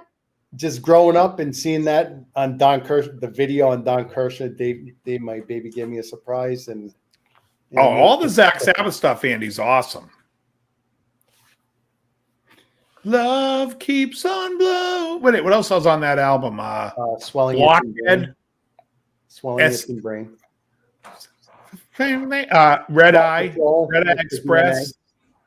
just growing up and seeing that on Don Kirshner, the video on Don Kirshner, they My Baby Gave Me a Surprise. And all the Zach Sabbath stuff, Andy's awesome. Love keeps on blowing. Wait, what else was on that album? Swelling Blockhead. Swelling in Brain. Red Eye Express.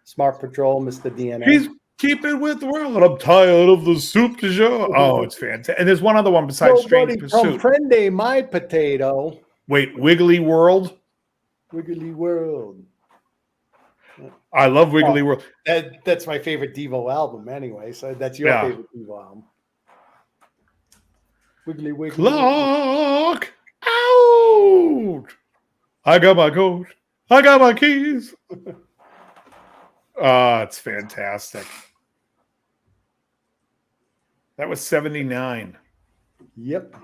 Smart Patrol, Mr. DNA. He's keeping with the world. I'm tired of the soup du jour. Oh, it's fantastic. And there's one other one besides Strange Pursuit. Comprende my potato. Wait, Wiggly World? Wiggly World. I love Wiggly World. That's my favorite Devo album anyway. So that's your favorite Devo album. Wiggly Wiggly. Clock out. I got my coat. I got my keys. It's fantastic. That was 79. Yep.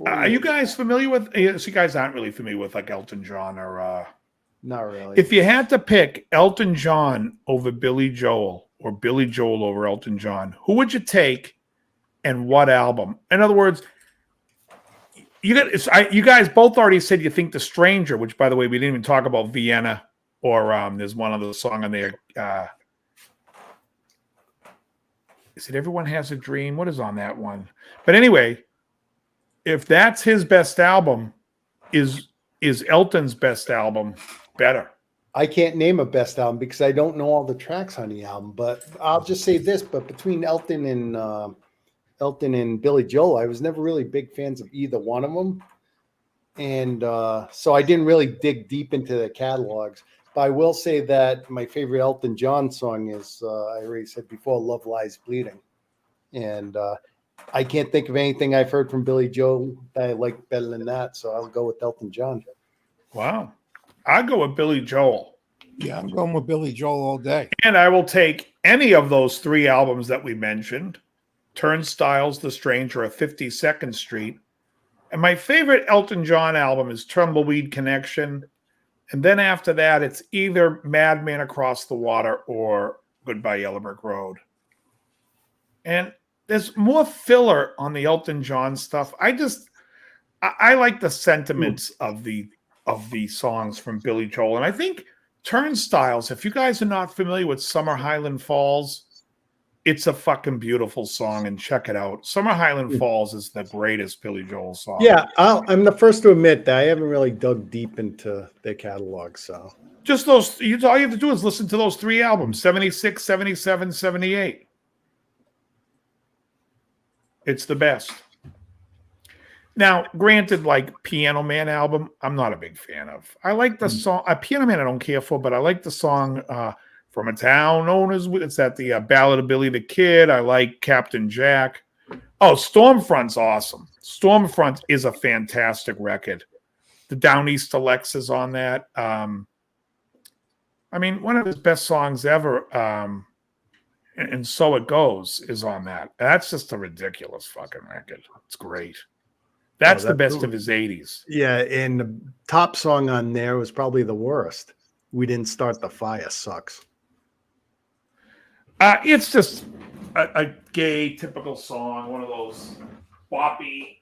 Are you guys familiar with? You guys aren't really familiar with like Elton John or. Not really. If you had to pick Elton John over Billy Joel or Billy Joel over Elton John, who would you take, and what album? In other words, you guys both already said you think The Stranger, which by the way we didn't even talk about Vienna, or there's one other song on there. Is it Everyone Has a Dream? What is on that one? But anyway. If that's his best album, is Elton's best album better? I can't name a best album because I don't know all the tracks on the album, but I'll just say this, but between Elton and Billy Joel, I was never really big fans of either one of them. And so I didn't really dig deep into the catalogs. But I will say that my favorite Elton John song is, I already said before, Love Lies Bleeding. And I can't think of anything I've heard from Billy Joel that I like better than that, so I'll go with Elton John. Wow. I'll go with Billy Joel. Yeah, I'm going with Billy Joel all day. And I will take any of those 3 albums that we mentioned. Turnstiles, The Stranger, or 52nd Street. And my favorite Elton John album is Tumbleweed Connection. And then after that, it's either Madman Across the Water or Goodbye Yellow Brick Road. And there's more filler on the Elton John stuff. I like the sentiments of the songs from Billy Joel. And I think Turnstiles, if you guys are not familiar with Summer Highland Falls, it's a fucking beautiful song, and check it out. Summer Highland Falls is the greatest Billy Joel song. Yeah, I'm the first to admit that I haven't really dug deep into their catalog. So just those, all you have to do is listen to those 3 albums, 76, 77, 78. It's the best. Now, granted, like Piano Man album, I'm not a big fan of. I like the song, Piano Man I don't care for, but I like the song From a Town Known as, it's at the Ballad of Billy the Kid. I like Captain Jack. Oh, Stormfront's awesome. Stormfront is a fantastic record. The Down East Alexa's on that. I mean, one of his best songs ever, and So It Goes, is on that. That's just a ridiculous fucking record. It's great. That's the best of his 80s. Yeah, and the top song on there was probably the worst. We Didn't Start the Fire sucks. It's just a gay, typical song, one of those boppy,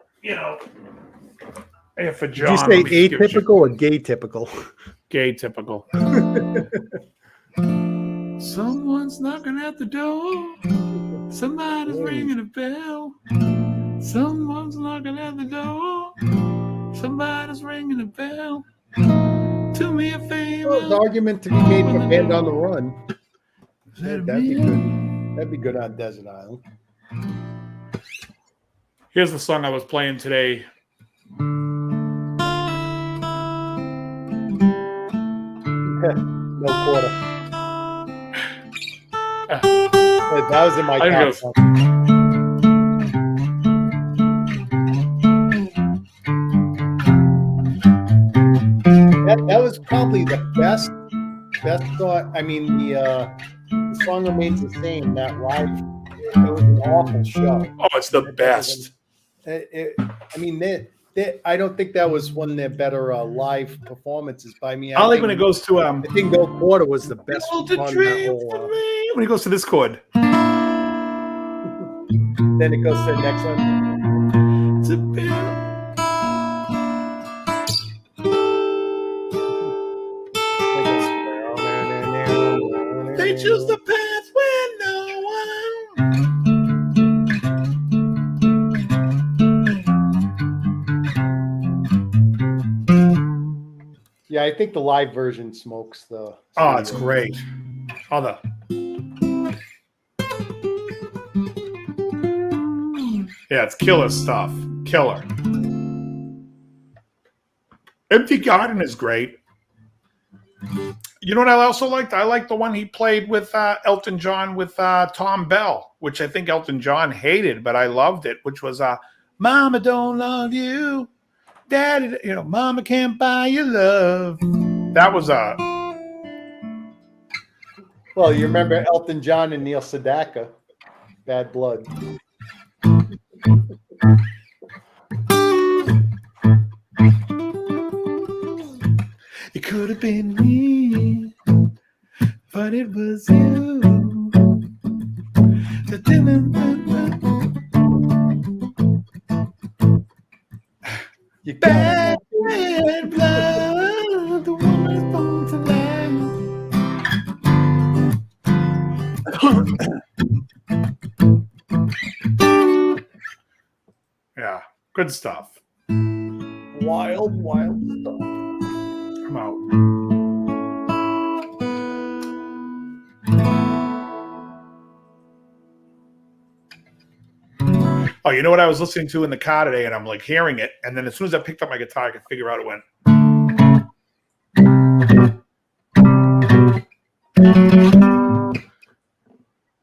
Hey, for John, did you say atypical or gay typical? Gay typical. Someone's knocking at the door. Somebody's ringing a bell. Someone's knocking at the door. Somebody's ringing a bell. Do me a favor. Well, the argument to be made for Band on the Run. That'd be good. That'd be good on Desert Island. Here's the song I was playing today. No quarter. That was in my top song. That was probably the best song. I mean, the song remains the same. That live, it was an awful show. Oh, it's the best. I don't think that was one of their better live performances by me. I like when it goes to I think No Quarter was the best one. When it goes to this chord. Then it goes to the next one. They choose the path where no one. Yeah, I think the live version smokes the. Oh, it's great. Yeah, it's killer stuff. Killer. Empty Garden is great. You know what I also liked? I liked the one he played with Elton John with Tom Bell, which I think Elton John hated, but I loved it, which was Mama Don't Love You. Daddy, Mama Can't Buy You Love. That was Well, you remember Elton John and Neil Sedaka, Bad Blood. It could have been me, but it was you. You Bad blood, the woman's born to lie. Yeah, good stuff. Wild stuff. Come out. Oh, you know what I was listening to in the car today, and I'm like hearing it, and then as soon as I picked up my guitar, I could figure out it went.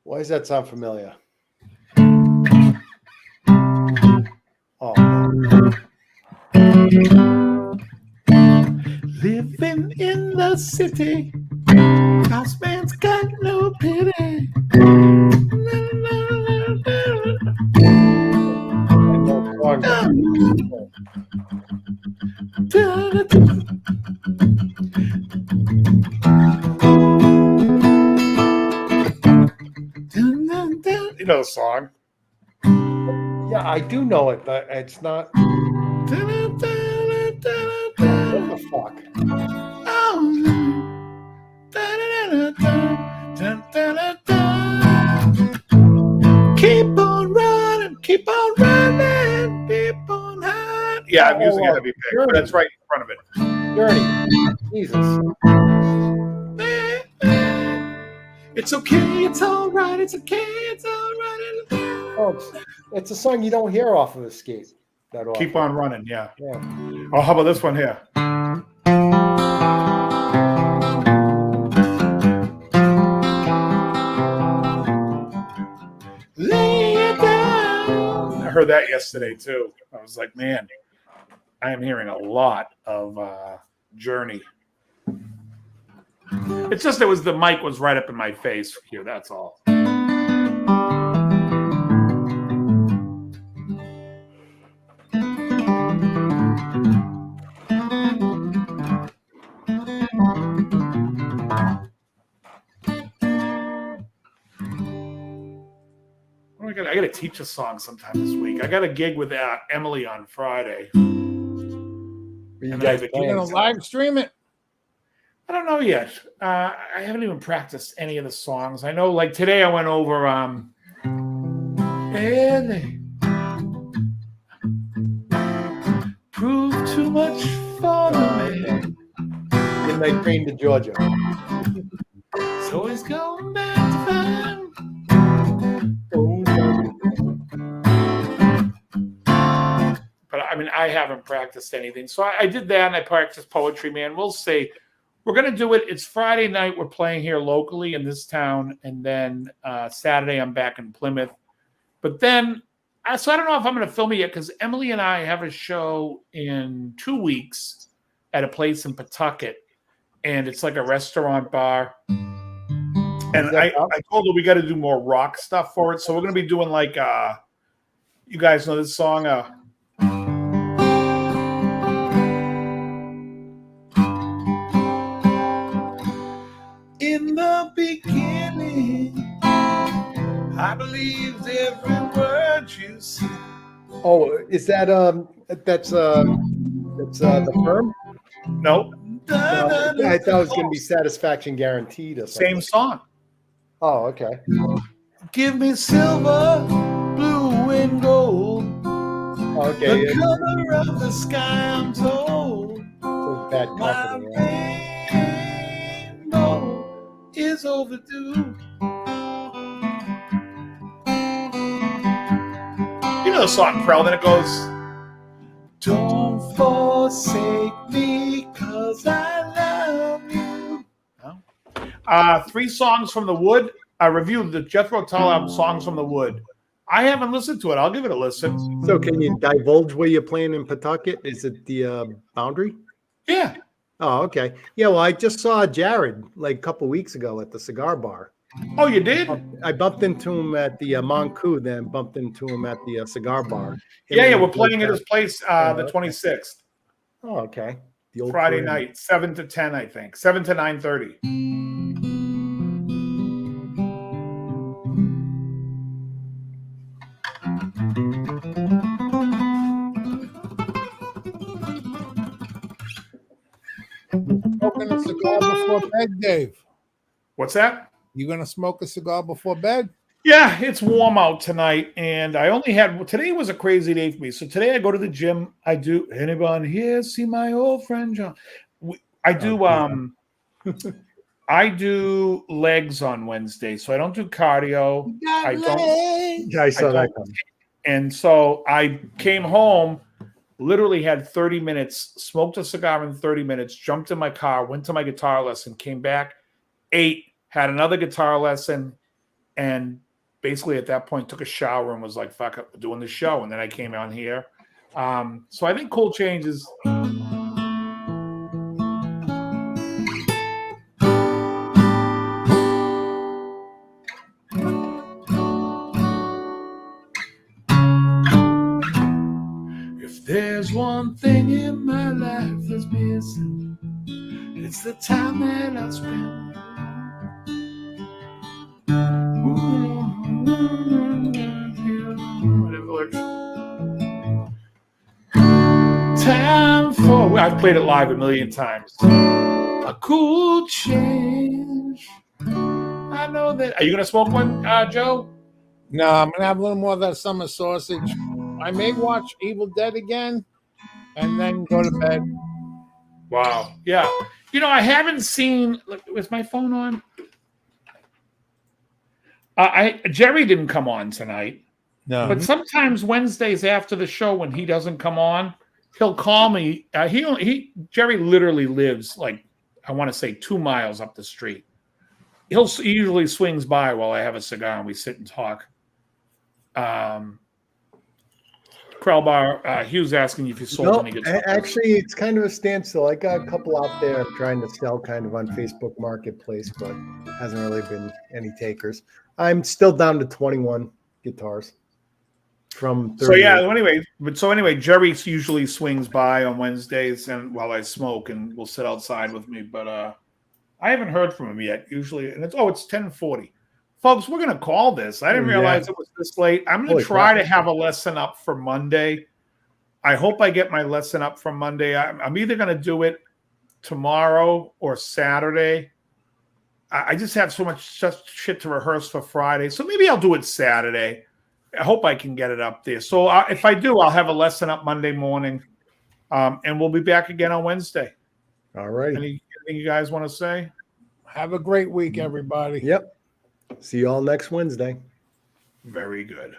Why does that sound familiar? living in the city. House man's got no pity. You know the song. Yeah, I do know it, but it's not. What the fuck? Keep on running, keep on running, keep on hiding. Yeah, I'm using a heavy pick, but that's right in front of it. Dirty. Jesus. It's okay, it's all right, it's okay, it's all right. Oh, it's a song you don't hear off of Escape that often. Keep on running, yeah. Yeah. Oh, how about this one here? Lay it down. I heard that yesterday too. I was like, man, I am hearing a lot of Journey. It's just the mic was right up in my face here. That's all. I got to teach a song sometime this week. I got a gig with Emily on Friday. You guys are going to live stream it? I don't know yet. I haven't even practiced any of the songs. I know, like today, I went over. Prove too much for me. Midnight Train to Georgia. So he's going back to find. But I mean, I haven't practiced anything. So I did that and I practiced Poetry Man. We'll see. We're going to do it. It's Friday night. We're playing here locally in this town. And then Saturday, I'm back in Plymouth. But then, so I don't know if I'm going to film it yet because Emily and I have a show in 2 weeks at a place in Pawtucket. And it's like a restaurant bar. And I told her we got to do more rock stuff for it. So we're going to be doing like, you guys know this song? In the beginning, I believed every word you said. Oh, is that that's the Firm? Nope. No, I thought it was going to be Satisfaction Guaranteed or something. Same song. Oh, okay. Give me silver, blue, and gold. Okay. The color of the sky, I'm told. So bad company. My rainbow is overdue. You know the song, Krell, then it goes, don't forsake me, 'cause I love you. No? 3 songs from the Wood. I reviewed the Jethro Tull album, Songs from the Wood. I haven't listened to it. I'll give it a listen. So can you divulge where you're playing in Pawtucket? Is it the Boundary? Yeah. Oh, okay. Yeah, well, I just saw Jared like a couple weeks ago at the cigar bar. Oh, you did? I bumped into him at the Moncu, then bumped into him at the cigar bar. Yeah, we're playing at his place the 26th. Oh, okay. The old Friday Korean. night, 7 to 10, I think. 7 to 9:30. Smoking a cigar before bed, Dave. What's that? You gonna smoke a cigar before bed? Yeah, it's warm out tonight, and I only had today was a crazy day for me. So today I go to the gym. I do. Anyone here see my old friend John? I do. I do legs on Wednesday, so I don't do cardio. I don't. Yeah, I saw that. And so I came home, literally had 30 minutes, smoked a cigar in 30 minutes, jumped in my car, went to my guitar lesson, came back, ate, had another guitar lesson, and basically at that point took a shower and was like, fuck it, we're doing the show. And then I came on here. So I think Cool Change is one thing in my life that's missing. It's the time that I spend. Time for. I've played it live a million times. A cool change. I know that. Are you gonna smoke one, Joe? No, I'm gonna have a little more of that summer sausage. I may watch Evil Dead again, and then go to bed. Wow. Yeah. You know, I haven't seen. Was my phone on? Jerry didn't come on tonight. No, But sometimes Wednesdays after the show, when he doesn't come on, he'll call me. Jerry literally lives like, I want to say 2 miles up the street. He usually swings by while I have a cigar and we sit and talk. Krellbar, Hugh's asking if you sold any guitars. Actually, it's kind of a standstill. I got a couple out there I'm trying to sell kind of on Facebook Marketplace, but hasn't really been any takers. I'm still down to 21 guitars from 30. So anyway, Jerry usually swings by on Wednesdays and while I smoke and will sit outside with me, but I haven't heard from him yet. Usually, and it's 10:40. Folks, we're gonna call this. I didn't realize it was this late. I'm gonna try to have a lesson up for Monday. I hope I get my lesson up for Monday. I'm either gonna do it tomorrow or Saturday. I just have so much shit to rehearse for Friday, so maybe I'll do it Saturday. I hope I can get it up there. So if I do, I'll have a lesson up Monday morning, and we'll be back again on Wednesday. All right. Anything you guys want to say? have a great week, everybody. Yep. See you all next Wednesday. Very good.